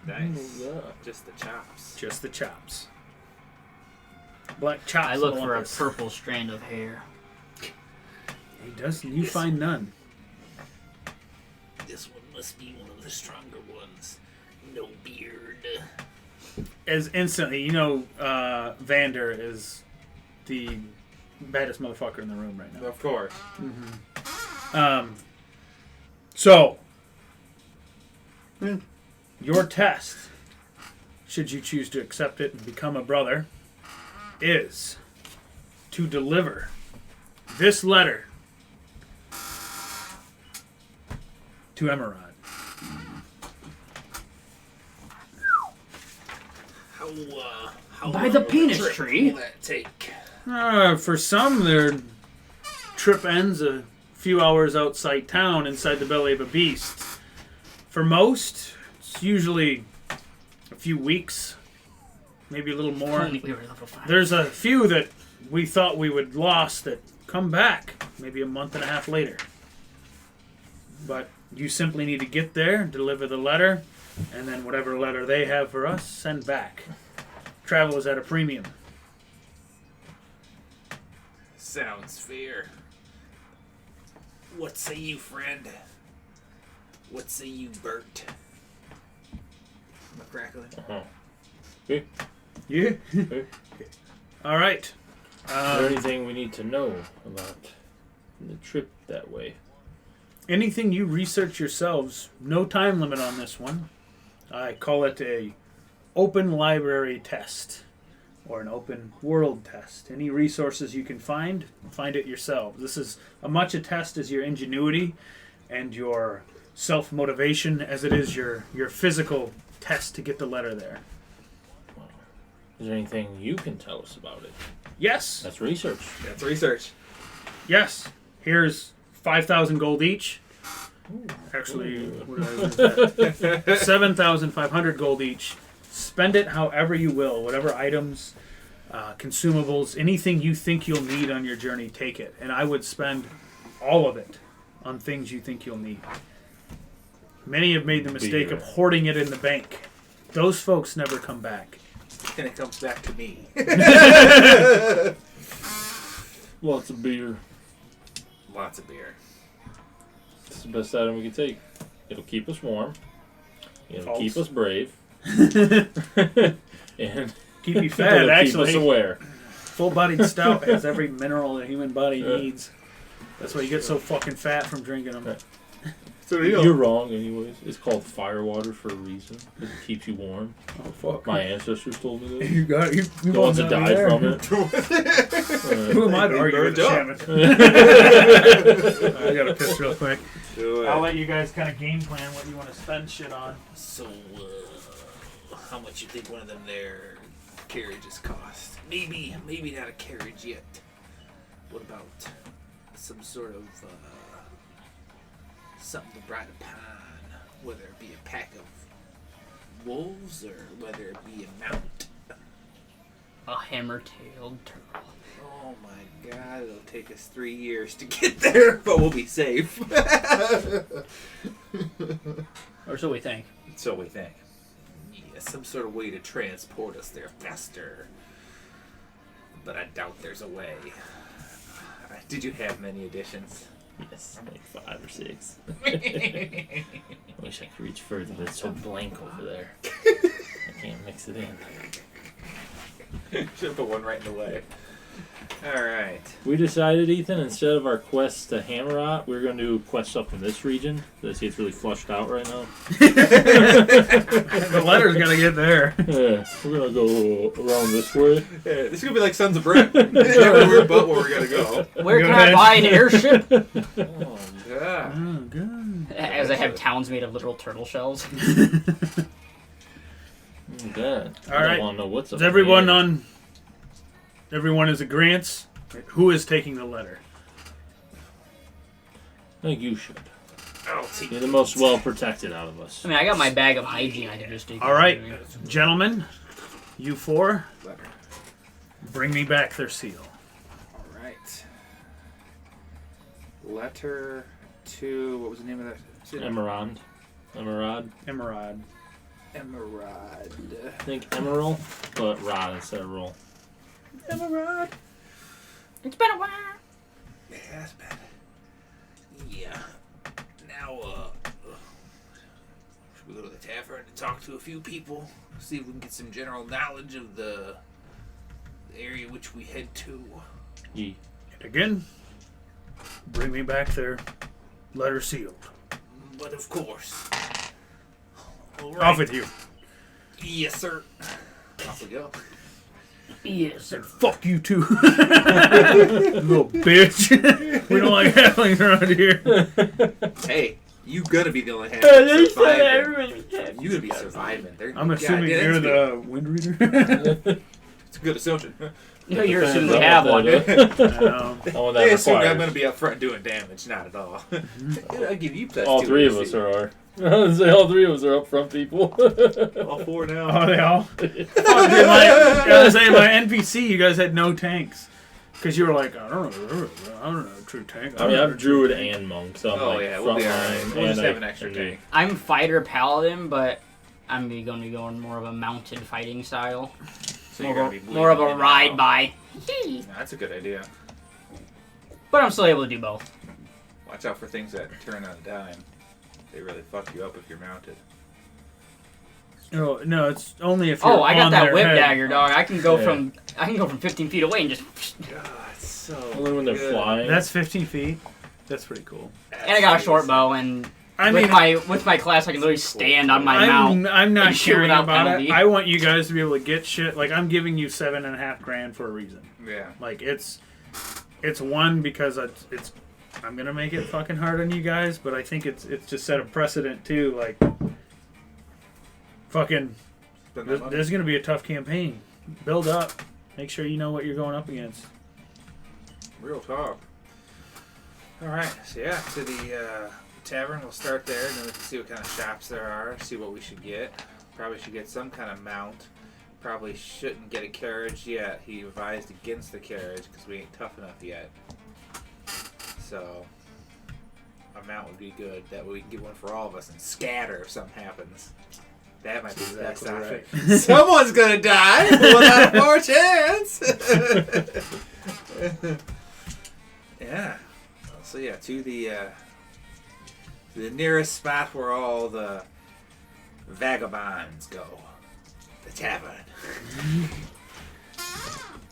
Nice. Ooh, yeah. Just the chops. Just the chops. Black chops. I look for a Molumpus. purple strand of hair. He does. You find none. This one must be one of the stronger ones. No beard. As instantly, Vander is the baddest motherfucker in the room right now. Of course. So, your test, should you choose to accept it and become a brother, is to deliver this letter to Emerald. How By the long of a penis trip tree? will that take? For some, their trip ends a few hours outside town, inside the belly of a beast. For most, it's usually a few weeks. maybe a little more. Only we were level 5. There's a few that we thought we would lost that come back maybe a month and a half later. But you simply need to get there, deliver the letter, and then whatever letter they have for us, send back. Travel is at a premium. Sounds fair. What say you, friend? What say you, Bert? Am I crackling? Okay. Yeah. Okay. All right. Is there anything we need to know about the trip that way? Anything you research yourselves, no time limit on this one. I call it a open library test or an open world test. Any resources you can find it yourselves. This is as much a test as your ingenuity and your self-motivation as it is your physical test to get the letter there. Is there anything you can tell us about it? Yes. That's research. That's research. Yes. Here's 5,000 gold each. Actually, what did I lose that? 7,500 gold each. Spend it however you will. Whatever items, consumables, anything you think you'll need on your journey, take it. And I would spend all of it on things you think you'll need. Many have made the mistake of hoarding it in the bank. Those folks never come back. And it comes back to me. Lots of beer. Lots of beer. It's the best item we can take. It'll keep us warm. It'll False. keep us brave. And Keep you fed, it'll actually. keep us aware. Full-bodied stout has every mineral the human body needs. That's why you get so fucking fat from drinking them. Right. So You're wrong, anyways. It's called firewater for a reason. It keeps you warm. Oh, fuck. My ancestors told me that. You got it. You The ones that died from it. Who am I to argue with the burned shaman? I gotta piss real quick. Do it. I'll let you guys kind of game plan what you want to spend shit on. So, how much you think one of them there carriages cost? Maybe not a carriage yet. What about some sort of something to ride upon? Whether it be a pack of wolves or whether it be a mount. A hammer-tailed turtle. Oh my god, it'll take us 3 years to get there, but we'll be safe. Or so we think. So we think. Yeah, some sort of way to transport us there faster. But I doubt there's a way. Did you have many additions? Yes, like 5 or 6. Wish I could reach further, but it's so blank over there. I can't mix it in. Should have put one right in the way. Alright. We decided, Ethan, instead of our quest to Hammerot, we were going to do quests up in this region. I see it's really flushed out right now. The letter's gonna get there. Yeah, we're going to go around this way. Yeah, this is going to be like Sons of Brit. Never worry about where we're going to go. Where Go can ahead. I buy an airship? Oh, God. Oh, God. As I have towns made of literal turtle shells. Oh, God. All I right. don't want to know what's up Is everyone in the air. on? Everyone is agreeance. Who is taking the letter? I think you should. I'll take You're the most well protected out of us. I mean, I got my bag of hygiene I can just take. All right, with me. gentlemen, you four, letter. bring me back their seal. Alright. Letter to... What was the name of that? Emerald. Emerald. Emerald. I think emerald, but rod instead of roll. Emerald. It's been a while. It has been. Yeah. Now, should we go to the tavern and talk to a few people? See if we can get some general knowledge of the area which we head to. Yee. And again, bring me back their letter sealed. But of course. All right. Off with you. Yes, sir. Off we go. Yes, sir. Fuck you too. Little bitch. We don't like halflings around here. Hey, you gonna be the only half They said surviving. everybody had You gonna be surviving. I'm assuming you're the wind reader. It's a good assumption. No, you're Depends assuming we on have what one. that is. No. On what They that assume I'm requires. going to be up front doing damage. Not at all. I'll give you plus All 2 three of AC. us are. All three of us are up front people. All 4 now. Oh, they all. I was saying my NPC, you guys had no tanks because you were like, I don't know, true tank. I mean, I'm druid and monk, so I'm Oh like yeah, we'll be alright. frontline, We'll just and have I an extra can do- tank. I'm fighter paladin, but I'm going to go in more of a mounted fighting style. So you're going to be More of bleeding a in ride now. by. No, that's a good idea. But I'm still able to do both. Watch out for things that turn on a dime. They really fuck you up if you're mounted. Oh no, it's only if you're Oh, I got on that their whip head. dagger, dog. I can go Yeah. from 15 feet away and just. God, it's so Only when they're good. flying. That's 15 feet. That's pretty cool. And I got a short bow, and I mean, with my class, I can literally stand on my mount. I'm not and shoot caring without about penalty. it. I want you guys to be able to get shit. Like I'm giving you $7.5 grand for a reason. Yeah. Like it's one because it's I'm gonna make it fucking hard on you guys, but I think it's just set a precedent too. Like fucking, Spend that money. there's gonna be a tough campaign. Build up. Make sure you know what you're going up against. Real talk. Alright, so yeah, to the tavern. We'll start there, and then we can see what kind of shops there are, see what we should get. Probably should get some kind of mount. Probably shouldn't get a carriage yet. He advised against the carriage because we ain't tough enough yet. So, a mount would be good. That way we can get one for all of us and scatter if something happens. That might be the best Exactly option. right. Someone's gonna die! 1 out of 4 chance! Yeah. So yeah, to the nearest spot where all the vagabonds go. The tavern.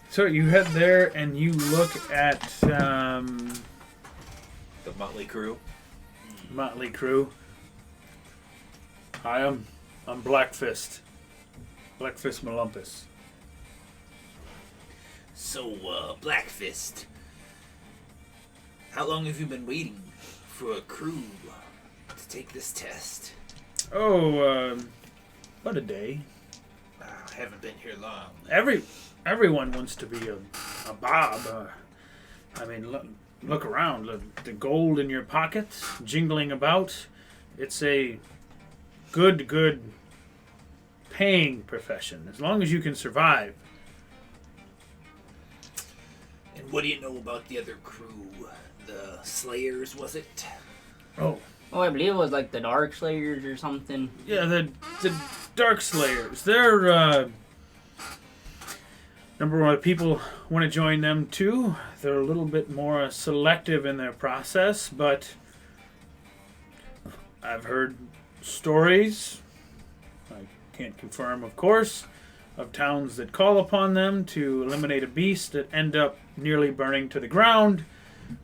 So you head there and you look at The motley crew. Motley Crew. Hi, I'm Blackfist. Blackfist Molumpus. So, Blackfist. How long have you been waiting for a crew to take this test? Oh, about a day. I haven't been here long. Everyone wants to be a Bob. I mean, look around. The gold in your pockets, jingling about. It's a good paying profession, as long as you can survive. And what do you know about the other crew? The Slayers, was it? Oh, Oh, I believe it was like the Dark Slayers or something. yeah, the Dark Slayers. They're number one. People want to join them too. They're a little bit more selective in their process, but I've heard stories. I can't confirm, of course, of towns that call upon them to eliminate a beast that end up nearly burning to the ground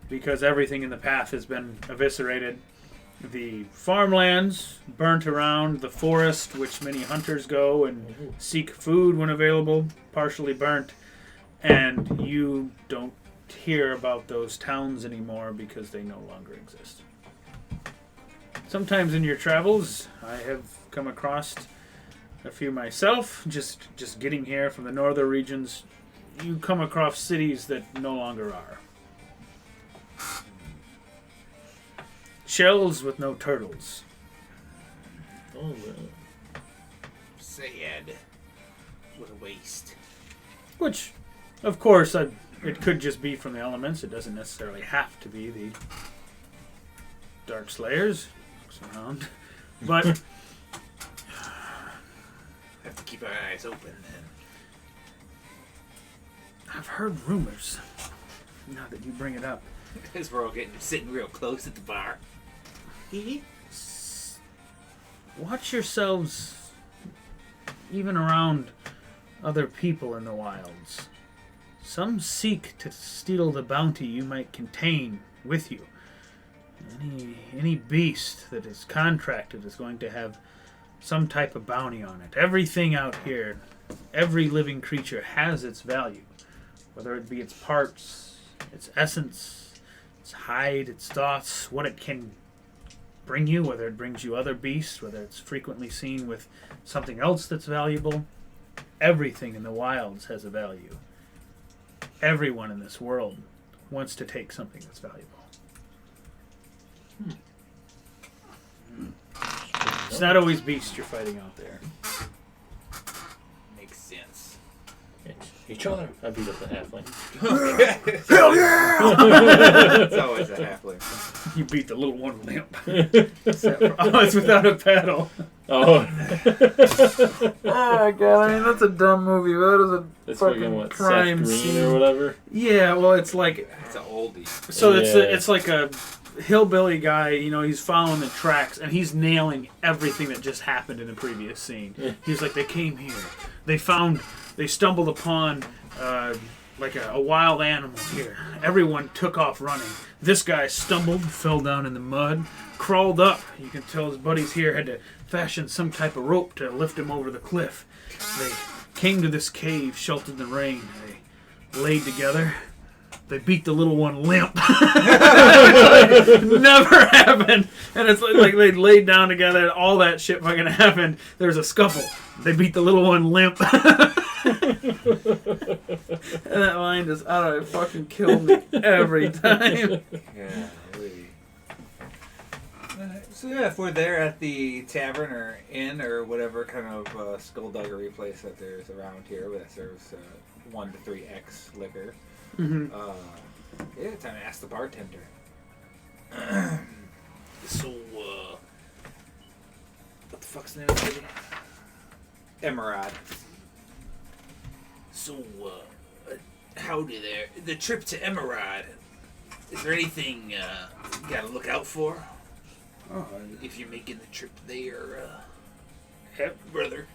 because everything in the path has been eviscerated. The farmlands burnt around the forest, which many hunters go and seek food when available, partially burnt. And you don't hear about those towns anymore because they no longer exist. Sometimes in your travels, I have come across a few myself, just getting here from the northern regions. You come across cities that no longer are. Shells with no turtles. Oh, man. Sad. What a waste. Which, of course, it could just be from the elements. It doesn't necessarily have to be the Dark Slayers. Looks around. But Have to keep our eyes open then. I've heard rumors, now that you bring it up. Because we're all sitting real close at the bar. Watch yourselves even around other people in the wilds. Some seek to steal the bounty you might contain with you. Any beast that is contracted is going to have some type of bounty on it. Everything out here, every living creature has its value. Whether it be its parts, its essence, its hide, its thoughts, what it can bring you, whether it brings you other beasts, whether it's frequently seen with something else that's valuable. Everything in the wilds has a value. everyone in this world wants to take something that's valuable. It's not always beasts you're fighting out there. Makes sense. It's each other. I beat up the halfling. Hell yeah! It's always a halfling. You beat the little one limp. Oh, it's without a paddle. Oh. Oh god, I mean that's a dumb movie. That is a That's fucking fucking what, crime Seth Green scene or whatever? Yeah, well, it's like It's an oldie. so Yeah. it's like a hillbilly guy. You know, he's following the tracks and he's nailing everything that just happened in the previous scene. Yeah. He's like, they came here, they stumbled upon like a wild animal here. Everyone took off running. This guy stumbled, fell down in the mud, crawled up. You can tell his buddies here had to fashion some type of rope to lift him over the cliff. They came to this cave, sheltered in the rain. They laid together. They beat the little one limp. Never happened. And it's like they laid down together and all that shit fucking happened. There's a scuffle. They beat the little one limp. And that line just, I don't know, it fucking killed me every time. Yeah, really. So yeah, if we're there at the tavern or inn or whatever kind of skullduggery place that there's around here that serves 1 to 3x liquor, Mm-hmm. yeah, time to ask the bartender. So, what the fuck's the name of the city? Emerald. So, howdy there. The trip to Emerald. Is there anything you gotta look out for? Oh, If you're making the trip there, brother.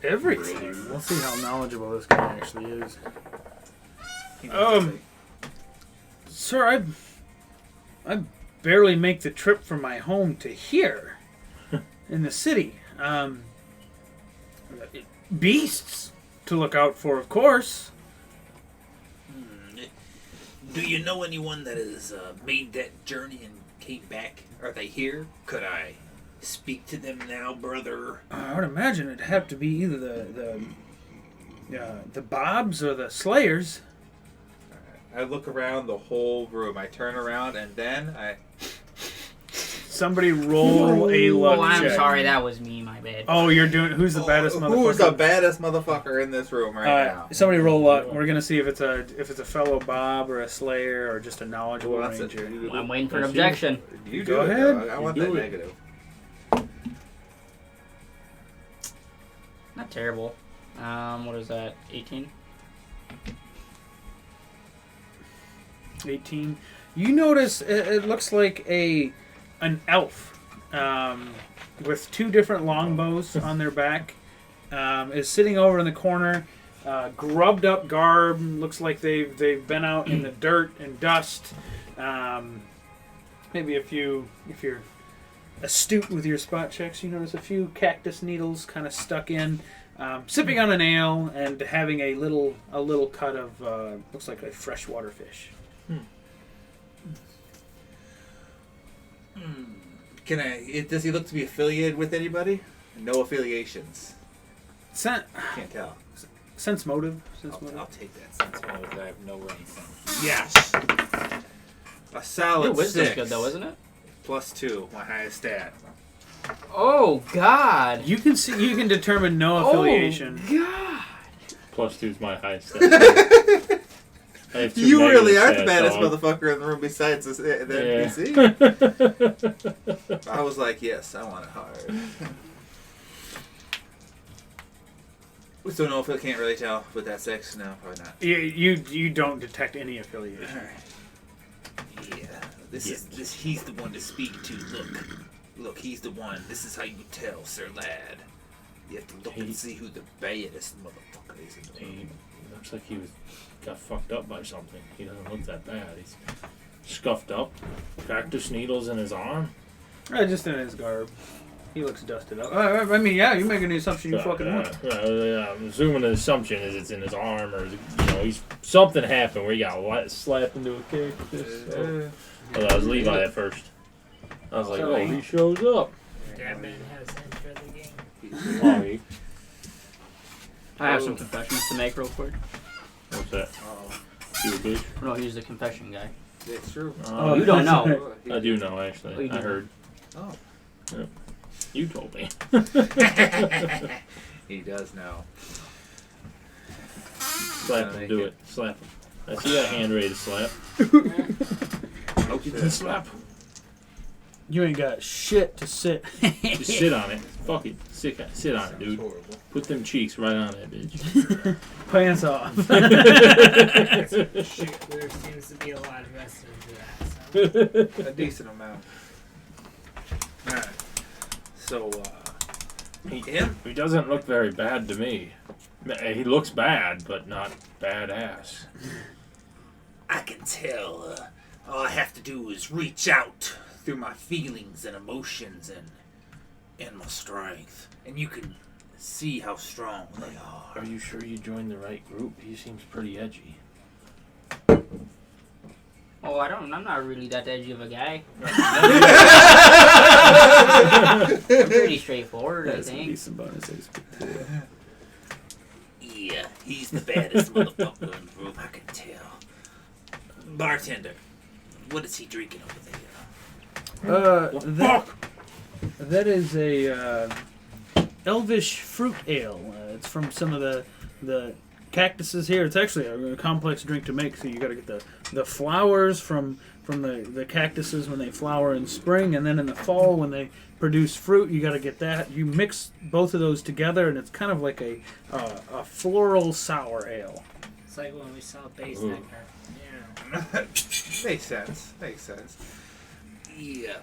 everything. We'll see how knowledgeable this guy actually is. Sir, I barely make the trip from my home to here in the city. Beasts to look out for, of course. Do you know anyone that has made that journey and came back? Are they here? Could I speak to them now, brother? I would imagine it'd have to be either the Bobs or the Slayers. I look around the whole room. I turn around and then I... Somebody roll a luck Oh, I'm check. sorry, that was me, my bad. Oh, you're doing. Who's the baddest motherfucker? Who's the baddest motherfucker in this room right now? Somebody roll luck. We're gonna see if it's a fellow Bob or a Slayer or just a knowledgeable Well, that's ranger. Well, I'm waiting for an objection. You Go do it, ahead. though. I want You that do it. negative. Not terrible. What is that? 18? 18. You notice it looks like an elf with two different longbows on their back is sitting over in the corner, grubbed up garb. Looks like they've been out in the dirt and dust. Maybe if you're astute with your spot checks, you notice a few cactus needles kind of stuck in. Sipping on an ale and having a little cut of looks like a freshwater fish. Does he look to be affiliated with anybody? No affiliations. Sense Can't tell. motive. I'll take that sense mode. I have no running sense. Yes! A solid Your wisdom's 6. good, though, isn't it? +2, my highest stat. Oh, God. You can determine no affiliation. Oh, God. +2 is my highest stat. I have 2 You really negative are the stats, baddest dog. motherfucker in the room besides the NPC. I was like, yes, I want it hard. So no, if I can't really tell with that 6, no, probably not. You don't detect any affiliation. Yeah, he's the one to speak to. Look, he's the one. This is how you tell, Sir Lad. You have to look and see who the baddest motherfucker is in the room. He looks like he got fucked up by something. He doesn't look that bad. He's scuffed up, cactus needles in his arm. Just in his garb. He looks dusted up. I mean, yeah, you're making the assumption you fucking want. I'm assuming the assumption is it's in his arm, or something happened where he got slapped into a cactus. So. Well, that was Levi at first. I was like, oh, he shows up. That man has entered the game. Oh, I have some confessions to make real quick. what's that? You a bitch? No, he's the confession guy. It's true. Oh, you don't know. I do know, actually. Oh, you do I heard. Oh. Yep. You told me. He does know. Slap him, do it. Slap him. I see that hand ready to slap. Oh, Get the slap. You ain't got shit to sit. Just sit on it. Fuck it. Sit on it, dude. Horrible. Put them cheeks right on that bitch. Pants off. Shit, there seems to be a lot invested into that. So. A decent amount. Alright. So, He doesn't look very bad to me. He looks bad, but not badass. I can tell. All I have to do is reach out through my feelings and emotions and my strength. And you can see how strong they are. Are you sure you joined the right group? He seems pretty edgy. Oh, I'm not really that edgy of a guy. I'm pretty straightforward, I think. some bonus XP. Yeah, he's the baddest motherfucker in the room, I can tell. Bartender, what is he drinking over there? That is a elvish fruit ale. It's from some of the cactuses here. It's actually a complex drink to make. So you got to get the flowers from the cactuses when they flower in spring, and then in the fall when they produce fruit, you got to get that. You mix both of those together, and it's kind of like a floral sour ale. It's like when we saw Beastlands. Yeah. Makes sense. Yeah,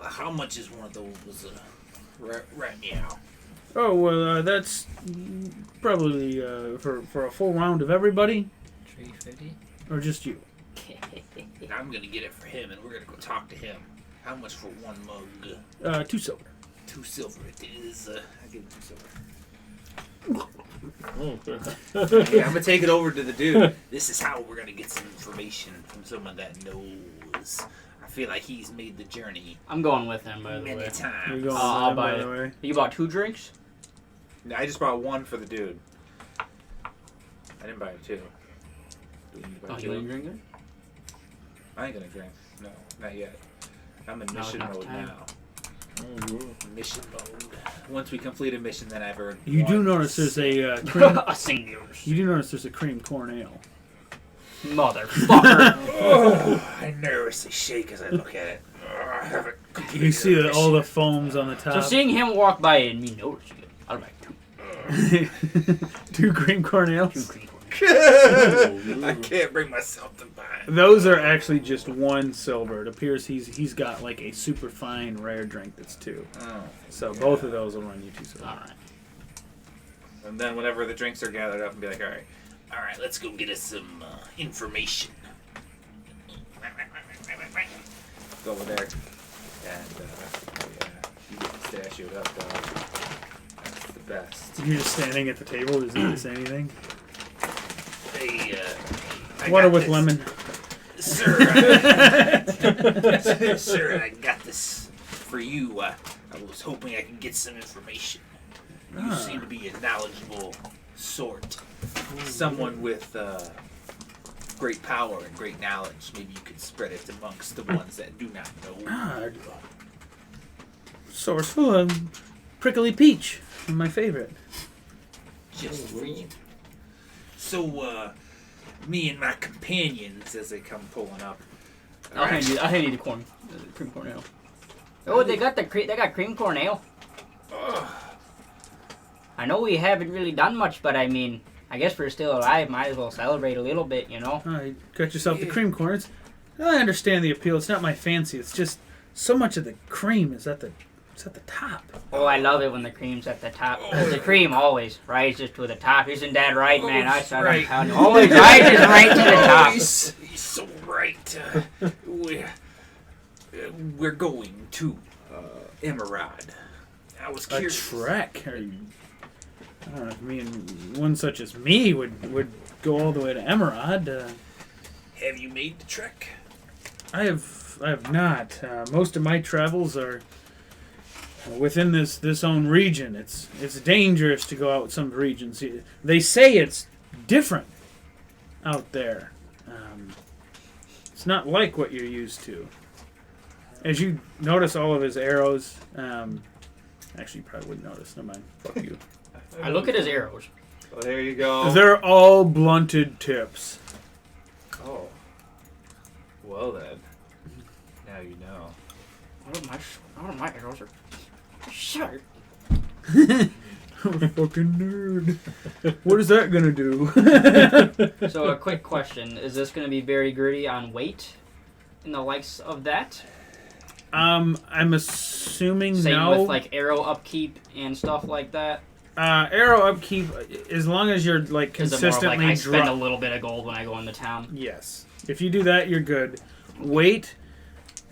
how much is one of those, right meow? Oh well, that's probably for a full round of everybody, 350. or just you. I'm gonna get it for him, and we're gonna go talk to him. How much for one mug? 2 silver. 2 silver it is. I give him 2 silver. Oh, Yeah, I'm gonna take it over to the dude. This is how we're gonna get some information from someone that knows. I feel like he's made the journey I'm going with him, by the many way. You're times. going I'll with them, buy by it. the way. You bought 2 drinks? No, I just bought 1 for the dude. I didn't buy 2. Do we need to buy Oh, 2? you ain't drinking? I ain't gonna drink. No, not yet. I'm in No, mission not mode time. now. Mission mode. Once we complete a mission, then I've earned. You do 1. notice there's a cream. A singular. You do notice there's a cream corn ale. Motherfucker. Oh, I nervously shake as I look at it. I haven't completed You see the that all the mission. foams on the So top. seeing him walk by and me noticing it, I'll buy 2. 2 cream corn 2 ales. green corn. I can't bring myself to buy it. Those are actually just 1 silver. It appears he's got like a super fine rare drink that's 2. Oh. So both of those will run you 2 silver. Alright. And then whenever the drinks are gathered up, and be like, all right, let's go get us some information. Go over there, and yeah, you get pistachioed up, dog. That's the best. You're just standing at the table. Does he say anything? Hey, I Water got with this. lemon. Sir, sir, I got this for you. I was hoping I could get some information. You seem to be a knowledgeable sort. Someone with great power and great knowledge. Maybe you could spread it amongst the ones that do not know. Sourceful of prickly peach. My favorite. Just for you. So, me and my companions, as they come pulling up. I'll hand you the corn. The cream corn ale. Oh, they got cream corn ale. I know we haven't really done much, but I mean, I guess we're still alive. Might as well celebrate a little bit, you know? You got yourself the cream corns. I understand the appeal. It's not my fancy. It's just so much of the cream is at the top. Oh, I love it when the cream's at the top. 'Cause the cream always rises to the top. Isn't that right, man? right. Always rises right to the top. He's so right. We're going to Emerald. I was A curious. trek. I don't know if me and one such as me would go all the way to Emerald. Have you made the trek? I have not. Most of my travels are within this own region. It's dangerous to go out some regions. They say it's different out there. It's not like what you're used to. As you notice all of his arrows, actually you probably wouldn't notice. Never mind. Fuck you. I look at his arrows. Well, there you go. They're all blunted tips. Oh. Well then. Now you know. All of my arrows are sharp. I'm a fucking nerd. What is that gonna do? So a quick question: is this going to be very gritty on weight, in the likes of that? I'm assuming Same no. with like arrow upkeep and stuff like that. Arrow upkeep, as long as you're like Is it more of, consistently like, I spend a little bit of gold when I go into town? Yes. If you do that, you're good. Weight,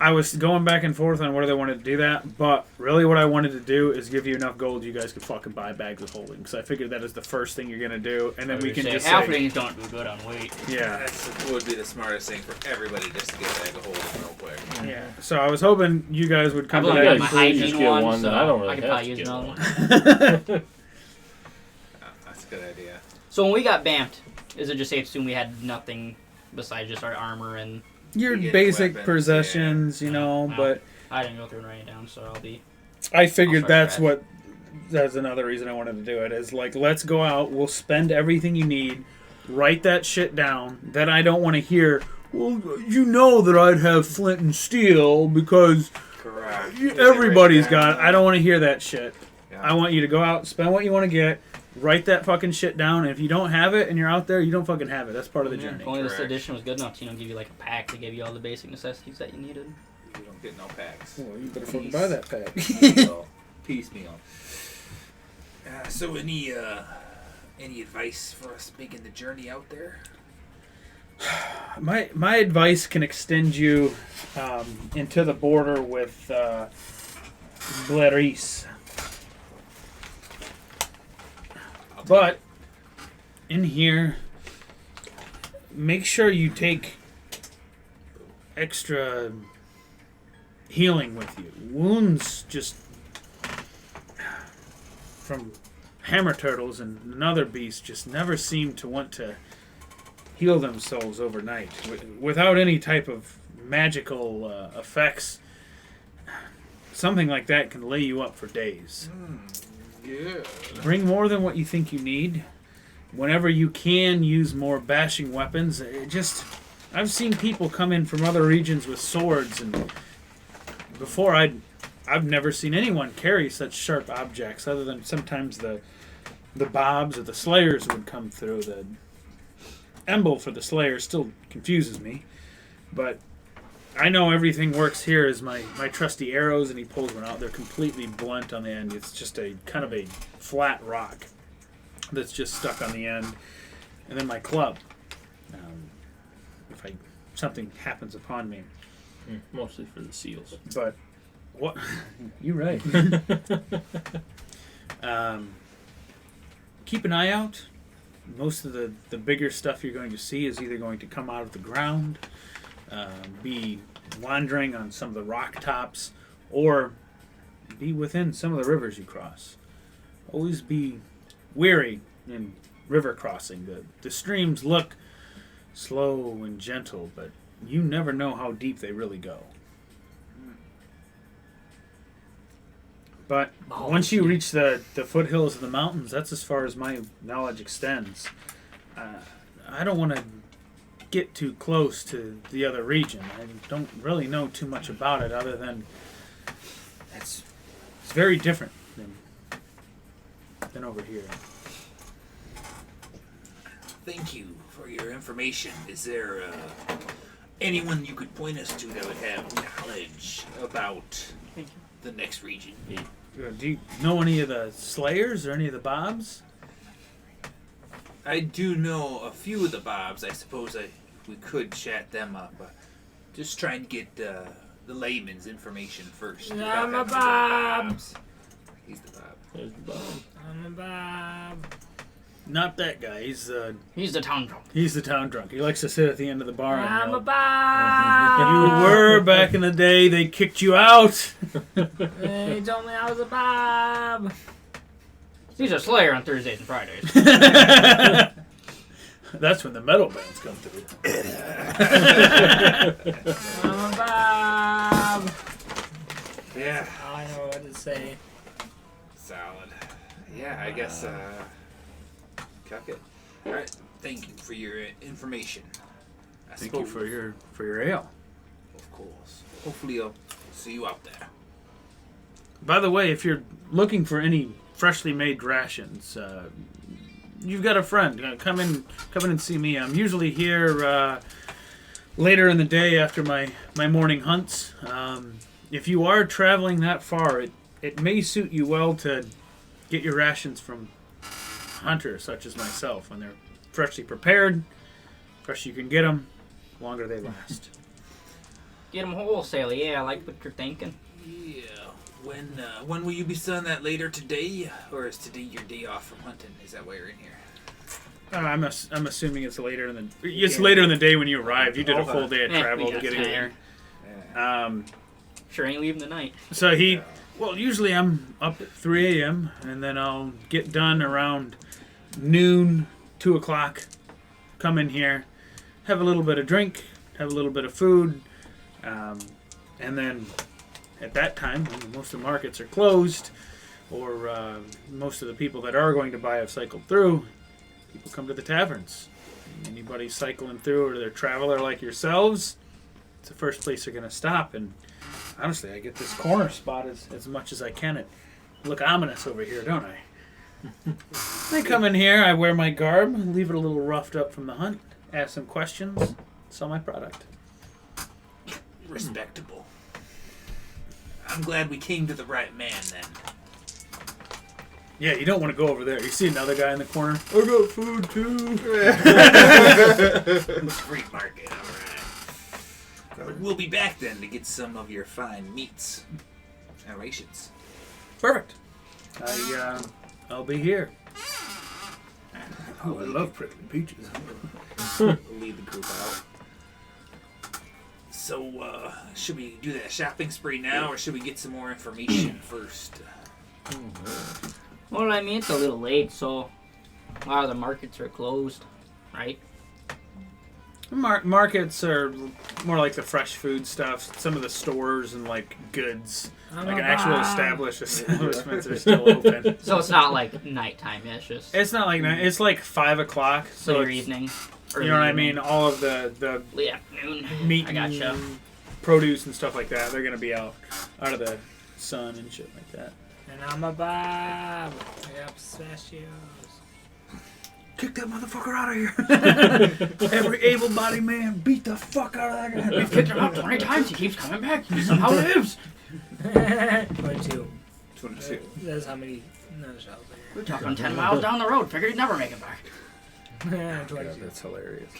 I was going back and forth on whether I wanted to do that, but really what I wanted to do is give you enough gold you guys could fucking buy bags of holding. Because I figured that is the first thing you're going to do, and then we can just say... Halflings don't do good on weight. Yeah. That would be the smartest thing for everybody just to get a bag of holding real quick. Yeah. So I was hoping you guys would come I've to only that got my conclusion. just hygiene get one, one, so then I don't really I could have probably to use get another one. one. That's a good idea. So when we got bamped, is it just safe to assume we had nothing besides just our armor and... Your You get basic weapons, possessions, you know, Well, but I didn't go through and write it down, so I'll be... I figured I'll start that's scratch. what... That's another reason I wanted to do it, is like, let's go out, we'll spend everything you need, write that shit down, then I don't want to hear, well, you know that I'd have flint and steel because Correct. everybody's got it. I don't want to hear that shit. Yeah. I want you to go out, spend what you want to get, write that fucking shit down, and if you don't have it and you're out there, you don't fucking have it. That's part of the Yeah, journey. if only this Correct. edition was good enough to, give you like a pack to give you all the basic necessities that you needed. You don't get no packs. Well, you better fucking Peace. buy that pack. So, piecemeal. So any advice for us making the journey out there? My advice can extend you into the border with Blaris. But in here, make sure you take extra healing with you. Wounds just from hammer turtles and another beast just never seem to want to heal themselves overnight without any type of magical effects. Something like that can lay you up for days. Yeah. Bring more than what you think you need. Whenever you can, use more bashing weapons. I've seen people come in from other regions with swords, and before I've never seen anyone carry such sharp objects, other than sometimes the bobs or the slayers would come through. The emblem for the slayer still confuses me, but I know everything works here as my trusty arrows, and he pulls one out. They're completely blunt on the end. It's just a kind of a flat rock that's just stuck on the end. And then my club. If something happens upon me. Mostly for the seals. But what? You're right. Keep an eye out. Most of the bigger stuff you're going to see is either going to come out of the ground, be wandering on some of the rock tops, or be within some of the rivers you cross. Always be wary in river crossing. The streams look slow and gentle, but you never know how deep they really go. But once you reach the foothills of the mountains, that's as far as my knowledge extends. I don't want to get too close to the other region. I don't really know too much about it, other than it's very different than over here. Thank you for your information. Is there anyone you could point us to that would have knowledge about the next region? Do you know any of the Slayers or any of the Bobs? I do know a few of the Bobs. I suppose we could chat them up. Just trying to get the layman's information first. Yeah, I'm a without having to go to Bob. Bobs. He's the Bob. There's the bomb. I'm a Bob. Not that guy. He's the town drunk. the town drunk. He likes to sit at the end of the bar and I'm a yell. Bob. You were back in the day. They kicked you out. They told me I was a Bob. He's a slayer on Thursdays and Fridays. That's when the metal bands come through. Bob. Yeah. I don't know what to say. Solid. Yeah, I guess, cuck it. Alright, thank you for your information. Thank you for your ale. Of course. Hopefully I'll see you out there. By the way, if you're looking for any freshly made rations, you've got a friend. Come in and see me. I'm usually here later in the day after my morning hunts. If you are traveling that far, it may suit you well to get your rations from hunters such as myself. When they're freshly prepared, fresh you can get them, longer they last. Get them wholesale. Yeah, I like what you're thinking. Yeah. When will you be selling that later today? Or is today your day off from hunting? Is that why you're in here? I'm assuming it's later in the day when you arrive. You did a full day of Yeah, travel we to got get in here. Yeah. Sure ain't leaving tonight. So usually I'm up at 3 a.m. and then I'll get done around noon, 2 o'clock. Come in here, have a little bit of drink, have a little bit of food, and then at that time, when most of the markets are closed, or most of the people that are going to buy have cycled through, people come to the taverns. Anybody cycling through or they're a traveler like yourselves, it's the first place they're going to stop. And honestly, I get this corner spot as much as I can. It look ominous over here, don't I? I come in here, I wear my garb, leave it a little roughed up from the hunt, ask some questions, sell my product. Respectable. I'm glad we came to the right man then. Yeah, you don't want to go over there. You see another guy in the corner? I got food too. Street market, alright. But we'll be back then to get some of your fine meats and rations. Perfect. I'll be here. Oh, I love prickly peaches. We'll lead the group out. So, should we do that shopping spree now, or should we get some more information first? Well, I mean, it's a little late, so a lot of the markets are closed, right? Markets are more like the fresh food stuff. Some of the stores and like goods, like an actual establishments are still open. So it's not like nighttime, it's just It's not like that. It's like 5 o'clock. so So your it's- evening. you know what I mean? All of the Late afternoon. meat I gotcha. and produce and stuff like that, they're gonna be out of the sun and shit like that. And I'm a Bob. I got pistachios. Kick that motherfucker out of here! Every able-bodied man, beat the fuck out of that guy. We've kicked him out 20 times. He keeps coming back. He somehow lives. 22. 22. That's how many shells We're talking 10 miles down the road. Figured he'd never make it back. there. 22. That's hilarious.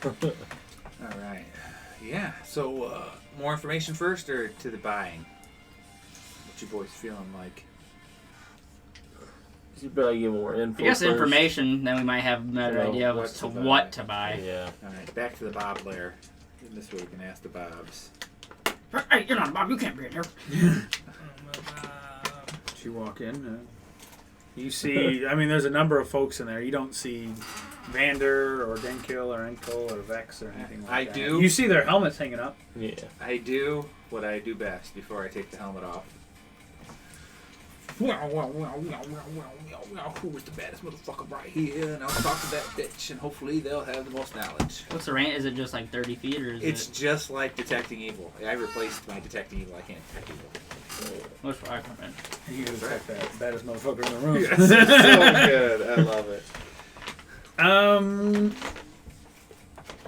Alright. Yeah, so, more information first, or to the buying? What you boys feeling like? You better get more info. I guess first. information, then we might have a better Well, idea of what as to to buy. what to buy. Yeah. Alright, back to the Bob lair. This way we can ask the Bobs. Hey, you're not a Bob. You can't be in here. I'm a Bob. You walk in, you see, I mean, there's a number of folks in there. You don't see Vander or Denkill or Enkel or Vex or anything like I that. do. You see their helmets hanging up. Yeah. I do what I do best before I take the helmet off. Who is the baddest motherfucker right here? And I'll talk to that bitch, and hopefully they'll have the most knowledge. What's the range? Is it just like 30 feet or is It's it? just like detecting evil. I replaced my detecting evil. I can't detect evil. What's for Aquaman? You can detect that baddest motherfucker in the room. Yes, so good. I love it.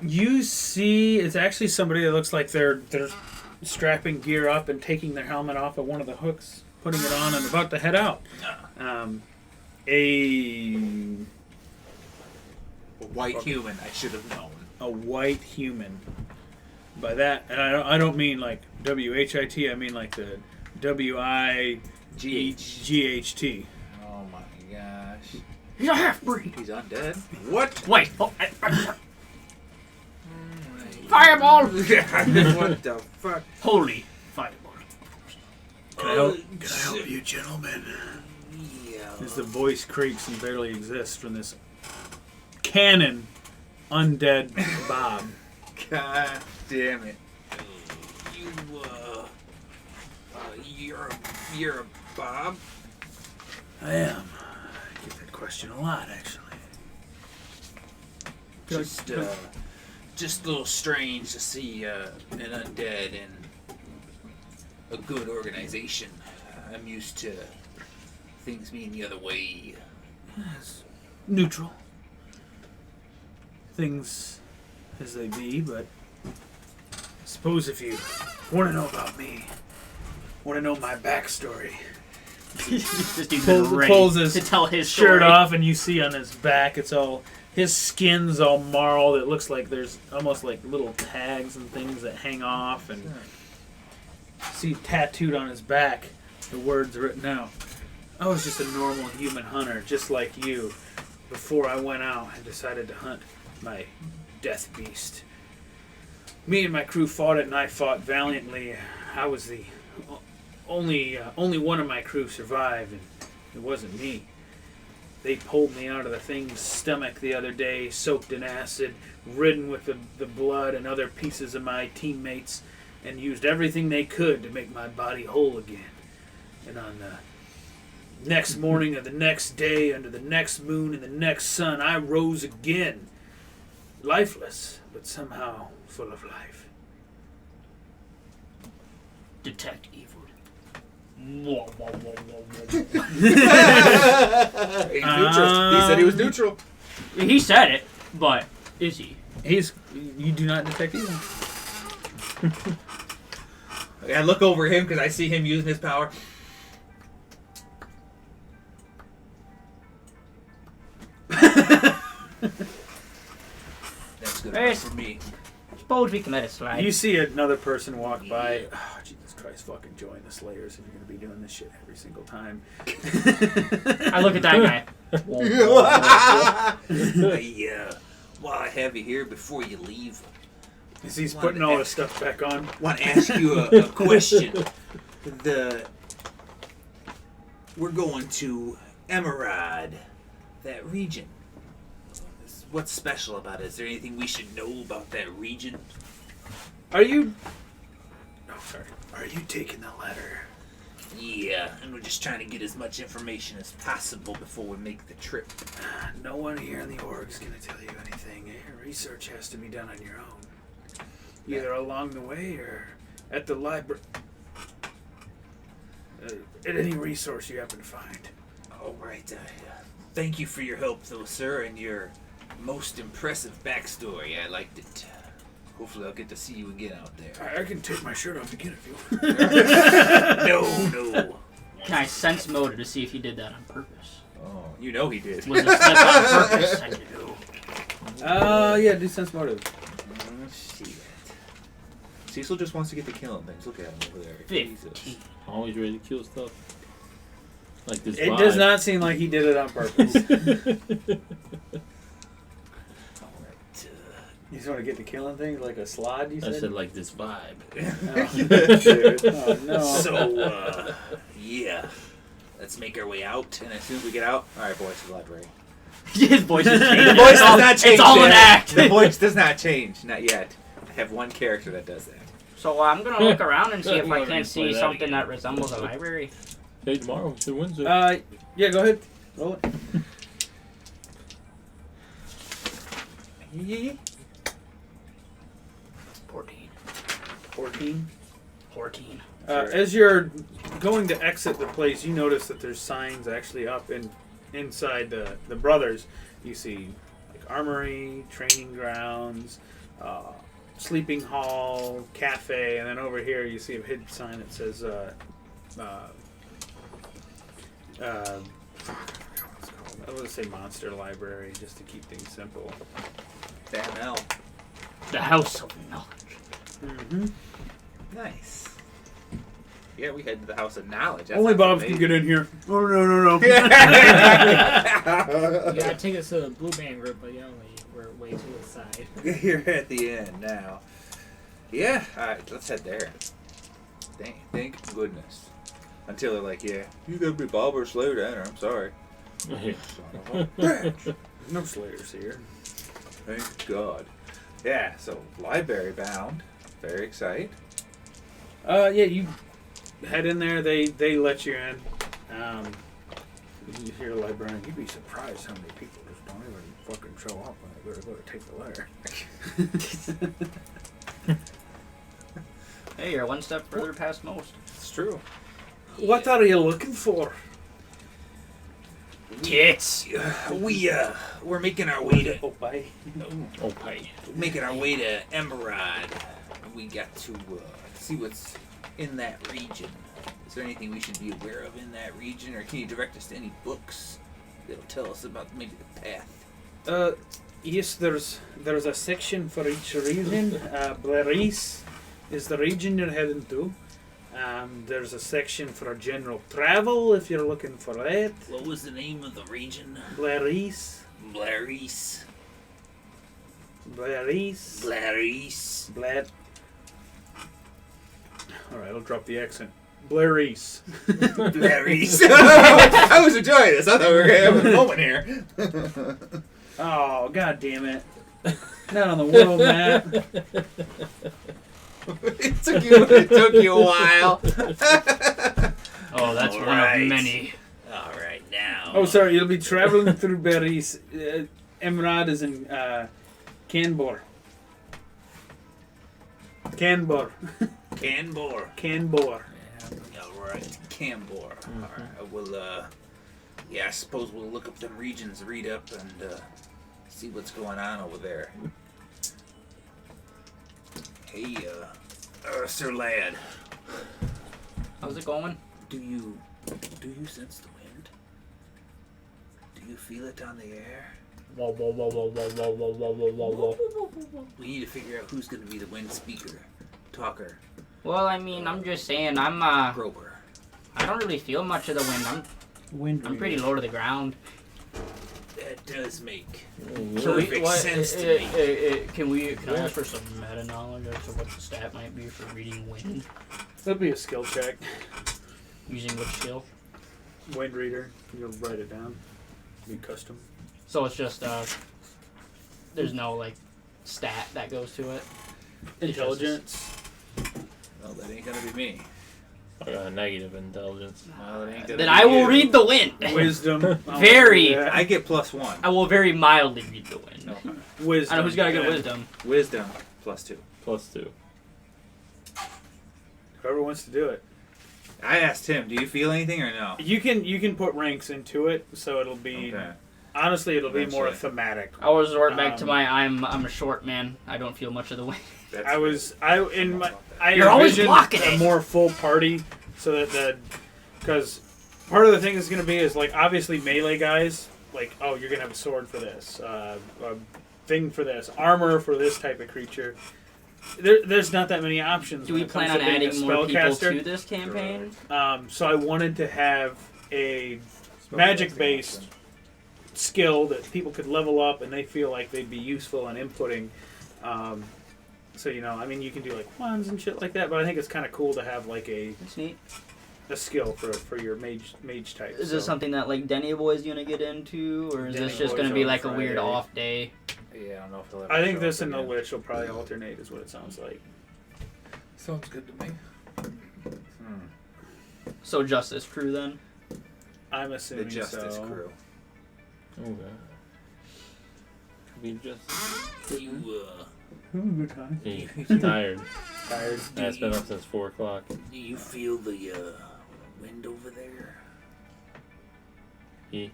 You see, it's actually somebody that looks like they're strapping gear up and taking their helmet off of one of the hooks, putting it on, and about to head out. A White human. I should have known. white human. By that, and I don't mean like WHIT. I mean like the WIGHT. Oh my gosh. He's a half-breed. He's undead. What? Wait. Oh, fireball! What the fuck? Holy fireball. Can I help you, gentlemen? Yeah. As the voice creaks and barely exists from this cannon undead Bob. God damn it. You're a Bob? I am. I get that question a lot, actually. Just a little strange to see an undead in a good organization. I'm used to things being the other way. Yes. Neutral. Things as they be, but I suppose if you want to know about me, want to know my backstory, This dude's been ready pulls his to tell his shirt story. off, and you see on his back, it's all, his skin's all marled. It looks like there's almost like little tags and things that hang off, and see tattooed on his back the words written out. I was just a normal human hunter, just like you. Before I went out, I decided to hunt my death beast. Me and my crew fought it, and I fought valiantly. I was the only one of my crew survived, and it wasn't me. They pulled me out of the thing's stomach the other day, soaked in acid, ridden with the blood and other pieces of my teammates, and used everything they could to make my body whole again. And on the next morning of the next day, under the next moon and the next sun, I rose again. Lifeless, but somehow full of life. Detect evil. He's neutral. He said he was neutral. He said it, but is he? You do not detect evil. I look over him because I see him using his power. That's good enough for me. Suppose we can let it slide. You see another person walk by. Oh, Jesus Christ, fucking join the Slayers if you're going to be doing this shit every single time. I look at that guy. While I have you here, before you leave, As he's putting all his stuff back on. want to ask you a question. We're going to Emerald, that region. What's special about it? Is there anything we should know about that region? Are you... Oh, sorry. Are you taking the letter? Yeah, and we're just trying to get as much information as possible before we make the trip. No one here in the org's going to tell you anything. Your research has to be done on your own. Either along the way or at the library. At any resource you happen to find. All right. Thank you for your help, though, sir, and your most impressive backstory. I liked it. Hopefully I'll get to see you again out there. I can take my shirt off again if you want. No. Can I sense motive to see if he did that on purpose? Oh, you know he did. Was it slip on purpose? I do. Yeah, do sense motive. Shit. Cecil just wants to get to killing things. Look at him over there. 15. Jesus. Always ready to kill stuff. Like this. It vibe. does not seem like he did it on purpose. You just want to get to killing things like a slod, you I said? said like this vibe. Oh, no. So, yeah. Let's make our way out, and as soon as we get out, alright, boys, to the library. His voice has changed. The voice does not change. It's all an yet. act. The voice does not change, not yet. I have one character that does that. So I'm gonna look around and see if I Let me can't play see that something again. that resembles a library. Hey, tomorrow it's Wednesday. Yeah, go ahead. Roll it. Yeah. 14. 14. As you're going to exit the place, you notice that there's signs actually up inside the brothers. You see like armory, training grounds, sleeping hall, cafe, and then over here you see a hidden sign that says what's it called? I would say Monster Library, just to keep things simple. Damn hell. The House of Knowledge. Mm-hmm. Nice. Yeah, we head to the House of Knowledge. That Only sounds Bob's can amazing. get in here. Oh, no. You gotta take us to the blue band group, but we're way to the side. You're at the end now. Yeah, alright, let's head there. Thank goodness. Until they're like, yeah, you gotta be Bob or slow down, I'm sorry. No slayers here. Thank God. Yeah, so library bound. Very excited. Yeah, you head in there. They let you in. You hear a librarian. You'd be surprised how many people just don't even fucking show up when they go to take the letter. Hey, you're one step further past most. It's true. What are you looking for? Tits. We're making our way to Opie. making our way to Emerald. We got to see what's in that region. Is there anything we should be aware of in that region, or can you direct us to any books that'll tell us about maybe the path? Yes, there's a section for each region. Blaris is the region you're heading to. There's a section for general travel if you're looking for that. What was the name of the region? Blaris. Blaris. Blaris. Blaris. Blad. Alright, I'll drop the accent. Blaris. Blaris. I was enjoying this. I thought we were having a moment here. Oh, god damn it. Not on the world map. It took you a while. Oh, that's one Alright. of many. All right, now. Oh, sorry, you'll be traveling through Blaris. Emerald is in Canbor. Canbor. Canbor. All right, Canbor. All right, we'll. Yeah, I suppose we'll look up them regions, read up, and see what's going on over there. Hey, Sir Lad. How's it going? Do you sense the wind? Do you feel it on the air? Whoa, whoa, whoa, whoa, whoa, whoa, whoa, whoa, whoa, whoa, whoa. We need to figure out who's going to be the wind speaker, talker, Well, I mean, I'm just saying, I groper. don't really feel much of the wind. I'm pretty low to the ground. That does make So perfect sense to me. Can I ask for some meta knowledge as to what the stat might be for reading wind? That'll be a skill check. Using which skill? Wind reader. You'll write it down. Be custom. So it's just there's no like stat that goes to it. Intelligence. Well, that ain't gonna be me. I got a negative intelligence. Well, that ain't gonna Then be I will you. read the wind. Wisdom. Very. Yeah. I get +1. I will very mildly read the wind. No. Wisdom. I know who's got a good Yeah. wisdom. Wisdom +2. +2. Whoever wants to do it. I asked him, do you feel anything or no? You can put ranks into it, so it'll be Okay. honestly it'll be more Eventually. thematic. I will resort back to Um, my I'm a short man. I don't feel much of the wind. That's I You're always envisioned blocking a it. more full party so that because part of the thing is going to be is like obviously melee guys like oh you're going to have a sword for this, a thing for this, armor for this type of creature. There's not that many options. Do when we it comes plan to on being a adding more people spellcaster. to this campaign? So I wanted to have a magic-based skill that people could level up and they feel like they'd be useful in inputting. So I mean, you can do like wands and shit like that, but I think it's kind of cool to have like That's neat. a skill for your mage type. Is this something that like Denny Boy's gonna get into, or is Denny this just Boy's gonna be on like a weird Friday. off day? Yeah, I don't know if he'll ever I think show this up and the again. Lich will probably alternate, is what it sounds like. Sounds good to me. So Justice Crew then? I'm The assuming Justice so. Crew. Okay. Could be just. Good time. He's tired. Tired. It's been up since 4 o'clock. Do you feel the wind over there? He.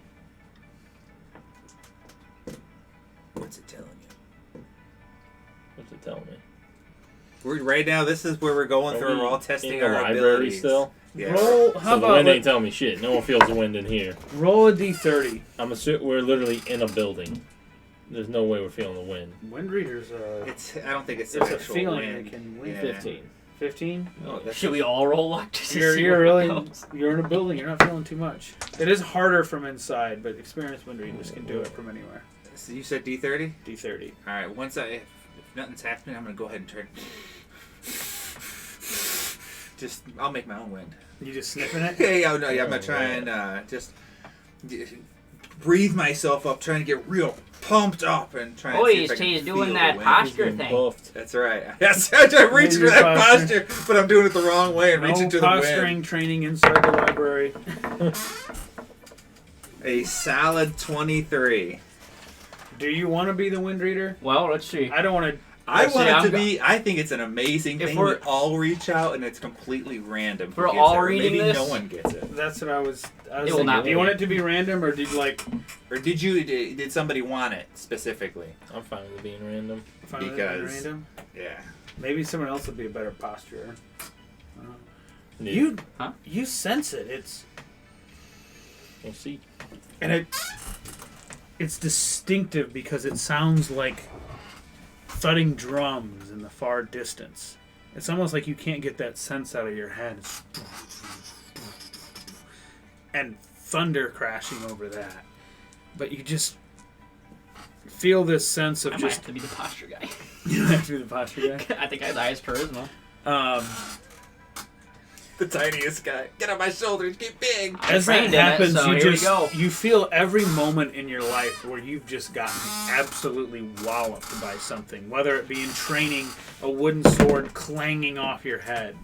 What's it telling you? What's it telling me? We're right now. This is where we're going Are through. we We're all testing in the our library abilities. still? Yeah. Roll. So How the wind ain't about telling me shit. No one feels the wind in here. roll a d30? I'm assuming we're literally in a building. There's no way we're feeling the wind. Wind readers. I don't think it's It's an a actual feeling wind. it can win. Yeah. 15. 15. Oh, that's Should we all roll luck to see You're where really it goes? you're in a building. You're not feeling too much. It is harder from inside, but experienced wind readers can do it from anywhere. So you said D30? D30. All right. Once if nothing's happening, I'm gonna go ahead and turn. I'll make my own wind. You just sniffing it? Hey, oh no, yeah, I'm Oh, gonna try and just breathe myself up, trying to get real pumped up and trying to see if I can he's feel doing the that wind. posture Being thing. buffed. That's right. Yes, I'm reaching for Maybe that posture, but I'm doing it the wrong way and No reaching to the posturing wind. training inside the library. A solid 23. Do you want to be the wind reader? Well, let's see. I don't want to. I See, want it I'm to go- be. I think it's an amazing If thing. We we're- all reach out and it's completely random. We're Who gets all it, or reading maybe this? no one gets it. That's what I was. It will thinking. not Do you be. want it to be random, or did you like? Or did somebody want it specifically? I'm fine with it being random. Find it Because- random? Yeah. Maybe someone else would be a better posturer. Yeah. You, Huh? you sense it. We'll see. And it's distinctive because it sounds like thudding drums in the far distance. It's almost like you can't get that sense out of your head. And thunder crashing over that. But you just feel this sense of I might just... have to be the posture guy. You have to be the posture guy. I think I have the highest charisma. The tiniest guy. Get on my shoulders. Get big. I As that trained in it, happens, so you here we just go. you feel every moment in your life where you've just gotten absolutely walloped by something, whether it be in training, a wooden sword clanging off your head,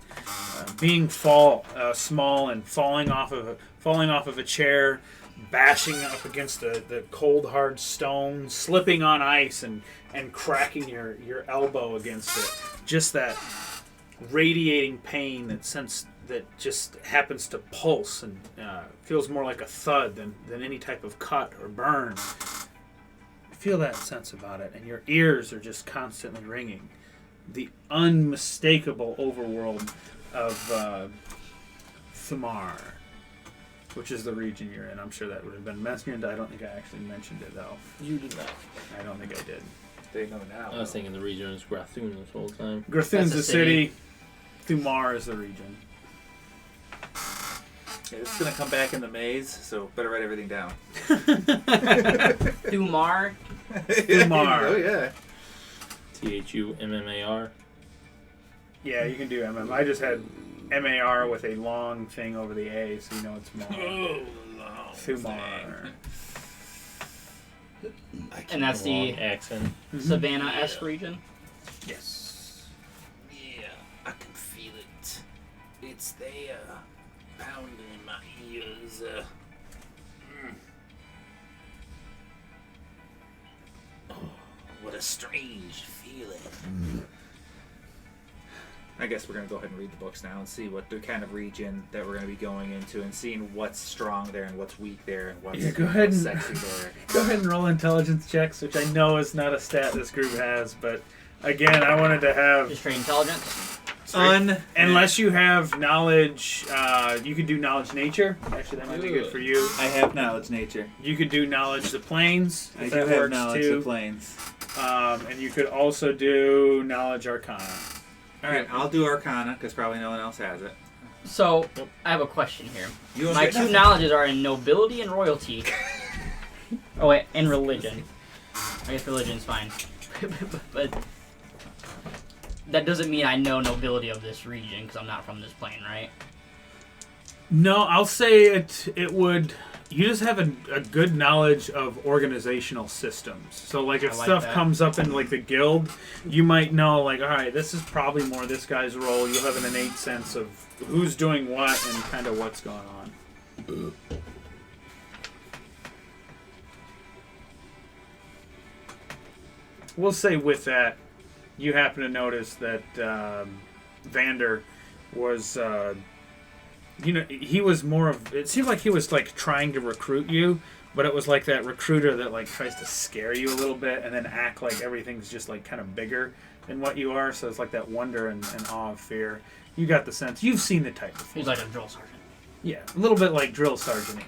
being small and falling off of a chair, bashing up against the cold hard stone, slipping on ice and cracking your elbow against it. Just that radiating pain that just happens to pulse and feels more like a thud than any type of cut or burn. Feel that sense about it, and your ears are just constantly ringing. The unmistakable overworld of Thamar, which is the region you're in. I'm sure that would have been mentioned. I don't think I actually mentioned it, though. You did not. I don't think I did. They know now. I was thinking the region is Grathun this whole time. Grathun's That's a the city. Thumar is the region. Yeah, it's gonna come back in the maze, so better write everything down. Thumar. Thumar. Oh yeah. THUMMAR. Yeah, you can do MM. I just had MAR with a long thing over the A, so you know it's more. Thumar. And that's the accent. Savannah-esque region. Yes. Yeah, I can feel it. It's there, pounding in my ears. Oh, what a strange feeling. I guess we're gonna go ahead and read the books now and see what the kind of region that we're gonna be going into and seeing what's strong there and what's weak there and what's Yeah, go ahead and- sexy there. Go ahead and roll intelligence checks, which I know is not a stat this group has, but again, I wanted to have. Just straight intelligence. Unless you have knowledge, you could do knowledge nature. Actually, that might be good for you. I have knowledge nature. You could do knowledge the planes. I If do that have works knowledge too. of planes. And you could also do knowledge arcana. Alright, I'll do Arcana, because probably no one else has it. So, I have a question here. You don't My get two nothing. knowledges are in nobility and royalty. Oh wait, and religion. I guess religion's fine. But that doesn't mean I know nobility of this region, because I'm not from this plane, right? No, I'll say it would. You just have a good knowledge of organizational systems. So, like, if I like stuff that. comes up in, like, the guild, you might know, like, all right, this is probably more this guy's role. You'll have an innate sense of who's doing what and kind of what's going on. We'll say with that, you happen to notice that Vander was... he was more of... It seemed like he was, like, trying to recruit you, but it was like that recruiter that, like, tries to scare you a little bit and then act like everything's just, like, kind of bigger than what you are. So it's like that wonder and awe of fear. You got the sense. You've seen the type before. He's like a drill sergeant. Yeah, a little bit like drill sergeant.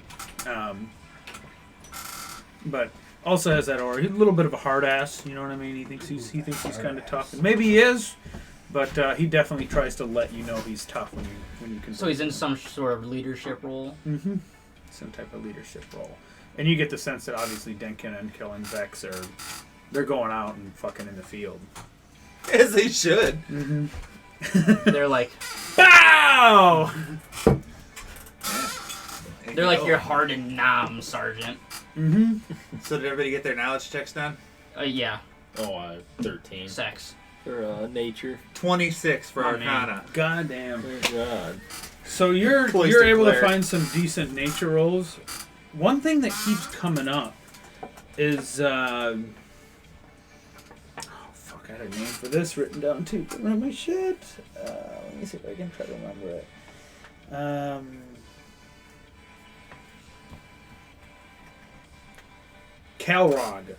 But also has that aura. He's a little bit of a hard ass. You know what I mean? He thinks he's kind of tough, and maybe he is. But he definitely tries to let you know he's tough when you can. So he's in some sort of leadership role. Mm-hmm. Some type of leadership role, and you get the sense that obviously Denkin and Kill and Vex they're going out and fucking in the field. As they should. Mm-hmm. They're like Bow! they're like your hardened nom sergeant. Mm-hmm. So did everybody get their knowledge checks done? Yeah. Oh, 13 Sex. for nature. 26 for Oh, man. Arcana. Goddamn. Oh God. So you're Poised you're to able to glare. find some decent nature rolls. One thing that keeps coming up is oh fuck, I had a name for this written down too. But my shit. Let me see if I can try to remember it. Calrog.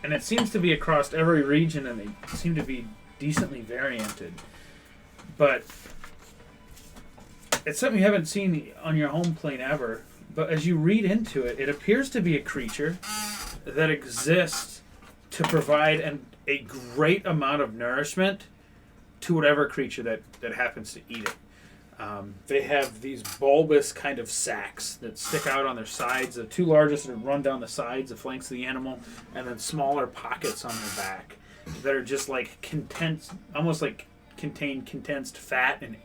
And it seems to be across every region, and they seem to be decently varianted. But it's something you haven't seen on your home plane ever. But as you read into it, it appears to be a creature that exists to provide a great amount of nourishment to whatever creature that happens to eat it. They have these bulbous kind of sacs that stick out on their sides. The two largest that run down the sides, the flanks of the animal, and then smaller pockets on their back that are just like condensed, almost like contain condensed fat and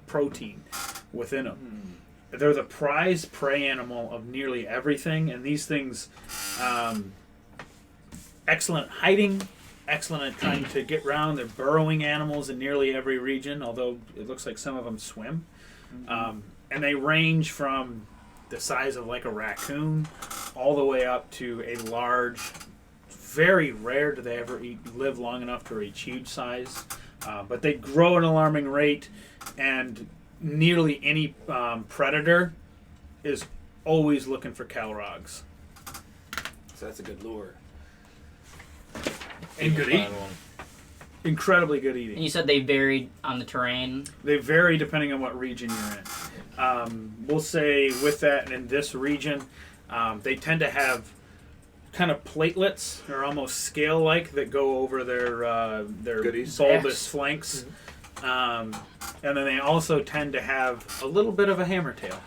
protein within them. They're the prized prey animal of nearly everything, and these things, excellent hiding, excellent at trying to get around. They're burrowing animals in nearly every region, although it looks like some of them swim. And they range from the size of like a raccoon all the way up to a large, very rare do they ever live long enough to reach huge size. But they grow at an alarming rate, and nearly any predator is always looking for Calrogs. So that's a good lure. And good eating. Incredibly good eating. And you said they varied on the terrain. They vary depending on what region you're in. We'll say with that, in this region, they tend to have kind of platelets, or almost scale-like, that go over their Goodies. bulbous flanks. And then they also tend to have a little bit of a hammer tail.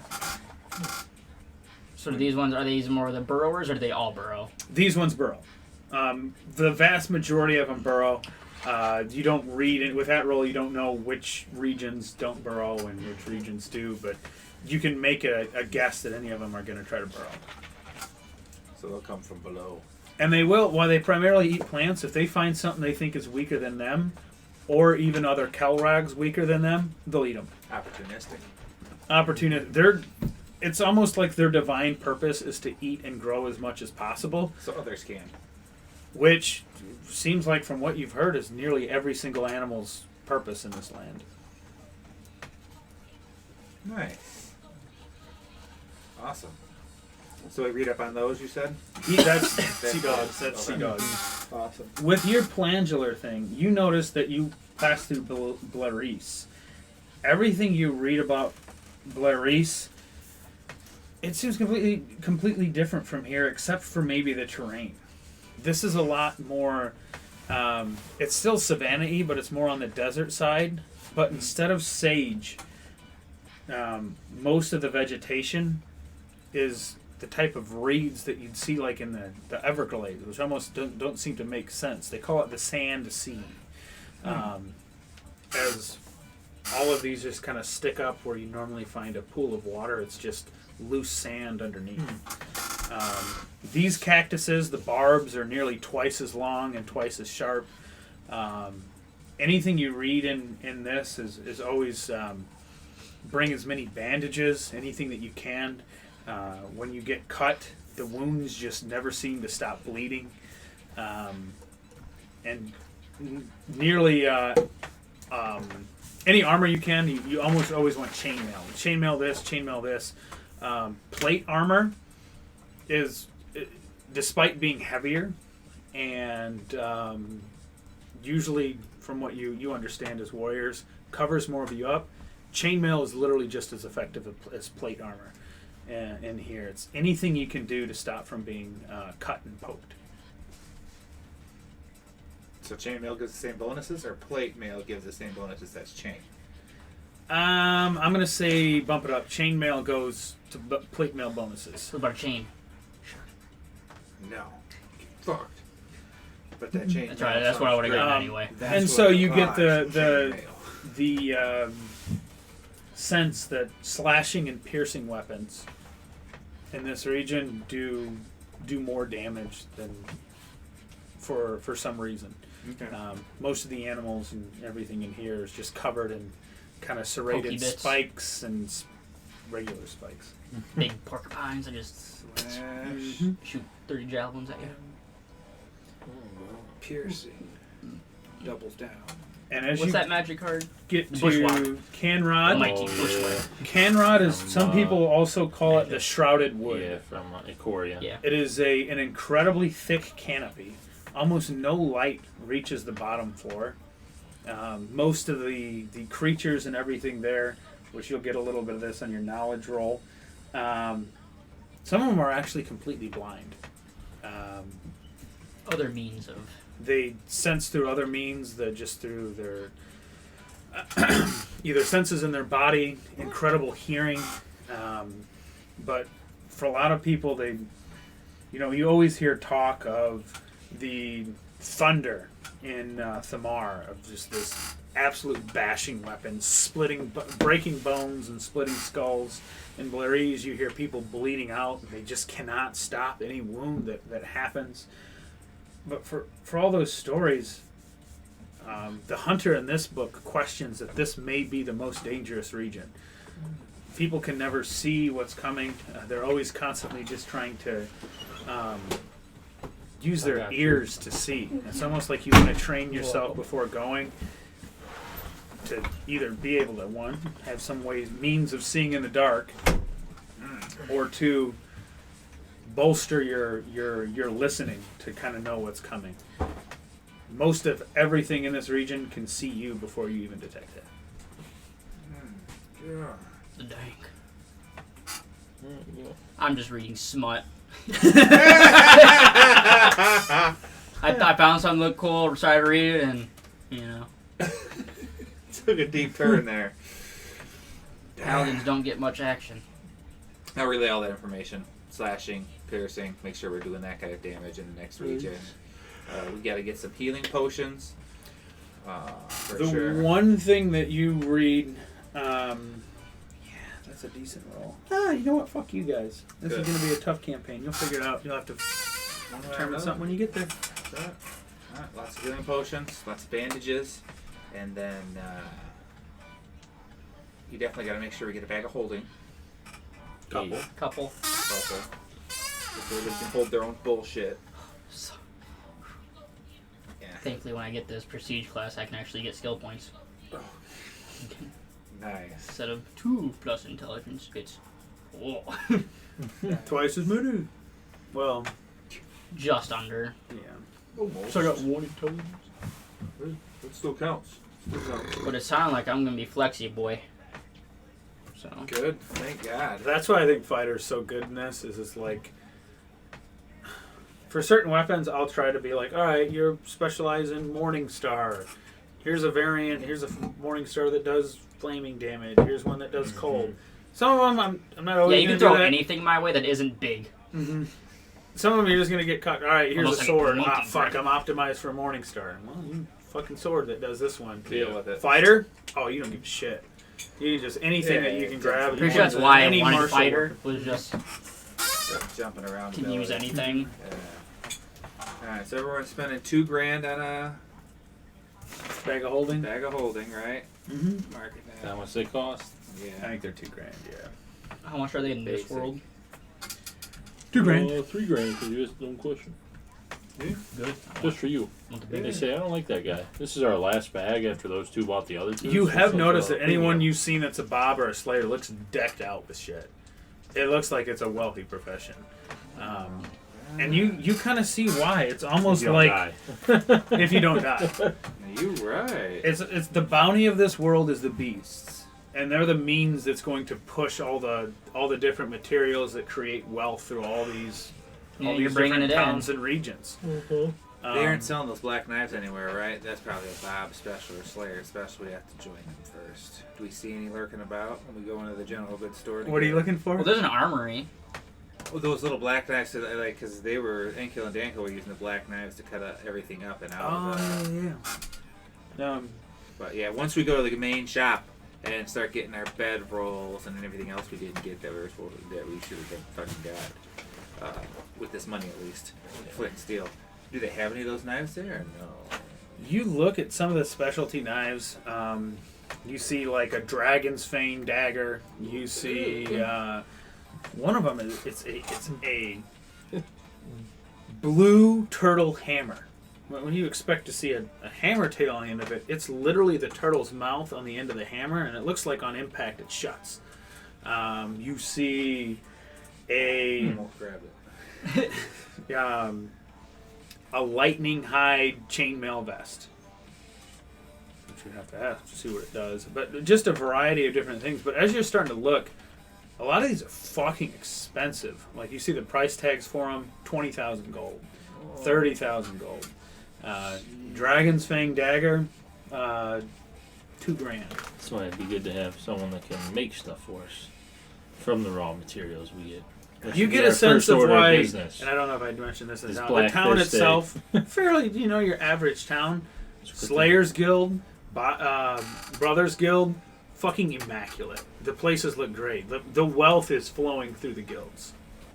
So these ones, are these more the burrowers, or do they all burrow? These ones burrow. The vast majority of them burrow. You don't read it with that roll. You don't know which regions don't burrow and which regions do, but you can make a guess that any of them are going to try to burrow. So they'll come from below. And they will. While they primarily eat plants, if they find something they think is weaker than them, or even other Calrogs weaker than them, they'll eat them. Opportunistic. It's almost like their divine purpose is to eat and grow as much as possible. So others can. Which seems like, from what you've heard, is nearly every single animal's purpose in this land. Nice. Awesome. So we read up on those, you said? That's sea dogs. That's sea dogs. Awesome. With your plandular thing, you notice that you pass through Blaris. Everything you read about Blaris, it seems completely different from here, except for maybe the terrain. This is a lot more. It's still savanna-y, but it's more on the desert side. But instead of sage, most of the vegetation is the type of reeds that you'd see like in the Everglades, which almost don't seem to make sense. They call it the sand sea. As all of these just kind of stick up where you normally find a pool of water, it's just loose sand underneath. These cactuses, the barbs, are nearly twice as long and twice as sharp. Anything you read in this is always bring as many bandages, anything that you can. When you get cut, the wounds just never seem to stop bleeding. And nearly any armor you can, you almost always want chainmail. Chainmail this. Plate armor is, despite being heavier, and usually, from what you understand as warriors, covers more of you up. Chainmail is literally just as effective as plate armor. In here, it's anything you can do to stop from being cut and poked. So chainmail gives the same bonuses, or plate mail gives the same bonuses as chain? I'm gonna say bump it up. Chainmail goes to plate mail bonuses. What about chain? No. Fucked. But that chain. That's right. That's what I would have gotten anyway. And so you get the sense that slashing and piercing weapons in this region do more damage than for some reason. Okay. Most of the animals and everything in here is just covered in kind of serrated Pokey bits. spikes and regular spikes. Big porcupines that just Slash. shoot 30 javelins at you. Piercing. Doubles down. And as What's you that magic card? get The to bushwhack. Canrod, Mighty bushwhack. Canrod is From, some people also call it the Shrouded Wood. Yeah, from Ikoria. Yeah. It is an incredibly thick canopy. Almost no light reaches the bottom floor. Most of the creatures and everything there, which you'll get a little bit of this on your knowledge roll, some of them are actually completely blind. Other means of. They sense through other means, that just through their either senses in their body, incredible hearing, but for a lot of people, you always hear talk of the thunder in Thamar, of just this absolute bashing weapon, breaking bones and splitting skulls. In Blairese, you hear people bleeding out, and they just cannot stop any wound that happens. But for all those stories, the hunter in this book questions that this may be the most dangerous region. People can never see what's coming. They're always constantly just trying to use their ears to see. It's almost like you want to train yourself before going to either be able to, one, have some means of seeing in the dark, or two, bolster your listening to kind of know what's coming. Most of everything in this region can see you before you even detect it. The dank. I'm just reading smut. I found something look cool, decided to read it, and Took a deep turn there. paladins don't get much action. I'll relay all that information. Slashing, piercing, make sure we're doing that kind of damage in the next region. We got to get some healing potions. For The sure. one thing that you read, that's a decent roll. You know what? Fuck you guys. This Good. is going to be a tough campaign. You'll figure it out. You'll have to determine something when you get there. Alright, lots of healing potions, lots of bandages, and then you definitely got to make sure we get a bag of holding. Couple. Couple. So they can hold their own bullshit. So, Yeah. thankfully, when I get this prestige class, I can actually get skill points. Nice. Instead of 2 plus intelligence, it's 4. Twice as many. Well, Just under. yeah. Almost. So I got one intelligence. It still counts. But it sounded like I'm going to be flexi boy. So. Good. Thank God. That's why I think fighter's so good in this. Is it's like, for certain weapons, I'll try to be like, all right, you're specialized in Morning Star. Here's a variant. Here's a Morning Star that does flaming damage. Here's one that does cold. Some of them, I'm not always Yeah, you going can to do throw that. anything my way that isn't big. Mm-hmm. Some of them you're just going to get caught. All right, here's Almost a like sword. monkey Ah, fuck, grip. I'm optimized for Morning Star. Well, you fucking sword that does this one. Deal with it. Fighter? Oh, you don't give a shit. You can just anything that you can grab. Pretty you sure that's want why I any wanted martial fighter, weapon. was just Jumping around. can use ability. anything. Yeah. Alright, so everyone's spending $2,000 on a Bag of holding. bag of holding, right? Mm-hmm. Mark it How down. much they cost? I Yeah. think they're $2,000. Yeah. How much are they in this Basic. world? $2,000. $3,000 because you asked no question. Good. Just for you. Want the They big say I don't like that guy. This is our last bag after those two bought the other two. You so have it's noticed like that a anyone premium. you've seen that's a Bob or a Slayer looks decked out with shit. It looks like it's a wealthy profession. And you kind of see why. It's almost You don't like die. if you don't die. You right. It's the bounty of this world is the beasts, and they're the means that's going to push all the different materials that create wealth through all these Yeah, all you're these bringing different it in. towns and regions. They aren't selling those black knives anywhere, right? That's probably a Bob special or Slayer special. We have to join them first. Do we see any lurking about when we go into the general goods store? What are you looking for? Well, there's an armory. Oh, those little black knives, because they were Enkill and Danko were using the black knives to cut everything up and out. Oh of yeah. But yeah, once we go to the main shop, and start getting our bed rolls and everything else we didn't get that we should have fucking got with this money at least. Flint and steel. Do they have any of those knives there? Or no. You look at some of the specialty knives. You see like a dragon's fang dagger. You see one of them is it's a blue turtle hammer. When you expect to see a hammer tail on the end of it, it's literally the turtle's mouth on the end of the hammer, and it looks like on impact it shuts. You see a a lightning hide chainmail vest. Which you have to ask to see what it does. But just a variety of different things. But as you're starting to look, a lot of these are fucking expensive. Like you see the price tags for them, 20,000 gold, 30,000 gold. Dragon's Fang dagger, $2,000. That's why it'd be good to have someone that can make stuff for us from the raw materials we get. You get a sense of why, and I don't know if I mentioned this in the town. The town itself, fairly, your average town. Slayers Guild, Brothers Guild, fucking immaculate. The places look great. The wealth is flowing through the guilds.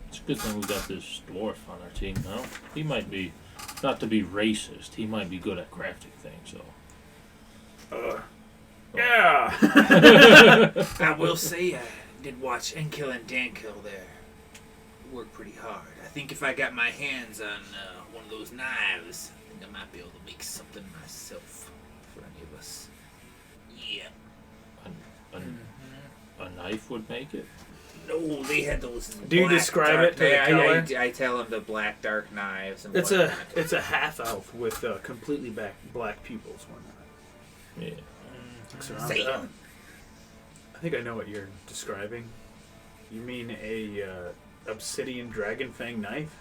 It's a good thing we got this dwarf on our team now. He might be, not to be racist, he might be good at crafting things, so. Yeah! I will say I did watch Enkill and Dankill there work pretty hard. I think if I got my hands on one of those knives, I think I might be able to make something myself for any of us. Yeah. A knife would make it? No, they had those. Do you describe it to the color? I tell them the black dark knives. And It's a half elf with completely black pupils. Yeah. I think I know what you're describing. You mean a obsidian dragon fang knife?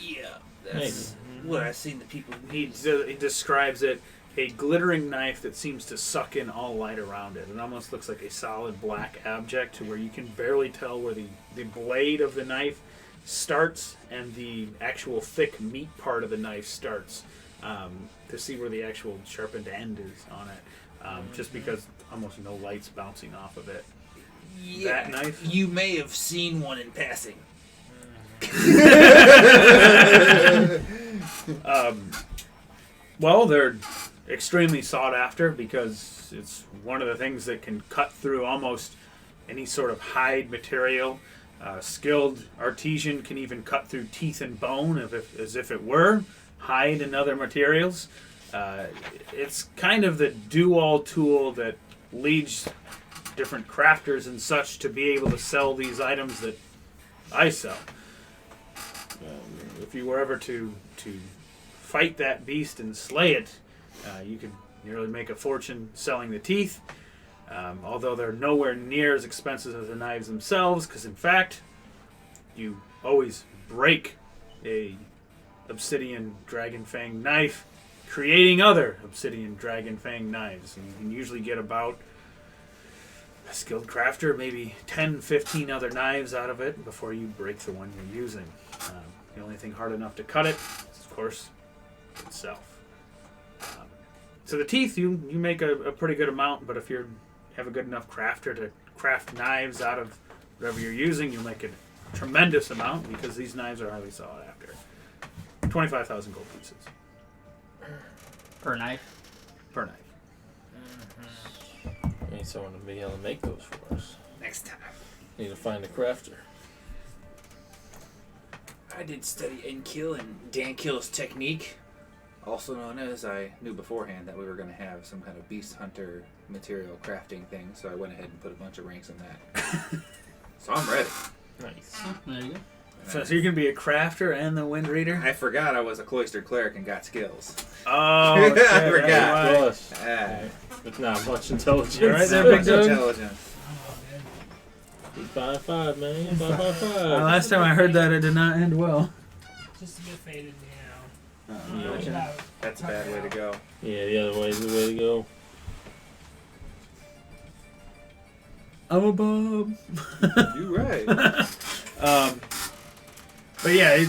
Yeah, that's what I've seen the people use. He describes it a glittering knife that seems to suck in all light around it. It almost looks like a solid black object to where you can barely tell where the blade of the knife starts and the actual thick meat part of the knife starts, to see where the actual sharpened end is on it, just because almost no light's bouncing off of it. Yeah, that knife? You may have seen one in passing. Well, they're extremely sought after because it's one of the things that can cut through almost any sort of hide material. Skilled artisan can even cut through teeth and bone as if it were hide and other materials. It's kind of the do-all tool that leads different crafters and such to be able to sell these items that I sell. If you were ever to fight that beast and slay it, you could nearly make a fortune selling the teeth, although they're nowhere near as expensive as the knives themselves, because in fact, you always break a obsidian dragon fang knife, creating other obsidian dragon fang knives. And you can usually get about a skilled crafter, maybe 10, 15 other knives out of it before you break the one you're using. The only thing hard enough to cut it is, of course, itself. So the teeth, you make a pretty good amount, but if you have a good enough crafter to craft knives out of whatever you're using, you'll make a tremendous amount because these knives are highly sought after. 25,000 gold pieces. Per knife? Per knife. We need someone to be able to make those for us. Next time. Need to find a crafter. I did study Enkill and Dankill's technique. Also known as, I knew beforehand that we were going to have some kind of beast hunter material crafting thing, so I went ahead and put a bunch of ranks in that. So I'm ready. Nice. There you go. So you can be a crafter and the wind reader? I forgot I was a cloistered cleric and got skills. Oh, I shit, forgot. that's why. Plus, with not much intelligence. You right there, Not big much dog? intelligence. He's 5'5", man. 5'5". Last time I heard that, it did not end well. Just a bit faded, you know. Yeah. About That's a bad way to go. Yeah, the other way is the way to go. I'm a bum. You right. But yeah,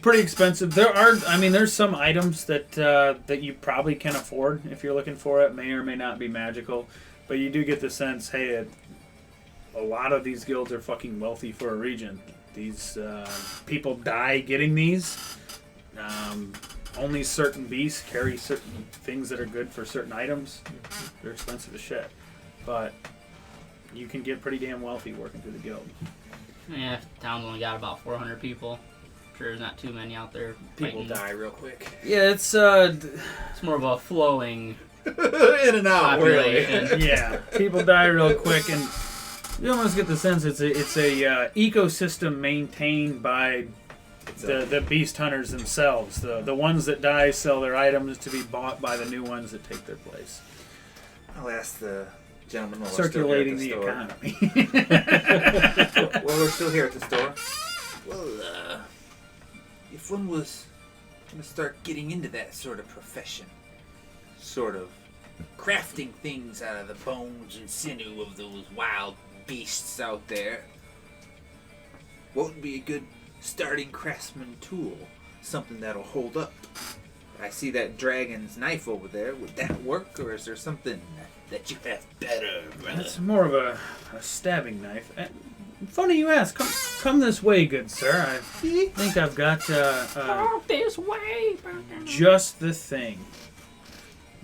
pretty expensive. There's some items that you probably can afford if you're looking for it. May or may not be magical, but you do get the sense, hey, a lot of these guilds are fucking wealthy for a region. These people die getting these. Only certain beasts carry certain things that are good for certain items. They're expensive as shit, but you can get pretty damn wealthy working through the guild. Yeah, town's only got about 400 people. I'm sure there's not too many out there. People fighting. die real quick. Yeah, it's It's more of a flowing In and out, really. population. yeah, people die real quick, and you almost get the sense it's a ecosystem maintained by the beast hunters themselves. The ones that die sell their items to be bought by the new ones that take their place. I'll ask the gentleman while Circulating we're the still here at economy. Well, we're still here at the store. Well, if one was going to start getting into that sort of profession, sort of crafting things out of the bones and sinew of those wild beasts out there, what would be a good starting craftsman tool? Something that'll hold up. I see that dragon's knife over there. Would that work, or is there something that you have better, brother? It's more of a stabbing knife. Funny you ask. Come this way, good sir. I think I've got This way. just the thing.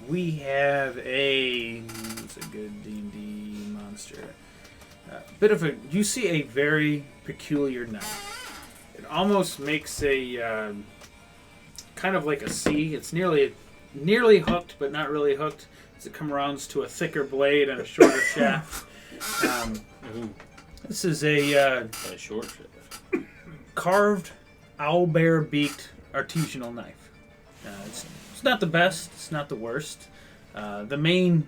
We have it's a good D&D monster. You see a very peculiar knife. It almost makes a kind of like a C. It's nearly hooked, but not really hooked. As it comes around to a thicker blade and a shorter shaft. This is a short shaft. carved owlbear beaked artisanal knife. It's not the best. It's not the worst. The main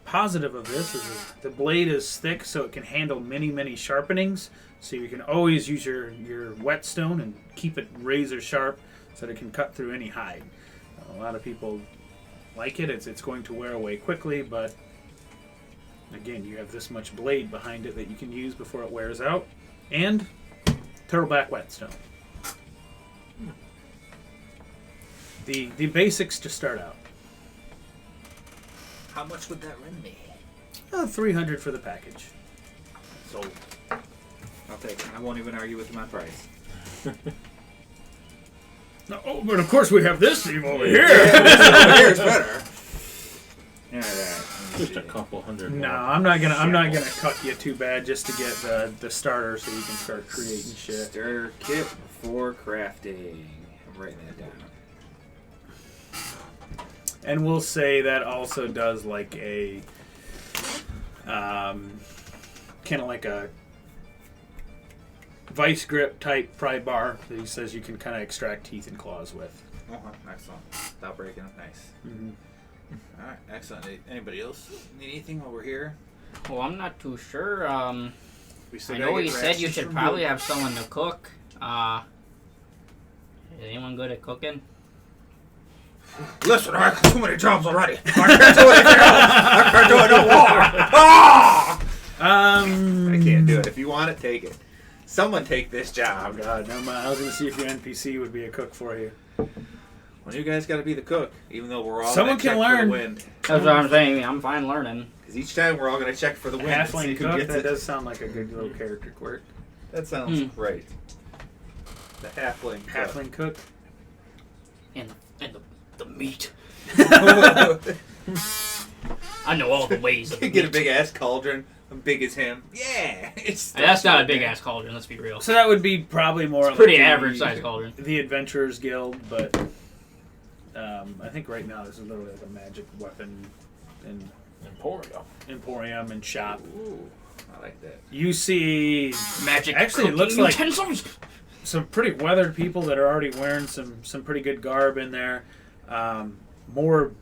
positive of this is that the blade is thick, so it can handle many, many sharpenings. So you can always use your whetstone and keep it razor sharp, so that it can cut through any hide. A lot of people like it. It's going to wear away quickly, but again, you have this much blade behind it that you can use before it wears out, and turtleback whetstone. The basics to start out. How much would that run me? $300 for the package. Sold. I'll take it. I won't even argue with my price. Oh, but of course we have this thing over here. Here's better. Alright. Just a couple hundred. No, more. I'm not gonna cut you too bad just to get the starter so you can start creating shit. Starter kit for crafting. I'm writing that down. And we'll say that also does like a kind of like a vice grip type pry bar that he says you can kind of extract teeth and claws with. Excellent. Without breaking up. Nice. Mm-hmm. Alright, excellent. Anybody else need anything while we're here? Well, I'm not too sure. We still I gotta know get he said you rations should from probably you. have someone to cook. Is anyone good at cooking? Listen, I got too many jobs already. I can't do anything else. I can't do it no more. Ah! I can't do it. If you want it, take it. Someone take this Oh job. god, no, I was gonna see if your NPC would be a cook for you. Well, you guys got to be the cook, even though we're all Someone gonna check can for learn. the wind. That's what I'm saying. I'm fine learning. Because each time we're all going to check for the wind. and see Halfling who cook. gets That it. does sound like a good little character quirk. That sounds great. The halfling. Halfling cook. And the meat. I know all the ways of the You get a meat. big ass cauldron, big as him. Yeah, it's. That's not a big ass cauldron. Let's be real. So that would be probably more like Pretty the- average size cauldron. The Adventurers Guild, but I think right now this is literally like a magic weapon and emporium and shop. Ooh, I like that. You see Magic. Actually, it cooking looks like- utensils. some pretty weathered people that are already wearing some pretty good garb in there. More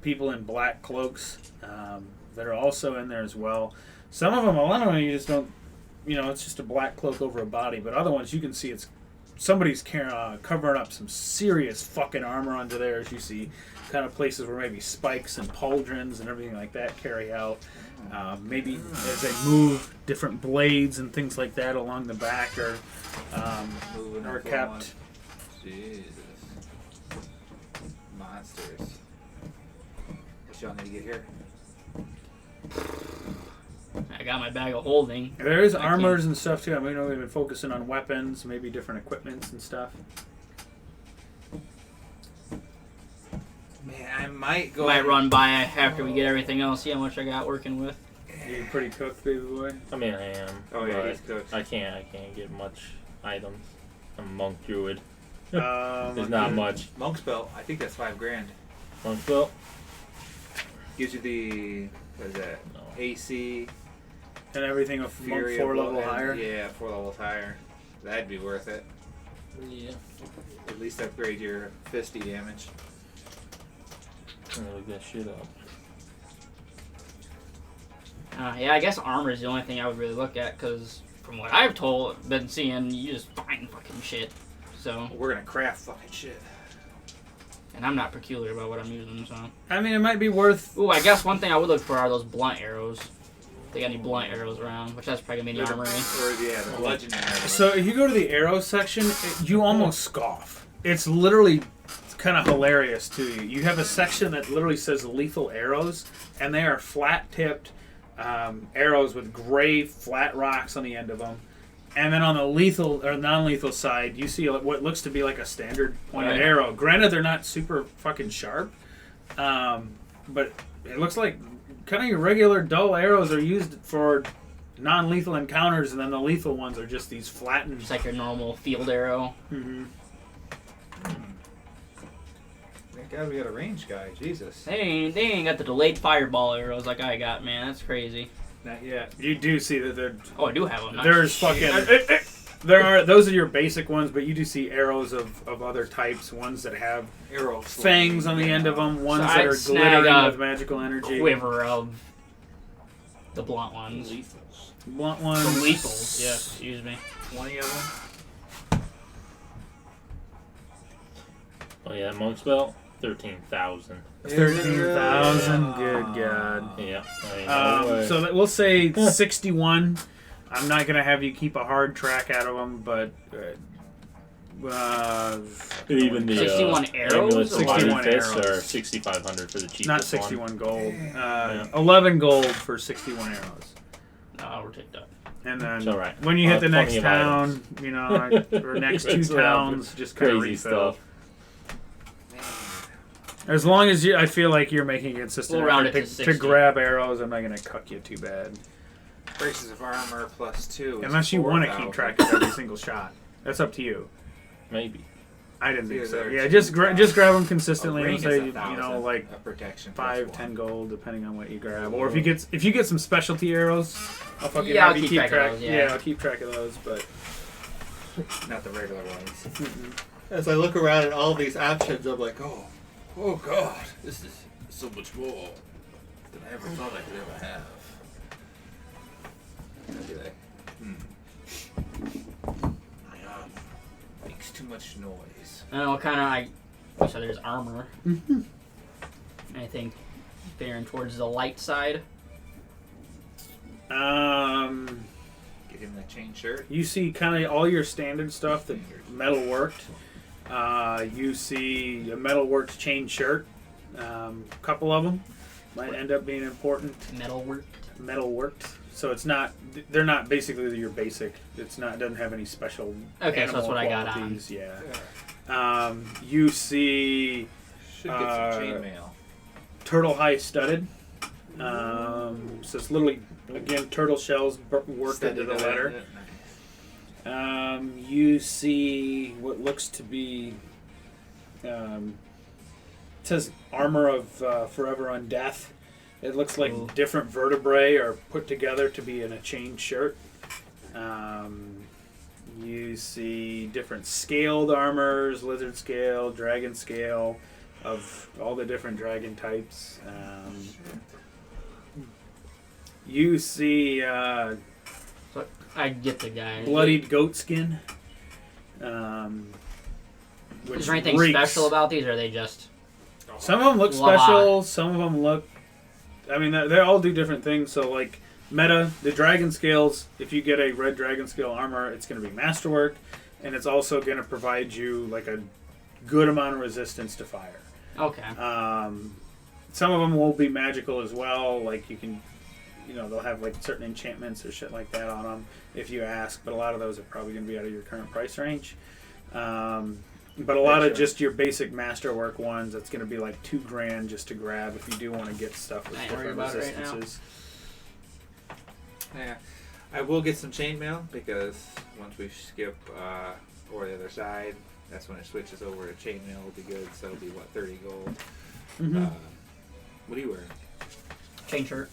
people in black cloaks that are also in there as well. Some of them, a lot of them, you just don't, it's just a black cloak over a body. But other ones, you can see it's somebody's covering up some serious fucking armor under there, as you see kind of places where maybe spikes and pauldrons and everything like that carry out. Maybe as they move, different blades and things like that along the back are kept. Jesus. Monsters. What y'all need to get here? I got my bag of holding. There is armors and stuff too. I mean, we've been focusing on weapons, maybe different equipments and stuff. Man, I might go. Might run by after we get everything else. See how much I got working with. You pretty cooked, baby boy. I mean, I am. Oh yeah, but he's cooked. I can't get much items. I'm a monk druid. There's There's not much. Monk's belt. I think that's $5,000. Monk belt? Gives you the what is that? No. AC. And everything a Fury 4 of level Blood. higher. Yeah, 4 levels higher. That'd be worth it. Yeah. At least upgrade your fisty damage. I'm gonna look that shit up. Yeah, I guess armor is the only thing I would really look at, because from what I've been seeing, you just find fucking shit. So, We're gonna craft fucking shit. and I'm not peculiar about what I'm using, so. I mean, it might be worth. Ooh, I guess one thing I would look for are those blunt arrows. If they got any blunt arrows around, which that's probably gonna be in the armory. Or yeah, the legendary. So if you go to the arrow section, you almost scoff. It's literally kind of hilarious to you. You have a section that literally says lethal arrows, and they are flat-tipped arrows with gray flat rocks on the end of them. And then on the lethal or non-lethal side, you see what looks to be like a standard pointed Right. arrow. Granted, they're not super fucking sharp, but it looks like kind of your regular dull arrows are used for non-lethal encounters, and then the lethal ones are just these flattened. Just like your normal field arrow. Mm-hmm. Thank God we got a range guy. Jesus. They ain't got the delayed fireball arrows like I got, man. That's crazy. Not yet. You do see that there. Oh, I do have them. There's fucking. There are those are your basic ones, but you do see arrows of other types. Ones that have Arrow fangs on the end of them. Ones So that I'd are snag glittering a with magical energy. quiver of the blunt ones. Lethals. Blunt The ones. lethals, yeah, excuse me. 20 of them. Oh yeah, monk's belt. 13,000. 13,000. Good God. Yeah. I mean, no way. So we'll say 61. I'm not gonna have you keep a hard track out of them, but even the 61 arrows amulets or and what? body fists 61 are arrows. 6,500 for the cheapest not one. 61 gold. Yeah. 11 gold for 61 arrows. No, I'll take that. And then It's all right. when you hit the Plenty next of town, you know, or next two That's what towns, just kind of Crazy refill. stuff. As long as I feel like you're making a consistent We'll round effort it to to 60. grab arrows, I'm not going to cuck you too bad. Braces of armor +2. Unless you want to keep 4,000. track of every single shot. That's up to you. Maybe. I didn't think Either so. or Yeah, two. just grab them A consistently and ring say, is you 1,000 know, like of protection 5, +1. 10 gold, depending on what you grab. Or if you get some specialty arrows, I'll fucking Yeah, have I'll you keep track of those, yeah. I'll keep track of those. But Not the regular ones. As I look around at all these options, I'm like, Oh God, this is so much more than I ever thought I could ever have. I'd be like, my arm makes too much noise. And what kind of, so there's armor. Anything veering towards the light side? Get him that chain shirt. you see kind of all your standard stuff that metal worked. You see a metal worked chain shirt. A couple of them might end up being important. Metal work? Metal worked, so it's not. They're not basically your basic. It's not. Doesn't have any special. Okay, so that's animal what I got on. qualities, Yeah. You see Should get some chainmail. turtle hide studded. So it's literally again turtle shells worked into the letter. You see what looks to be. It says armor of forever undeath. It looks like Ooh. different vertebrae are put together to be in a chain shirt. You see different scaled armors, lizard scale, dragon scale, of all the different dragon types. You see I get the guy. bloodied goat skin. Which Is there anything reeks. special about these, or are they just... Some of them look Blah. special. Some of them look. I mean, they all do different things. So, like meta, the dragon scales. If you get a red dragon scale armor, it's going to be masterwork, and it's also going to provide you like a good amount of resistance to fire. Okay. Some of them will be magical as well. Like you can, they'll have like certain enchantments or shit like that on them if you ask. But a lot of those are probably going to be out of your current price range. But a lot of just your basic masterwork ones, that's going to be like $2,000 just to grab if you do want to get stuff with I ain't worried different about it right now. resistances. Yeah, I will get some chainmail because once we skip or the other side, that's when it switches over to chainmail. Will be good. So it'll be 30 gold. Mhm. What are you wearing? Chain shirt.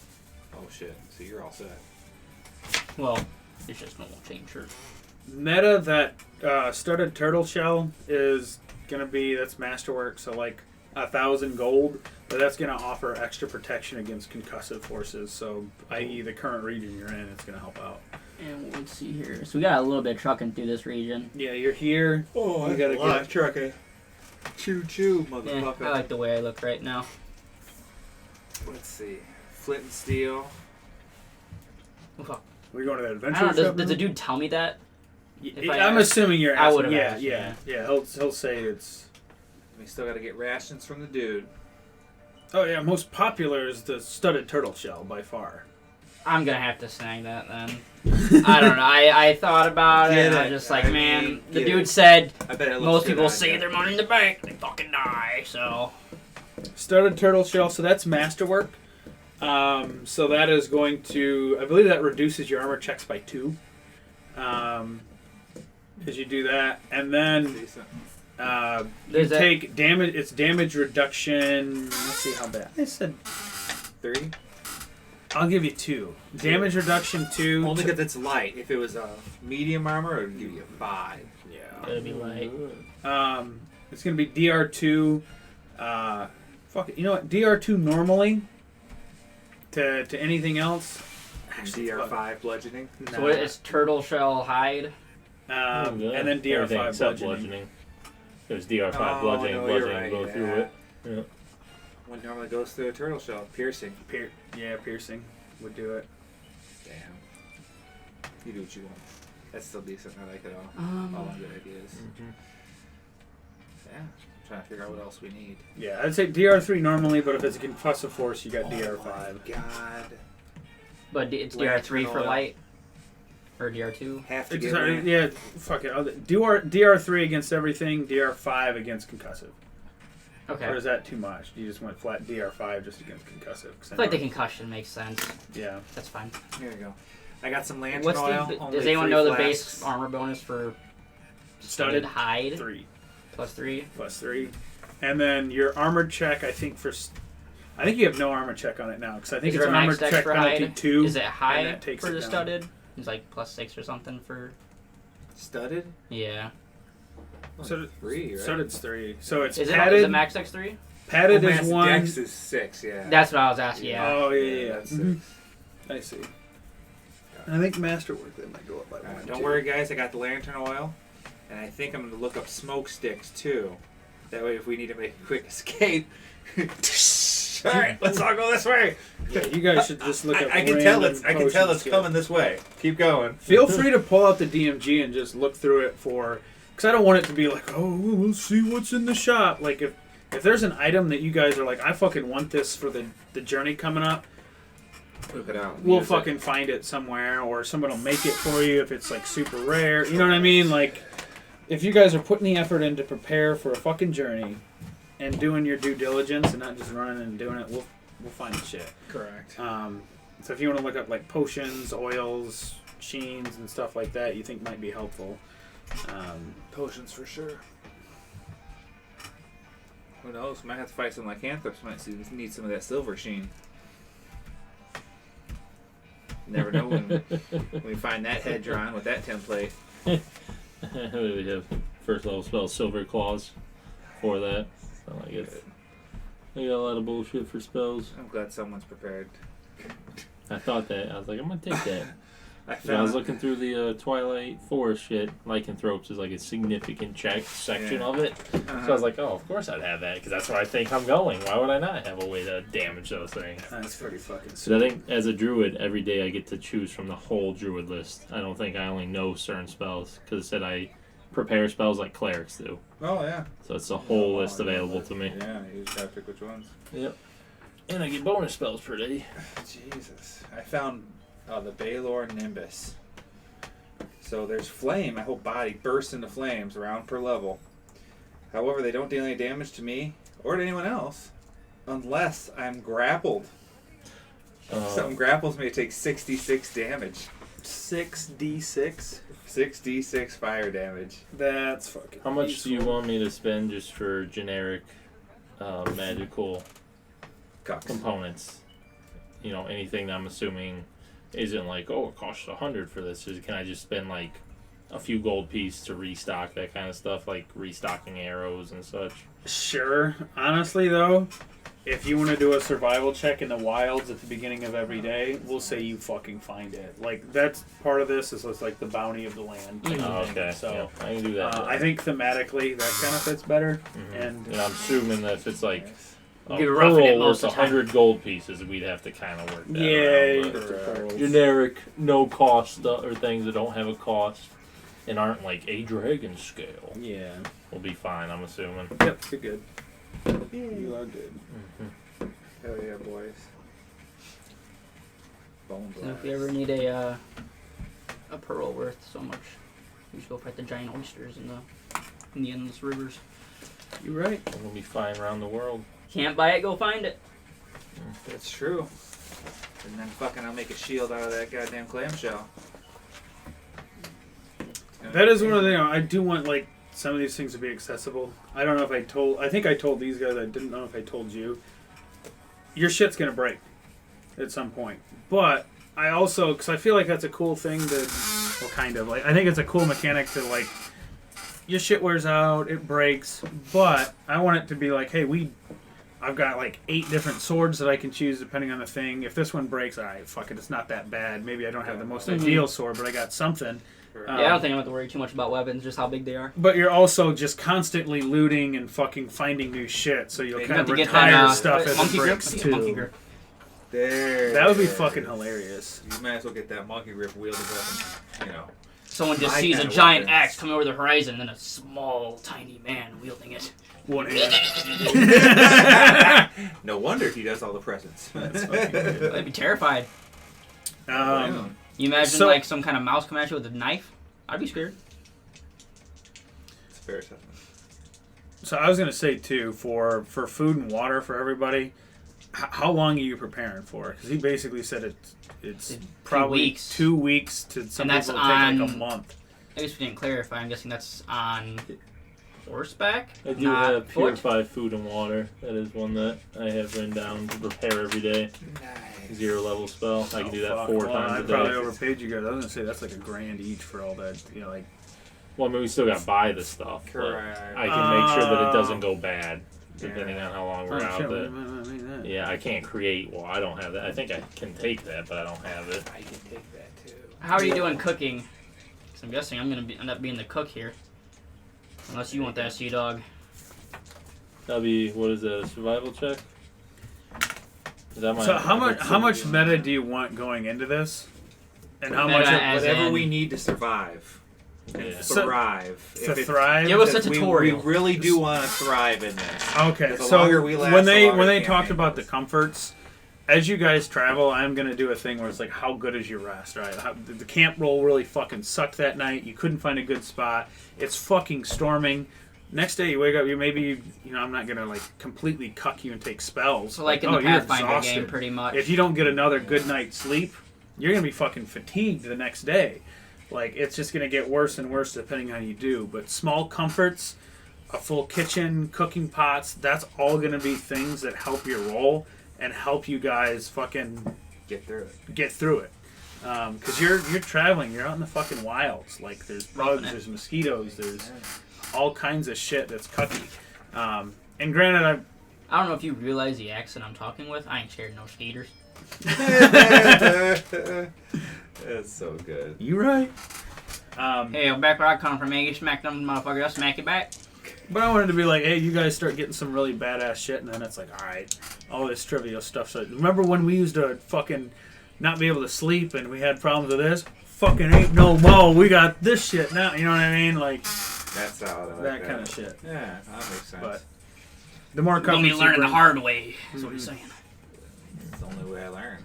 Oh shit! So you're all set. Well, it's just normal chain shirt. Meta, that studded turtle shell is going to be, that's masterwork, so like 1,000 gold, but that's going to offer extra protection against concussive forces, so i.e. the current region you're in, it's going to help out. And let's see here. So we got a little bit of trucking through this region. Yeah, you're here. Oh, you gotta get trucking. Choo choo, Yeah, motherfucker. I like the way I look right now. Let's see. Flint and steel. We're going to that I adventure don't know, shop does the now? dude tell me that? If I I'm asked- assuming you're I asking. would've Yeah, asked, yeah. He'll say it's. We still got to get rations from the dude. Oh yeah, most popular is the studded turtle shell by far. I'm gonna have to snag that then. I don't know. I thought about it, Get and I'm it. just like, I man, mean, the get dude it. said I bet it looks most good people on save you. their money in the bank, they fucking die, so... Studded turtle shell, so that's masterwork. So that is going to, I believe that reduces your armor checks by 2. As you do that, and then Decent. you There's that- take damage. It's damage reduction. Let's see how bad. I said 3? I'll give you 2. Damage reduction 2. Only because it's light. If it was a medium armor, it would give you 5. Yeah. It'll be light. It's gonna be DR2. Fuck it. You know what? DR2 normally to anything else. Actually, DR5 bludgeoning. So what is turtle shell hide? and then Everything DR5 except bludgeoning. There's DR5 Oh, bludgeoning, no, you're bludgeoning, right, go yeah. through it. What normally goes through a turtle shell? Piercing. Piercing would do it. Damn. You do what you want. That's still decent. I like it all. All good ideas. Mm-hmm. Yeah. Trying to figure out what else we need. Yeah, I'd say DR3 normally, but if it's a concussive force, you got DR5. My God. But it's Lantern DR3 for oil. light? Or DR2? Have to It's get not- ran- yeah, fuck it. DR3 against everything, DR5 against concussive. Okay. Or is that too much? You just went flat DR5 just against concussive. I feel like the concussion makes sense. Yeah. That's fine. Here we go. I got some lantern What's oil. the... only Does anyone 3 know the flasks. base armor bonus for Studded hide? 3 Plus 3? plus 3. And then your armor check, I think I think you have no armor check on it now because I think Is it's there a armor max dex check for penalty hide? 2. Is it high that takes for it the down. studded? It's like plus 6 or something for... Studded? Yeah. So 3, right? Studded's 3. So it's Is padded. it max dex 3? Padded is Mass 1. Dex is 6, yeah. That's what I was asking, yeah. Oh yeah. That's Mhm. 6. I see. I think masterwork they might go up by 1. Don't too. worry, guys. I got the lantern oil, and I think I'm going to look up smoke sticks too. That way, if we need to make a quick escape, all right, let's all go this way. Yeah, you guys should just look up. I can tell random I can tell potions it's here. coming this way. Keep going. Feel free to pull out the DMG and just look through it for, because I don't want it to be like, oh, we'll see what's in the shop. Like if there's an item that you guys are like, I fucking want this for the journey coming up, Whip it out. we'll Use fucking find it somewhere, or someone will make it for you if it's like super rare. You know what I mean? Like, if you guys are putting the effort in to prepare for a fucking journey and doing your due diligence and not just running and doing it, we'll find the shit. Correct. So if you want to look up like potions, oils, sheens, and stuff like that, you think might be helpful. Potions for sure. Who knows? Might have to fight some lycanthropes. Might need some of that silver sheen. Never know when we find that head drawn with that template. We have first level spell Silver Claws for that. So like it's, they got a lot of bullshit for spells. I'm glad someone's prepared. I thought that. I was like, I'm gonna take that. I So I was found looking through the Twilight Forest shit. Lycanthropes is like a significant section of it. So I was like, oh, of course I'd have that because that's where I think I'm going. Why would I not have a way to damage those things? That's pretty fucking So I sick. think as a druid, every day I get to choose from the whole druid list. I don't think I only know certain spells because it said I prepare spells like clerics do. Oh, yeah. So it's the whole list available to me. Yeah, you just gotta pick which ones. Yep. And I get bonus spells per day. Jesus. I found the Baylor Nimbus. So there's flame. My whole body bursts into flames, around per level. However, they don't deal any damage to me or to anyone else unless I'm grappled. If something grapples me, it takes 66 damage. 6d6. 6d6 fire damage. That's fucking. How much do you want me to spend just for generic magical Cucks. components? You know, anything that I'm assuming isn't like, oh, it costs 100 for this. Can I just spend like a few gold pieces to restock that kind of stuff, like restocking arrows and such? Sure. Honestly, though, if you want to do a survival check in the wilds at the beginning of every day, we'll say you fucking find it. Like, that's part of this is like the bounty of the land. Type Oh, of thing. okay. So yeah, I can do that. I think thematically that kind of fits better. And I'm assuming that if it's like a Be roughing it pearl most worth of the time. 100 gold pieces, we'd have to kind of work that yeah, around. you But get the pearls. generic, no cost stuff or things that don't have a cost and aren't like a dragon scale Yeah. will be fine, I'm assuming. Yep, you're good. You are good. Hell yeah, boys. Bone So if blast. you ever need a pearl worth so much, you just go fight the giant oysters in the endless rivers. You're right. I'm gonna be flying around the world. Can't buy it, go find it. that's true. And then fucking I'll make a shield out of that goddamn clamshell. That is one of the. I do want like some of these things to be accessible. I don't know if I told. I think I told these guys. I didn't know if I told you. Your shit's gonna break at some point, but I also because I feel like that's a cool thing to. Well, kind of like I think it's a cool mechanic to like. Your shit wears out, it breaks, but I want it to be like, hey, I've got like 8 different swords that I can choose depending on the thing. If this one breaks, alright, fuck it, it's not that bad. Maybe I don't have the most ideal sword, but I got something. Yeah, I don't think I'm have to worry too much about weapons, just how big they are. But you're also just constantly looting and fucking finding new shit, so you'll You kind have of to get retire that stuff as monkey it grip. breaks Yeah, monkey too. grip. There. That would be fucking hilarious. You might as well get that monkey grip wielded weapon. You know. Someone just My sees a kinda giant weapons. axe coming over the horizon, and then a small, tiny man wielding it. One hand. No wonder he does all the presents. I'd be terrified. Um, You imagine So- like some kind of mouse coming at you with a knife? I'd be scared. It's a fair assessment. so I was gonna say too, for food and water for everybody, how long are you preparing for? Because he basically said it's probably weeks. 2 weeks to some And that's people it'll take like a on- month. I guess we didn't clarify. I'm guessing that's on horseback, I do not have foot. purified food and water. That is one that I have written down to prepare every day. Nice. 0 level spell. I can do that Fuck, 4 well, times I a probably day. overpaid you guys. I was gonna say that's like $1,000 each for all that. You know, like Well, I mean, we still got to buy the stuff. But Correct. I can make sure that it doesn't go bad, depending on how long we're oh, out shit, there. what do you mean that? Yeah, I can't create. Well, I don't have that. I think I can take that, but I don't have it. I can take that too. How are you doing cooking? 'Cause I'm guessing I'm gonna end up being the cook here, unless you want that sea dog. That'll be, what is that, a survival check? Is that my, So how much meta do you want going into this? And how Meta much as Whatever in- we need to survive and Yeah. So- thrive. to If it- thrive? Give us a because tutorial. We really do want to thrive in this. Okay, The so longer we last, when the they longer when they the talked campaign about the goes. comforts, as you guys travel, I'm gonna do a thing where it's like, how good is your rest? Right? The camp roll really fucking sucked that night. You couldn't find a good spot. It's fucking storming. Next day you wake up, you know I'm not gonna like completely cuck you and take spells. So like in oh, the you're Pathfinder exhausted. game, pretty much. If you don't get another good night's sleep, you're gonna be fucking fatigued the next day. Like it's just gonna get worse and worse depending on how you do. But small comforts, a full kitchen, cooking pots, that's all gonna be things that help your roll and help you guys fucking Get through it. get through it. Because you're traveling, you're out in the fucking wilds. Like there's bugs, Roughing it. there's mosquitoes, there's all kinds of shit that's cucky. And granted, I don't know if you realize the accent I'm talking with. I ain't scared of no skeeters. That's so good. You right. Hey, back where I come from, man, you smack them motherfuckers, I'll smack you back. But I wanted to be like, hey, you guys start getting some really badass shit, and then it's like, all right, all this trivial stuff. So remember when we used to fucking not be able to sleep and we had problems with this? Fucking ain't no mo. We got this shit now. You know what I mean? Like That's solid. I like that kind of shit. Yeah, that makes sense. But the more You're gonna companies be you learning the bring- hard way, is what he's saying. It's the only way I learned.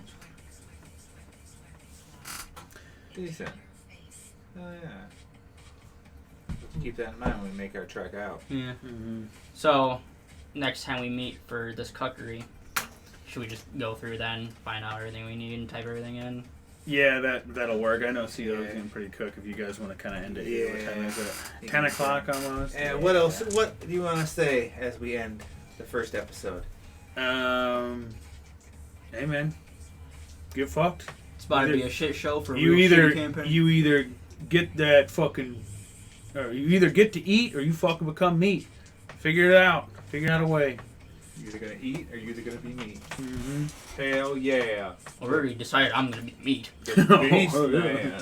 Decent. Oh yeah. Keep that in mind when we make our trek out. Yeah. Mhm. So, next time we meet for this cookery, should we just go through then, find out everything we need, and type everything in? Yeah, that'll work. I know CO's Yeah. getting pretty cook. If you guys want to kind of end it here, what time is it? Yeah. 10 o'clock almost. And what else? What do you want to say as we end the first episode? Hey man, get fucked. It's about to Either- be a shit show for a You real either shitty campaign. you either get that fucking, or you either get to eat or you fucking become meat. Figure it out. Figure out a way. You're either gonna eat or you're either gonna be meat. Mm-hmm. Hell yeah. Well, we already decided I'm gonna be meat. Beastlands.